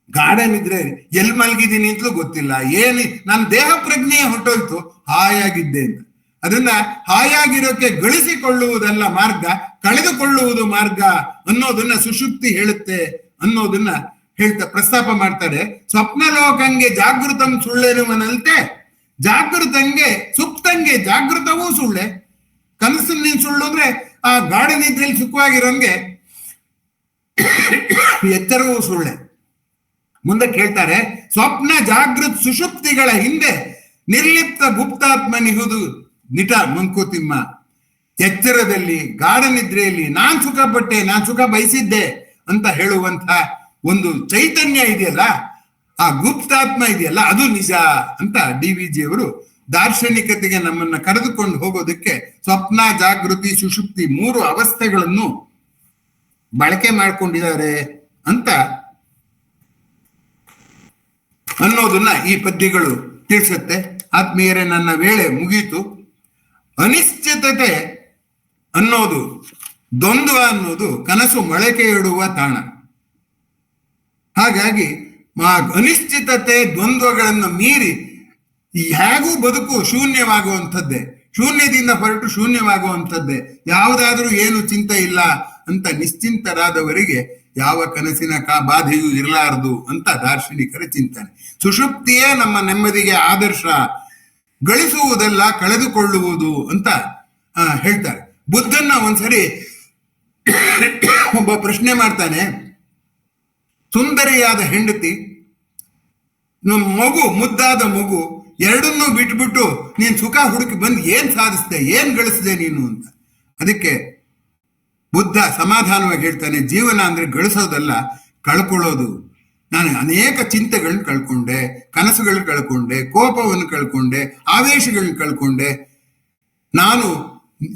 ಗಾಢ ನಿದ್ರೆ ಎಲ್ಲಿ ಮಲಗಿದ್ದೀನಿ ಅಂತಲೂ ಗೊತ್ತಿಲ್ಲ, ನನ್ನ ದೇಹ ಪ್ರಜ್ಞೆ ಹೊರಟೋಯ್ತು, ಹಾಯಾಗಿದ್ದೆ ಅಂತ. ಅದನ್ನ ಹಾಯಾಗಿರೋಕೆ ಗಳಿಸಿಕೊಳ್ಳುವುದಲ್ಲ ಮಾರ್ಗ, ಕಳೆದುಕೊಳ್ಳುವುದು ಮಾರ್ಗ ಅನ್ನೋದನ್ನ ಸುಷುಪ್ತಿ ಹೇಳುತ್ತೆ ಅನ್ನೋದನ್ನ ಹೇಳ್ತಾ ಪ್ರಸ್ತಾಪ ಮಾಡ್ತಾರೆ. ಸ್ವಪ್ನಲೋಕಂಗೆ ಜಾಗೃತಂ ಸುಳ್ಳೆನುವನಂತೆ, ಜಾಗೃತಂಗೆ ಸುಪ್ತಂಗೆ ಜಾಗೃತವೂ ಸುಳ್ಳೆ. ಕನಸು ನೀನ್ ಸುಳ್ಳು ಅಂದ್ರೆ ಆ ಗಾಢ ನಿದ್ರೆಯಲ್ಲಿ ಸುಖವಾಗಿರೋನ್ಗೆ ಎಚ್ಚರವೂ ಸುಳ್ಳೆ. ಮುಂದೆ ಕೇಳ್ತಾರೆ, ಸ್ವಪ್ನ ಜಾಗೃತ್ ಸುಷುಪ್ತಿಗಳ ಹಿಂದೆ ನಿರ್ಲಿಪ್ತ ಗುಪ್ತಾತ್ಮನಿಹುದು ನಿಟ ಮಂಕುತಿಮ್ಮ. ಎಚ್ಚರದಲ್ಲಿ ಗಾಢ ನಿದ್ರೆಯಲ್ಲಿ ನಾನ್ ಸುಖ ಪಟ್ಟೆ, ನಾನ್ ಸುಖ ಬಯಸಿದ್ದೆ ಅಂತ ಹೇಳುವಂತ ಒಂದು ಚೈತನ್ಯ ಇದೆಯಲ್ಲ, ಆ ಗುಪ್ತಾತ್ಮ ಇದೆಯಲ್ಲ, ಅದು ನಿಜ ಅಂತ DVG ಅವರು ದಾರ್ಶನಿಕತೆಗೆ ನಮ್ಮನ್ನ ಕರೆದುಕೊಂಡು ಹೋಗೋದಕ್ಕೆ ಸ್ವಪ್ನ, ಜಾಗೃತಿ, ಸುಷುಪ್ತಿ 3 ಅವಸ್ಥೆಗಳನ್ನು ಬಳಕೆ ಮಾಡ್ಕೊಂಡಿದ್ದಾರೆ ಅಂತ ಅನ್ನೋದನ್ನ ಈ ಪದ್ಯಗಳು ತಿಳಿಸುತ್ತೆ. ಆತ್ಮೀಯರೇ, ನನ್ನ ವೇಳೆ ಮುಗೀತು. ಅನಿಶ್ಚಿತತೆ ಅನ್ನೋದು, ದ್ವಂದ್ವ ಅನ್ನೋದು ಕನಸು ಮೊಳಕೆ ಇಡುವ ತಾಣ. ಹಾಗಾಗಿ ಅನಿಶ್ಚಿತತೆ, ದ್ವಂದ್ವಗಳನ್ನು ಮೀರಿ ಹೇಗೂ ಬದುಕು ಶೂನ್ಯವಾಗುವಂಥದ್ದೇ, ಶೂನ್ಯದಿಂದ ಹೊರಟು ಶೂನ್ಯವಾಗುವಂಥದ್ದೇ. ಯಾವುದಾದ್ರೂ ಏನು ಚಿಂತೆ ಇಲ್ಲ ಅಂತ ನಿಶ್ಚಿಂತರಾದವರಿಗೆ ಯಾವ ಕನಸಿನ ಬಾಧೆಯೂ ಇರಲಾರದು ಅಂತ ದಾರ್ಶನಿಕರ ಚಿಂತನೆ. ಸುಷುಪ್ತಿಯೇ ನಮ್ಮ ನೆಮ್ಮದಿಗೆ ಆದರ್ಶ, ಗಳಿಸುವುದಲ್ಲ ಕಳೆದುಕೊಳ್ಳುವುದು ಅಂತ ಹೇಳ್ತಾರೆ. ಬುದ್ಧನ್ನ ಒಂದ್ಸರಿ ಒಬ್ಬ ಪ್ರಶ್ನೆ ಮಾಡ್ತಾನೆ. ಸುಂದರಿಯಾದ ಹೆಂಡತಿ, ಮಗು, ಮುದ್ದಾದ ಮಗು, ಎರಡನ್ನೂ ಬಿಟ್ಬಿಟ್ಟು ನೀನ್ ಸುಖ ಹುಡುಕಿ ಬಂದು ಏನ್ ಸಾಧಿಸ್ದೆ, ಏನ್ ಗಳಿಸಿದೆ ನೀನು ಅಂತ. ಅದಕ್ಕೆ ಬುದ್ಧ ಸಮಾಧಾನವಾಗಿ ಹೇಳ್ತಾನೆ, ಜೀವನ ಅಂದ್ರೆ ಗಳಿಸೋದಲ್ಲ, ಕಳ್ಕೊಳ್ಳೋದು. ನಾನು ಅನೇಕ ಚಿಂತೆಗಳನ್ನ ಕಳ್ಕೊಂಡೆ, ಕನಸುಗಳನ್ನ ಕಳ್ಕೊಂಡೆ, ಕೋಪವನ್ನು ಕಳ್ಕೊಂಡೆ, ಆವೇಶಗಳನ್ನ ಕಳ್ಕೊಂಡೆ. ನಾನು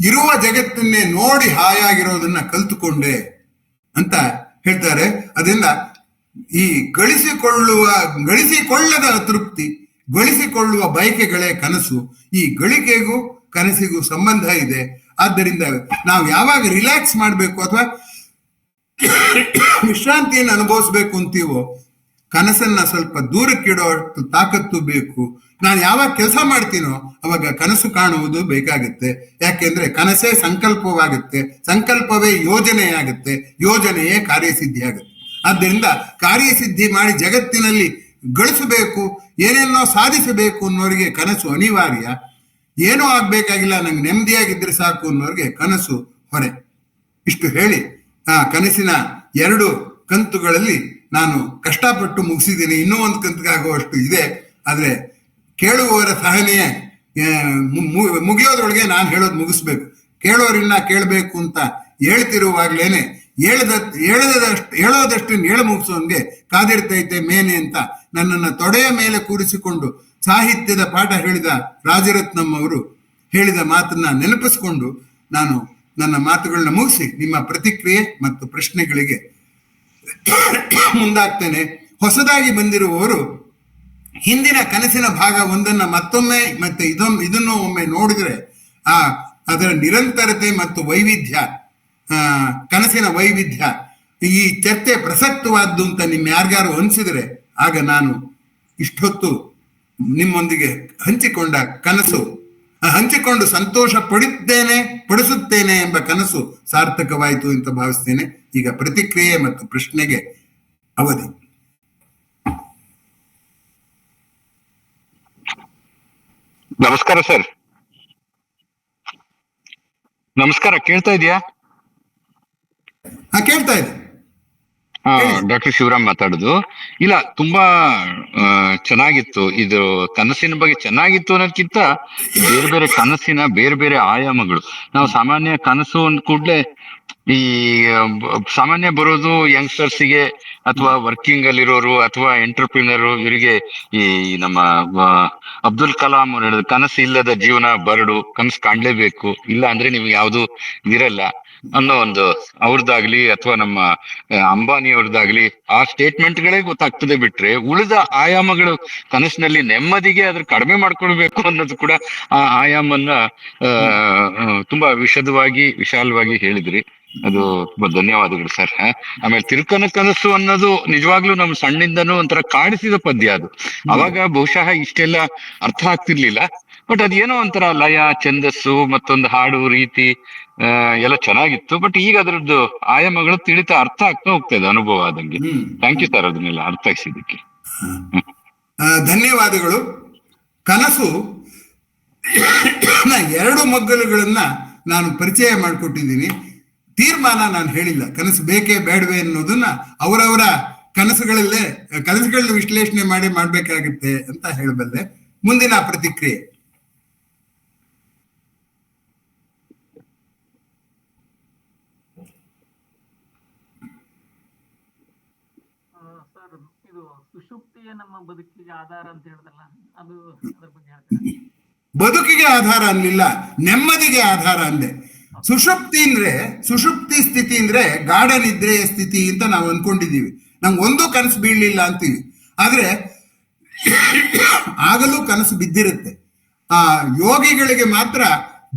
ಇರುವ ಜಗತ್ತನ್ನೇ ನೋಡಿ ಹಾಯಾಗಿರೋದನ್ನ ಕಲ್ತುಕೊಂಡೆ ಅಂತ ಹೇಳ್ತಾರೆ. ಅದರಿಂದ ಈ ಗಳಿಸಿಕೊಳ್ಳದ ತೃಪ್ತಿ, ಗಳಿಸಿಕೊಳ್ಳುವ ಬಯಕೆಗಳೇ ಕನಸು. ಈ ಗಳಿಕೆಗೂ ಕನಸಿಗೂ ಸಂಬಂಧ ಇದೆ. ಆದ್ದರಿಂದ ನಾವು ಯಾವಾಗ ರಿಲ್ಯಾಕ್ಸ್ ಮಾಡಬೇಕು ಅಥವಾ ವಿಶ್ರಾಂತಿಯನ್ನು ಅನುಭವಿಸ್ಬೇಕು ಅಂತೀವೋ, ಕನಸನ್ನ ಸ್ವಲ್ಪ ದೂರಕ್ಕಿಡೋ ತಾಕತ್ತು ಬೇಕು. ನಾನು ಯಾವಾಗ ಕೆಲಸ ಮಾಡ್ತೀನೋ ಅವಾಗ ಕನಸು ಕಾಣುವುದು ಬೇಕಾಗುತ್ತೆ. ಯಾಕೆಂದ್ರೆ ಕನಸೇ ಸಂಕಲ್ಪವಾಗುತ್ತೆ, ಸಂಕಲ್ಪವೇ ಯೋಜನೆಯಾಗುತ್ತೆ, ಯೋಜನೆಯೇ ಕಾರ್ಯಸಿದ್ಧಿ ಆಗುತ್ತೆ. ಆದ್ದರಿಂದ ಕಾರ್ಯಸಿದ್ಧಿ ಮಾಡಿ ಜಗತ್ತಿನಲ್ಲಿ ಗಳಿಸಬೇಕು, ಏನೇನೋ ಸಾಧಿಸಬೇಕು ಅನ್ನೋರಿಗೆ ಕನಸು ಅನಿವಾರ್ಯ. ಏನೂ ಆಗ್ಬೇಕಾಗಿಲ್ಲ, ನಂಗೆ ನೆಮ್ಮದಿಯಾಗಿದ್ರೆ ಸಾಕು ಅನ್ನೋರಿಗೆ ಕನಸು ಹೊರೆ. ಇಷ್ಟು ಹೇಳಿ ಆ ಕನಸಿನ 2 ಕಂತುಗಳಲ್ಲಿ ನಾನು ಕಷ್ಟಪಟ್ಟು ಮುಗಿಸಿದ್ದೀನಿ. ಇನ್ನೂ ಒಂದು ಕಂತಿಗಾಗುವಷ್ಟು ಇದೆ. ಆದ್ರೆ ಕೇಳುವವರ ಸಹನೆಯ ಮುಗಿಯೋದ್ರೊಳಗೆ ನಾನು ಹೇಳೋದು ಮುಗಿಸ್ಬೇಕು. ಕೇಳೋರಿನ್ನ ಕೇಳಬೇಕು ಅಂತ ಹೇಳ್ತಿರುವಾಗ್ಲೇನೆ ಹೇಳೋದಷ್ಟು ಹೇಳ ಮುಗಿಸೋನ್ಗೆ ಕಾದಿರ್ತೈತೆ ಮೇನೆ ಅಂತ ನನ್ನನ್ನು ತೊಡೆಯ ಮೇಲೆ ಕೂರಿಸಿಕೊಂಡು ಸಾಹಿತ್ಯದ ಪಾಠ ಹೇಳಿದ ರಾಜರತ್ನಂ ಅವರು ಹೇಳಿದ ಮಾತನ್ನ ನೆನಪಿಸ್ಕೊಂಡು ನಾನು ನನ್ನ ಮಾತುಗಳನ್ನ ಮುಗಿಸಿ ನಿಮ್ಮ ಪ್ರತಿಕ್ರಿಯೆ ಮತ್ತು ಪ್ರಶ್ನೆಗಳಿಗೆ ಮುಂದಾಗ್ತೇನೆ. ಹೊಸದಾಗಿ ಬಂದಿರುವವರು ಹಿಂದಿನ ಕನಸಿನ ಭಾಗ 1 ಮತ್ತೊಮ್ಮೆ ಮತ್ತೆ ಇದನ್ನು ಒಮ್ಮೆ ನೋಡಿದ್ರೆ ಅದರ ನಿರಂತರತೆ ಮತ್ತು ವೈವಿಧ್ಯ, ಕನಸಿನ ವೈವಿಧ್ಯ, ಈ ಚರ್ಚೆ ಪ್ರಸಕ್ತವಾದ್ದು ಅಂತ ನಿಮ್ ಯಾರಿಗಾರು ಅನಿಸಿದ್ರೆ ಆಗ ನಾನು ಇಷ್ಟೊತ್ತು ನಿಮ್ಮೊಂದಿಗೆ ಹಂಚಿಕೊಂಡು ಸಂತೋಷ ಪಡಿಸುತ್ತೇನೆ ಎಂಬ ಕನಸು ಸಾರ್ಥಕವಾಯಿತು ಅಂತ ಭಾವಿಸ್ತೇನೆ. ಈಗ ಪ್ರತಿಕ್ರಿಯೆ ಮತ್ತು ಪ್ರಶ್ನೆಗೆ ಅವಧಿ. ನಮಸ್ಕಾರ ಸರ್. ನಮಸ್ಕಾರ, ಕೇಳ್ತಾ ಇದೆಯಾ? ಕೇಳ್ತಾ ಇದೆ. ಡಾಕ್ಟರ್ ಶಿವರಾಮ್ ಮಾತಾಡುದು. ಇಲ್ಲ, ತುಂಬಾ ಚೆನ್ನಾಗಿತ್ತು. ಇದು ಕನಸಿನ ಬಗ್ಗೆ ಚೆನ್ನಾಗಿತ್ತು ಅನ್ನೋದಕ್ಕಿಂತ ಬೇರೆ ಬೇರೆ ಕನಸಿನ ಬೇರೆ ಬೇರೆ ಆಯಾಮಗಳು. ನಾವು ಸಾಮಾನ್ಯ ಕನಸು ಅಂದ ಕೂಡ್ಲೆ ಈ ಸಾಮಾನ್ಯ ಬರೋದು ಯಂಗ್ಸ್ಟರ್ಸಿಗೆ ಅಥವಾ ವರ್ಕಿಂಗ್ ಅಲ್ಲಿರೋರು ಅಥವಾ ಎಂಟರ್ಪ್ರಿನರು, ಇವರಿಗೆ ಈ ನಮ್ಮ ಅಬ್ದುಲ್ ಕಲಾಂ ಅವ್ರು ಹೇಳಿದ ಕನಸು ಇಲ್ಲದ ಜೀವನ ಬರಡು, ಕನಸು ಕಾಣ್ಲೇಬೇಕು, ಇಲ್ಲ ಅಂದ್ರೆ ನಿಮ್ಗೆ ಯಾವ್ದು ಇರಲ್ಲ ಅನ್ನೋ ಒಂದು ಅವ್ರದ್ದಾಗ್ಲಿ ಅಥವಾ ನಮ್ಮ ಅಂಬಾನಿ ಅವ್ರದ್ದಾಗ್ಲಿ ಆ ಸ್ಟೇಟ್ಮೆಂಟ್ ಗಳೇ ಗೊತ್ತಾಗ್ತದೆ. ಬಿಟ್ರೆ ಉಳಿದ ಆಯಾಮಗಳು ಕನಸಿನಲ್ಲಿ ನೆಮ್ಮದಿಗೆ ಅದ್ರ ಕಡಿಮೆ ಮಾಡ್ಕೊಳ್ಬೇಕು ಅನ್ನೋದು ಕೂಡ ಆ ಆಯಾಮನ್ನ ತುಂಬಾ ವಿಶಾಲವಾಗಿ ಹೇಳಿದ್ರಿ. ಅದು ತುಂಬಾ ಧನ್ಯವಾದಗಳು ಸರ್. ಆಮೇಲೆ ತಿರುಕನ ಕನಸು ಅನ್ನೋದು ನಿಜವಾಗ್ಲೂ ನಮ್ ಸಣ್ಣಿಂದನೂ ಒಂಥರ ಕಾಡಿಸಿದ ಪದ್ಯ ಅದು. ಅವಾಗ ಬಹುಶಃ ಇಷ್ಟೆಲ್ಲ ಅರ್ಥ ಆಗ್ತಿರ್ಲಿಲ್ಲ. ಬಟ್ ಅದೇನೋ ಒಂಥರ ಲಯ, ಛಂದಸ್ಸು, ಮತ್ತೊಂದು ಹಾಡು ರೀತಿ ಎಲ್ಲ ಚೆನ್ನಾಗಿತ್ತು. ಬಟ್ ಈಗ ಅದರದ್ದು ಆಯಾಮಗಳು ತಿಳಿತಾ ಅರ್ಥ ಆಗ್ತಾ ಹೋಗ್ತಾ ಇದೆ ಅನುಭವ ಆದಂಗೆ. ಥ್ಯಾಂಕ್ ಯು ಸರ್ ಅದನ್ನೆಲ್ಲ ಅರ್ಥೈಸಿದ್ದಕ್ಕೆ. ಧನ್ಯವಾದಗಳು. ಕನಸು 2 ಮಗ್ಗಲುಗಳನ್ನ ನಾನು ಪರಿಚಯ ಮಾಡಿಕೊಟ್ಟಿದ್ದೀನಿ. ತೀರ್ಮಾನ ನಾನು ಹೇಳಿಲ್ಲ, ಕನಸು ಬೇಕೇ ಬೇಡವೇ ಅನ್ನೋದನ್ನ ಅವರವರ ಕನಸುಗಳನ್ನ ವಿಶ್ಲೇಷಣೆ ಮಾಡ್ಬೇಕಾಗುತ್ತೆ ಅಂತ ಹೇಳಬಲ್ಲೆ. ಮುಂದಿನ ಪ್ರತಿಕ್ರಿಯೆ. ಸರ್, ಇದು ಸುಷುಪ್ತಿಯೇ ನಮ್ಮ ಬದುಕಿಗೆ ಆಧಾರ ಅಂತ ಹೇಳಿದ್ರಲ್ಲ, ಅದು ಅದ್ರ ಬಗ್ಗೆ ಹೇಳ್ತೀನಿ. ಬದುಕಿಗೆ ಆಧಾರ ಅನ್ಲಿಲ್ಲ, ನೆಮ್ಮದಿಗೆ ಆಧಾರ ಅಂದೆ. ಸುಷುಪ್ತಿ ಸ್ಥಿತಿ ಅಂದ್ರೆ ಗಾಢ ನಿದ್ರೆಯ ಸ್ಥಿತಿ ಅಂತ ನಾವು ಅನ್ಕೊಂಡಿದ್ದೀವಿ. ನಮ್ಗೆ ಒಂದು ಕನಸು ಬೀಳಲಿಲ್ಲ ಅಂತೀವಿ, ಆದ್ರೆ ಆಗಲೂ ಕನಸು ಬಿದ್ದಿರುತ್ತೆ. ಆ ಯೋಗಿಗಳಿಗೆ ಮಾತ್ರ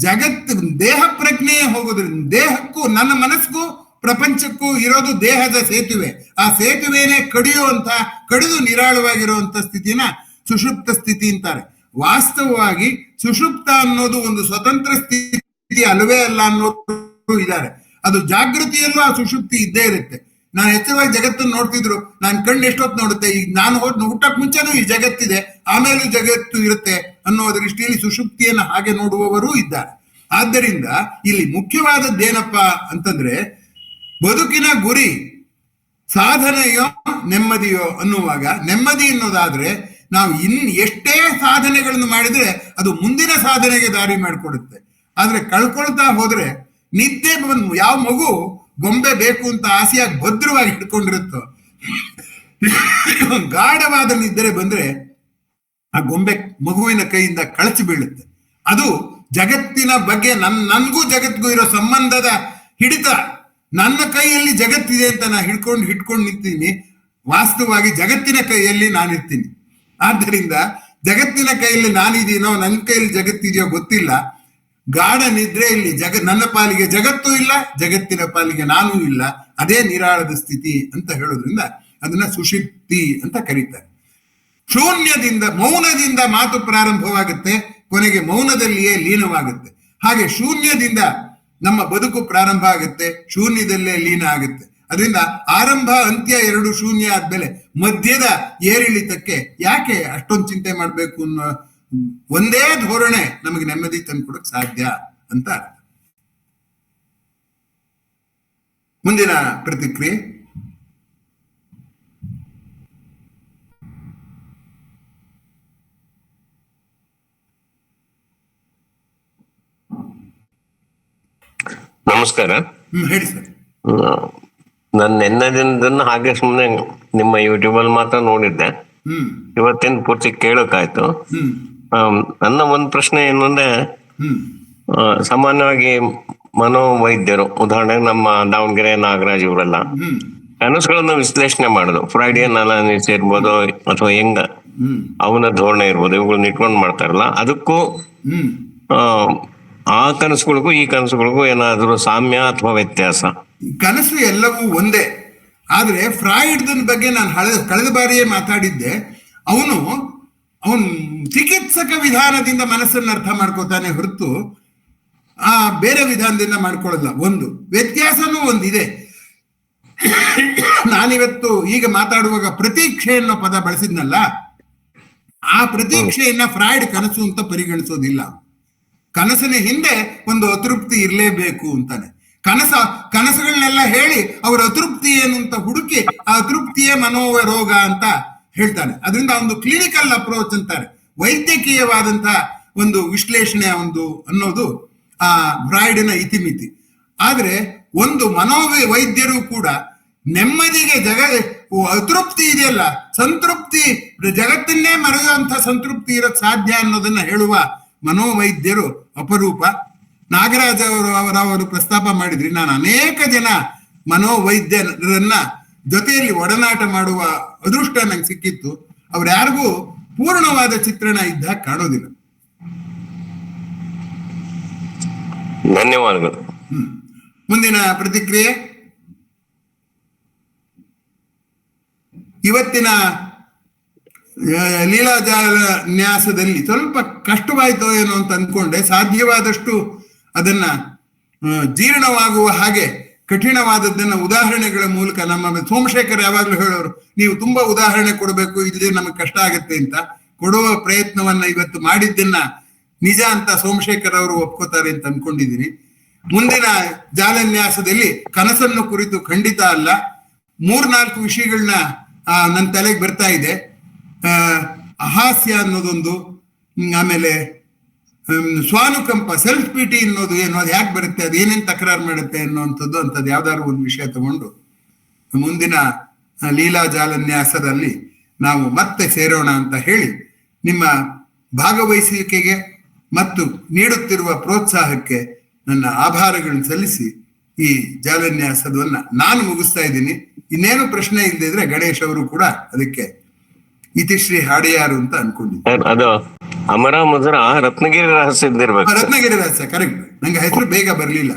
ಜಗತ್ತು ದೇಹ ಪ್ರಜ್ಞೆಯೇ ಹೋಗೋದ್ರಿಂದ, ದೇಹಕ್ಕೂ ನನ್ನ ಮನಸ್ಸಿಗೂ ಪ್ರಪಂಚಕ್ಕೂ ಇರೋದು ದೇಹದ ಸೇತುವೆ. ಆ ಸೇತುವೆನೇ ಕಡಿದು ನಿರಾಳವಾಗಿರುವಂತ ಸ್ಥಿತಿನ ಸುಷುಪ್ತ ಸ್ಥಿತಿ ಅಂತಾರೆ. ವಾಸ್ತವವಾಗಿ ಸುಷುಪ್ತ ಅನ್ನೋದು ಒಂದು ಸ್ವತಂತ್ರ ಸ್ಥಿತಿ ಅಲ್ಲವೇ ಅಲ್ಲ ಅನ್ನೋದು ಇದ್ದಾರೆ. ಅದು ಜಾಗೃತಿಯಲ್ಲೂ ಆ ಸುಷುಪ್ತಿ ಇದ್ದೇ ಇರುತ್ತೆ. ನಾನು ಎಚ್ಚರವಾಗಿ ಜಗತ್ತನ್ನು ನೋಡ್ತಿದ್ರು, ನಾನು ಕಣ್ಣು ಎಷ್ಟೊತ್ತು ನೋಡುತ್ತೆ, ಈಗ ನಾನು ಹುಟ್ಟಕ್ ಮುಂಚೆನೂ ಈ ಜಗತ್ತಿದೆ, ಆಮೇಲೂ ಜಗತ್ತು ಇರುತ್ತೆ ಅನ್ನೋ ದೃಷ್ಟಿಯಲ್ಲಿ ಸುಷುಪ್ತಿಯನ್ನು ಹಾಗೆ ನೋಡುವವರೂ ಇದ್ದಾರೆ. ಆದ್ದರಿಂದ ಇಲ್ಲಿ ಮುಖ್ಯವಾದದ್ದೇನಪ್ಪ ಅಂತಂದ್ರೆ, ಬದುಕಿನ ಗುರಿ ಸಾಧನೆಯೋ ನೆಮ್ಮದಿಯೋ ಅನ್ನುವಾಗ, ನೆಮ್ಮದಿ ಅನ್ನೋದಾದ್ರೆ ನಾವು ಎಷ್ಟೇ ಸಾಧನೆಗಳನ್ನು ಮಾಡಿದ್ರೆ ಅದು ಮುಂದಿನ ಸಾಧನೆಗೆ ದಾರಿ ಮಾಡಿಕೊಡುತ್ತೆ. ಆದ್ರೆ ಕಳ್ಕೊಳ್ತಾ ಹೋದ್ರೆ ನಿದ್ದೆ ಯಾವ ಮಗು ಗೊಂಬೆ ಬೇಕು ಅಂತ ಆಸೆಯಾಗಿ ಭದ್ರವಾಗಿ ಹಿಡ್ಕೊಂಡಿರುತ್ತೋ, ಗಾಢವಾದ ನಿದ್ರೆ ಬಂದ್ರೆ ಆ ಗೊಂಬೆ ಮಗುವಿನ ಕೈಯಿಂದ ಕಳಚಿ ಬೀಳುತ್ತೆ. ಅದು ಜಗತ್ತಿನ ಬಗ್ಗೆ ನನ್ಗೂ ಜಗತ್ತಿಗೂ ಇರೋ ಸಂಬಂಧದ ಹಿಡಿತ, ನನ್ನ ಕೈಯಲ್ಲಿ ಜಗತ್ತಿದೆ ಅಂತ ನಾ ಹಿಡ್ಕೊಂಡು ನಿಂತೀನಿ. ವಾಸ್ತವವಾಗಿ ಜಗತ್ತಿನ ಕೈಯಲ್ಲಿ ನಾನಿರ್ತೀನಿ. ಆದ್ದರಿಂದ ಜಗತ್ತಿನ ಕೈಯಲ್ಲಿ ನಾನಿದ್ದೀನೋ ನನ್ನ ಕೈಯಲ್ಲಿ ಜಗತ್ತಿದೆಯೋ ಗೊತ್ತಿಲ್ಲ. ಗಾಢ ನಿದ್ರೆಯಲ್ಲಿ ನನ್ನ ಪಾಲಿಗೆ ಜಗತ್ತು ಇಲ್ಲ, ಜಗತ್ತಿನ ಪಾಲಿಗೆ ನಾನೂ ಇಲ್ಲ. ಅದೇ ನಿರಾಳದ ಸ್ಥಿತಿ ಅಂತ ಹೇಳೋದ್ರಿಂದ ಅದನ್ನ ಸುಷುಪ್ತಿ ಅಂತ ಕರೀತಾರೆ. ಶೂನ್ಯದಿಂದ, ಮೌನದಿಂದ ಮಾತು ಪ್ರಾರಂಭವಾಗುತ್ತೆ, ಕೊನೆಗೆ ಮೌನದಲ್ಲಿಯೇ ಲೀನವಾಗುತ್ತೆ. ಹಾಗೆ ಶೂನ್ಯದಿಂದ ನಮ್ಮ ಬದುಕು ಪ್ರಾರಂಭ ಆಗುತ್ತೆ, ಶೂನ್ಯದಲ್ಲೇ ಲೀನ ಆಗುತ್ತೆ. ಅದರಿಂದ ಆರಂಭ ಅಂತ್ಯ ಎರಡು ಶೂನ್ಯ ಆದ್ಮೇಲೆ ಮಧ್ಯದ ಏರಿಳಿತಕ್ಕೆ ಯಾಕೆ ಅಷ್ಟೊಂದು ಚಿಂತೆ ಮಾಡಬೇಕು ಅನ್ನೋ ಒಂದೇ ಧೋರಣೆ ನಮಗೆ ನೆಮ್ಮದಿ ತಂದ್ಕೊಡಕ್ ಸಾಧ್ಯ ಅಂತ ಅರ್ಥ. ಮುಂದಿನ ಪ್ರತಿಕ್ರಿಯೆ. ನಮಸ್ಕಾರ. ಹೇಳಿ ಸರ್. ನಾನು ನೆನ್ನದಿಂದ ಹಾಗೆ ಸುಮ್ಮನೆ ನಿಮ್ಮ ಯೂಟ್ಯೂಬ್ ಅಲ್ಲಿ ಮಾತ್ರ ನೋಡಿದ್ದೆ, ಇವತ್ತಿನ ಪೂರ್ತಿ ಕೇಳೋಕಾಯ್ತು. ನನ್ನ ಒಂದು ಪ್ರಶ್ನೆ ಏನು ಅಂದ್ರೆ, ಸಾಮಾನ್ಯವಾಗಿ ಮನೋವೈದ್ಯರು, ಉದಾಹರಣೆಗೆ ನಮ್ಮ ದಾವಣಗೆರೆ ನಾಗರಾಜ್ ಇವರೆಲ್ಲ ಕನಸುಗಳನ್ನ ವಿಶ್ಲೇಷಣೆ ಮಾಡೋದು, ಫ್ರೈಡಿಯನ್ ಅನಾಲಿಸಿಸ್ ಇರ್ಬೋದು ಅಥವಾ ಹೆಂಗ ಅವನ ಧೋರಣೆ ಇರ್ಬೋದು, ಇವುಗಳನ್ನ ಇಟ್ಕೊಂಡು ಮಾಡ್ತಾರಲ್ಲ, ಅದಕ್ಕೂ ಆ ಕನಸುಗಳಿಗೂ ಈ ಕನಸುಗಳಿಗೂ ಏನಾದ್ರು ಸಾಮ್ಯ ಅಥವಾ ವ್ಯತ್ಯಾಸ? ಕನಸು ಎಲ್ಲವೂ ಒಂದೇ. ಆದ್ರೆ ಫ್ರಾಯ್ಡ್ನ ಬಗ್ಗೆ ನಾನು ಕಳೆದ ಬಾರಿಯೇ ಮಾತಾಡಿದ್ದೆ. ಅವನು ಚಿಕಿತ್ಸಕ ವಿಧಾನದಿಂದ ಮನಸ್ಸನ್ನು ಅರ್ಥ ಮಾಡ್ಕೋತಾನೆ ಹೊರತು ಬೇರೆ ವಿಧಾನದಿಂದ ಮಾಡ್ಕೊಳ್ಳಲ್ಲ. ಒಂದು ವ್ಯತ್ಯಾಸನೂ ಒಂದಿದೆ. ನಾನಿವತ್ತು ಈಗ ಮಾತಾಡುವಾಗ ಪ್ರತೀಕ್ಷೆ ಅನ್ನೋ ಪದ ಬಳಸಿದ್ನಲ್ಲ, ಆ ಪ್ರತೀಕ್ಷೆಯನ್ನ ಫ್ರಾಯ್ಡ್ ಕನಸು ಅಂತ ಪರಿಗಣಿಸೋದಿಲ್ಲ. ಕನಸಿನ ಹಿಂದೆ ಒಂದು ಅತೃಪ್ತಿ ಇರಲೇಬೇಕು ಅಂತಾನೆ. ಕನಸುಗಳನ್ನೆಲ್ಲ ಹೇಳಿ ಅವರ ಅತೃಪ್ತಿ ಏನು ಅಂತ ಹುಡುಕಿ ಆ ಅತೃಪ್ತಿಯೇ ಮನೋರೋಗ ಅಂತ ಹೇಳ್ತಾನೆ. ಅದರಿಂದ ಒಂದು ಕ್ಲಿನಿಕಲ್ ಅಪ್ರೋಚ್ ಅಂತಾರೆ, ವೈದ್ಯಕೀಯವಾದಂತಹ ಒಂದು ವಿಶ್ಲೇಷಣೆ ಅನ್ನೋದು ಆ ಫ್ರಾಯ್ಡಿನ ಇತಿಮಿತಿ. ಆದ್ರೆ ಒಂದು ವೈದ್ಯರು ಕೂಡ ನೆಮ್ಮದಿಗೆ ಅತೃಪ್ತಿ ಇದೆಯಲ್ಲ, ಸಂತೃಪ್ತಿ, ಜಗತ್ತನ್ನೇ ಮರೆಯುವಂತ ಸಂತೃಪ್ತಿ ಇರೋಕ್ ಸಾಧ್ಯ ಅನ್ನೋದನ್ನ ಹೇಳುವ ಮನೋವೈದ್ಯರು ಅಪರೂಪ. ನಾಗರಾಜ್ ಅವರು ಪ್ರಸ್ತಾಪ ಮಾಡಿದ್ರಿ. ನಾನು ಅನೇಕ ಜನ ಮನೋವೈದ್ಯರನ್ನ ಜೊತೆಯಲ್ಲಿ ಒಡನಾಟ ಮಾಡುವ ಅದೃಷ್ಟ ನಂಗೆ ಸಿಕ್ಕಿತ್ತು. ಯಾರಿಗೂ ಪೂರ್ಣವಾದ ಚಿತ್ರಣ ಇದ್ದಾಗ ಕಾಣೋದಿಲ್ಲ. ಧನ್ಯವಾದಗಳು. ಮುಂದಿನ ಪ್ರತಿಕ್ರಿಯೆ. ಇವತ್ತಿನ ಲೀಲಾಜಾಲ ನ್ಯಾಸದಲ್ಲಿ ಸ್ವಲ್ಪ ಕಷ್ಟವಾಯ್ತೋ ಏನೋ ಅಂತ ಅಂದ್ಕೊಂಡೆ. ಸಾಧ್ಯವಾದಷ್ಟು ಅದನ್ನ ಜೀರ್ಣವಾಗುವ ಹಾಗೆ ಕಠಿಣವಾದದ್ದನ್ನ ಉದಾಹರಣೆಗಳ ಮೂಲಕ, ನಮ್ಮ ಸೋಮಶೇಖರ್ ಯಾವಾಗ್ಲೂ ಹೇಳೋರು, ನೀವು ತುಂಬಾ ಉದಾಹರಣೆ ಕೊಡಬೇಕು, ಇಲ್ಲದೆ ನಮಗೆ ಕಷ್ಟ ಆಗತ್ತೆ ಅಂತ. ಕೊಡುವ ಪ್ರಯತ್ನವನ್ನ ಇವತ್ತು ಮಾಡಿದ್ದನ್ನ ನಿಜ ಅಂತ ಸೋಮಶೇಖರ್ ಅವರು ಒಪ್ಕೋತಾರೆ ಅಂತ ಅನ್ಕೊಂಡಿದ್ದೀನಿ. ಮುಂದಿನ ಜಾಲನ್ಯಾಸದಲ್ಲಿ ಕನಸನ್ನು ಕುರಿತು ಖಂಡಿತ ಅಲ್ಲ, 3-4 ವಿಷಯಗಳನ್ನ ನನ್ನ ತಲೆಗೆ ಬರ್ತಾ ಇದೆ. ಅಹಾಸ್ಯ ಅನ್ನೋದೊಂದು, ಆಮೇಲೆ ಸ್ವಾನುಕಂಪ, ಸೆಲ್ಫ್ ಪಿಟಿ ಅನ್ನೋದು ಏನು, ಅದು ಯಾಕೆ ಬರುತ್ತೆ, ಅದು ಏನೇನು ತಕರಾರು ಮಾಡುತ್ತೆ ಅನ್ನೋಂಥದ್ದು, ಅಂಥದ್ದು ಯಾವ್ದಾದ್ರು ಒಂದು ವಿಷಯ ತಗೊಂಡು ಮುಂದಿನ ಲೀಲಾಜಾಲನ್ಯಾಸದಲ್ಲಿ ನಾವು ಮತ್ತೆ ಸೇರೋಣ ಅಂತ ಹೇಳಿ, ನಿಮ್ಮ ಭಾಗವಹಿಸುವಿಕೆಗೆ ಮತ್ತು ನೀಡುತ್ತಿರುವ ಪ್ರೋತ್ಸಾಹಕ್ಕೆ ನನ್ನ ಆಭಾರಗಳನ್ನು ಸಲ್ಲಿಸಿ ಈ ಜಾಲನ್ಯಾಸದನ್ನ ನಾನು ಮುಗಿಸ್ತಾ ಇದ್ದೀನಿ. ಇನ್ನೇನು ಪ್ರಶ್ನೆ ಇಲ್ಲದಿದ್ರೆ ಗಣೇಶ್ ಅವರು ಕೂಡ ಅದಕ್ಕೆ ಇತಿಶ್ರೀ ಹಾಡಿಯಾರು ಅಂತ ಅನ್ಕೊಂಡಿದ್ದೀನಿ. ಅದು ಅಮರ ಮುದ್ರ ರತ್ನಗಿರಿ ರಹಸ್ಯ ಇದ್ದಿರ್ಬೇಕು. ರತ್ನಗಿರಿ ರಹಸ್ಯ, ಕರೆಕ್ಟ್. ನಂಗೆ ಹೆಸರು ಬೇಗ ಬರ್ಲಿಲ್ಲ.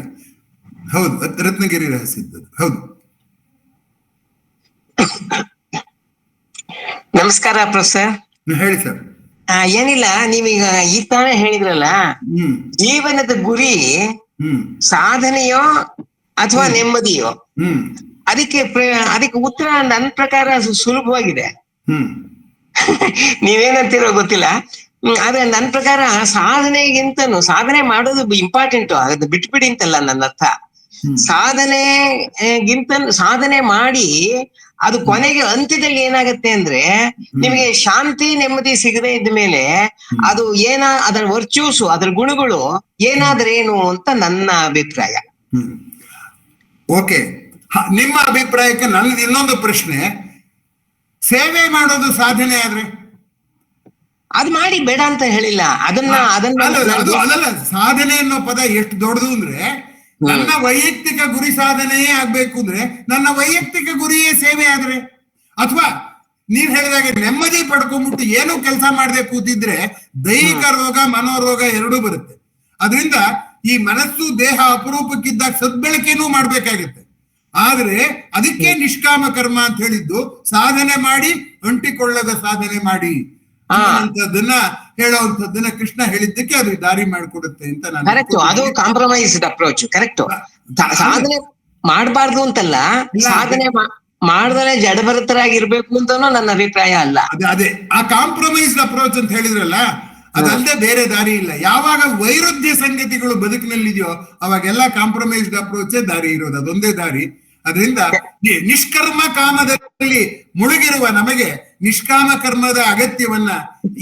ಹೌದು, ರತ್ನಗಿರಿ ರಹಸ್ಯ ಇದ್ದದ್ದು. ಹೌದು. ನಮಸ್ಕಾರ ಪ್ರೊಫೆಸರ್. ಹೇಳಿ ಸರ್. ಏನಿಲ್ಲ, ನೀವೀಗ ಈ ತಾನೇ ಹೇಳಿದ್ರಲ್ಲ, ಜೀವನದ ಗುರಿ ಸಾಧನೆಯೋ ಅಥವಾ ನೆಮ್ಮದಿಯೋ, ಅದಕ್ಕೆ ಉತ್ತರ ನನ್ನ ಪ್ರಕಾರ ಸುಲಭವಾಗಿದೆ. ನೀವೇನಂತಿರೋ ಗೊತ್ತಿಲ್ಲ, ಆದ್ರೆ ನನ್ನ ಪ್ರಕಾರ ಸಾಧನೆಗಿಂತನೂ ಸಾಧನೆ ಮಾಡೋದು ಇಂಪಾರ್ಟೆಂಟು, ಅದು ಬಿಟ್ಬಿಡಿ ಅಂತಲ್ಲ ನನ್ನ ಅರ್ಥ. ಸಾಧನೆ ಮಾಡಿ ಅದು ಕೊನೆಗೆ ಅಂತ್ಯದಲ್ಲಿ ಏನಾಗತ್ತೆ ಅಂದ್ರೆ, ನಿಮಗೆ ಶಾಂತಿ ನೆಮ್ಮದಿ ಸಿಗದೆ ಇದ್ದ ಮೇಲೆ ಅದು ಅದರ ವರ್ಚ್ಯೂಸು, ಅದರ ಗುಣಗಳು ಏನಾದ್ರೇನು ಅಂತ ನನ್ನ ಅಭಿಪ್ರಾಯ. ಓಕೆ, ನಿಮ್ಮ ಅಭಿಪ್ರಾಯಕ್ಕೆ ನನ್ನದು ಇನ್ನೊಂದು ಪ್ರಶ್ನೆ. ಸೇವೆ ಮಾಡೋದು ಸಾಧನೆ ಆದ್ರೆ ಅದ್ ಮಾಡಿ ಬೇಡ ಅಂತ ಹೇಳಿಲ್ಲ. ಅದನ್ನ ಅಲ್ಲಲ್ಲ, ಸಾಧನೆ ಅನ್ನೋ ಪದ ಎಷ್ಟು ದೊಡ್ಡದು ಅಂದ್ರೆ, ನನ್ನ ವೈಯಕ್ತಿಕ ಗುರಿ ಸಾಧನೆಯೇ ಆಗ್ಬೇಕು ಅಂದ್ರೆ ನನ್ನ ವೈಯಕ್ತಿಕ ಗುರಿಯೇ ಸೇವೆ ಆದ್ರೆ, ಅಥವಾ ನೀವ್ ಹೇಳಿದಾಗ ನೆಮ್ಮದಿ ಪಡ್ಕೊಂಡ್ಬಿಟ್ಟು ಏನೂ ಕೆಲಸ ಮಾಡದೆ ಕೂತಿದ್ರೆ ದೈಹಿಕ ರೋಗ ಮನೋರೋಗ ಎರಡೂ ಬರುತ್ತೆ. ಅದರಿಂದ ಈ ಮನಸ್ಸು ದೇಹ ಅಪರೂಪಕ್ಕಿದ್ದಾಗ ಸದ್ಬಳಕೆನೂ ಮಾಡ್ಬೇಕಾಗತ್ತೆ. ಆದ್ರೆ ಅದಕ್ಕೆ ನಿಷ್ಕಾಮ ಕರ್ಮ ಅಂತ ಹೇಳಿದ್ದು, ಸಾಧನೆ ಮಾಡಿ ಅಂಟಿಕೊಳ್ಳದ ಸಾಧನೆ ಮಾಡಿ ಅನ್ನುವಂಥದ್ದನ್ನ ಹೇಳುವಂಥದ್ದನ್ನ ಕೃಷ್ಣ ಹೇಳಿದ್ದಕ್ಕೆ ಅದು ದಾರಿ ಮಾಡಿಕೊಡುತ್ತೆ ಅಂತ ನಾನು. ಕರೆಕ್ಟ್, ಅದು ಕಾಂಪ್ರಮೈಸ್ಡ್ ಅಪ್ರೋಚ್. ಕರೆಕ್ಟ್. ಸಾಧನೆ ಮಾಡಬಾರ್ದು ಅಂತಲ್ಲ, ಸಾಧನೆ ಮಾಡ್ದಲೆ ಜಡಭರತರಾಗಿರ್ಬೇಕು ಅಂತಾನು ನನ್ನ ಅಭಿಪ್ರಾಯ ಅಲ್ಲ. ಅದೇ ಆ ಕಾಂಪ್ರಮೈಸ್ಡ್ ಅಪ್ರೋಚ್ ಅಂತ ಹೇಳಿದ್ರಲ್ಲ, ಅದಲ್ಲದೆ ಬೇರೆ ದಾರಿ ಇಲ್ಲ. ಯಾವಾಗ ವೈರುಧ್ಯ ಸಂಗತಿಗಳು ಬದುಕಿನಲ್ಲಿದೆಯೋ ಅವಾಗೆಲ್ಲ ಕಾಂಪ್ರಮೈಸ್ಡ್ ಅಪ್ರೋಚೇ ದಾರಿ ಇರೋದು, ಅದೊಂದೇ ದಾರಿ. ಅದರಿಂದ ನಿಷ್ಕರ್ಮ ಕಾಮದಲ್ಲಿ ಮುಳುಗಿರುವ ನಮಗೆ ನಿಷ್ಕಾಮ ಕರ್ಮದ ಅಗತ್ಯವನ್ನ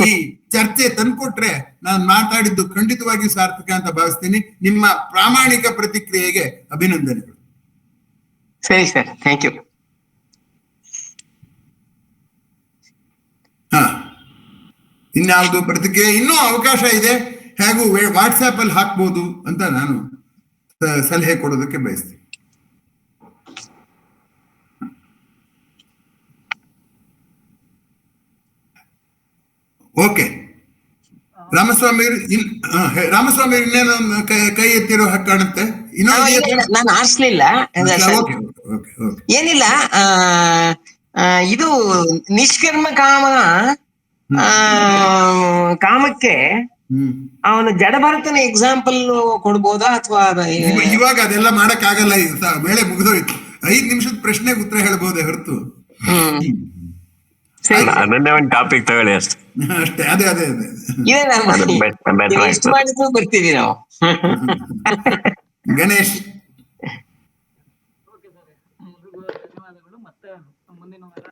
ಈ ಚರ್ಚೆ ತಂದ್ಕೊಟ್ರೆ ನಾನು ಮಾತಾಡಿದ್ದು ಖಂಡಿತವಾಗಿಯೂ ಸಾರ್ಥಕ ಅಂತ ಭಾವಿಸ್ತೀನಿ. ನಿಮ್ಮ ಪ್ರಾಮಾಣಿಕ ಪ್ರತಿಕ್ರಿಯೆಗೆ ಅಭಿನಂದನೆಗಳು. ಸರಿ ಸರ್, ಥ್ಯಾಂಕ್ ಯು. ಹಾ, ಇನ್ಯಾವುದು ಪ್ರತಿಕ್ರಿಯೆ ಇನ್ನೂ ಅವಕಾಶ ಇದೆ, ಹಾಗೂ ವಾಟ್ಸ್ಆಪ್ ಅಲ್ಲಿ ಹಾಕ್ಬೋದು ಅಂತ ನಾನು ಸಲಹೆ ಕೊಡೋದಕ್ಕೆ ಬಯಸ್ತೀನಿ. ಓಕೆ, ರಾಮಸ್ವಾಮಿ ರಾಮಸ್ವಾಮಿ ಇನ್ನೇನು ಕೈ ಎತ್ತಿರೋ ಹಾಗೆ ಕಾಣುತ್ತೆ. ನಾನು ಆರಿಸ್ಲಿಲ್ಲ. ಏನಿಲ್ಲ, ಇದು ನಿಷ್ಕರ್ಮ ಕಾಮಕ್ಕೆ ಅವನು ಜಡಭರತನ ಎಕ್ಸಾಂಪಲ್ ಕೊಡ್ಬೋದಾ ಅಥವಾ ಇವಾಗ ಅದೆಲ್ಲ ಮಾಡಕ್ ಆಗಲ್ಲ, ವೇಳೆ ಮುಗಿದೋಯ್ತು. 5 ನಿಮಿಷದ ಪ್ರಶ್ನೆಗೆ ಉತ್ತರ ಹೇಳ್ಬೋದೇ ಹೊರತು. ಅದನ್ನೇ ಒಂದು ಟಾಪಿಕ್ ತಗೊಳ್ಳಿ ಅಷ್ಟೇ. ಅದೇ ಎಷ್ಟು ಮಾಡಿದ್ರು ಬರ್ತೀವಿ ನಾವು. ಗಣೇಶ್, ಧನ್ಯವಾದಗಳು. ಮತ್ತೆ ಮುಂದಿನ ವಾರ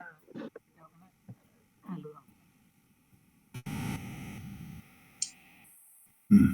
ಹ್ಮ್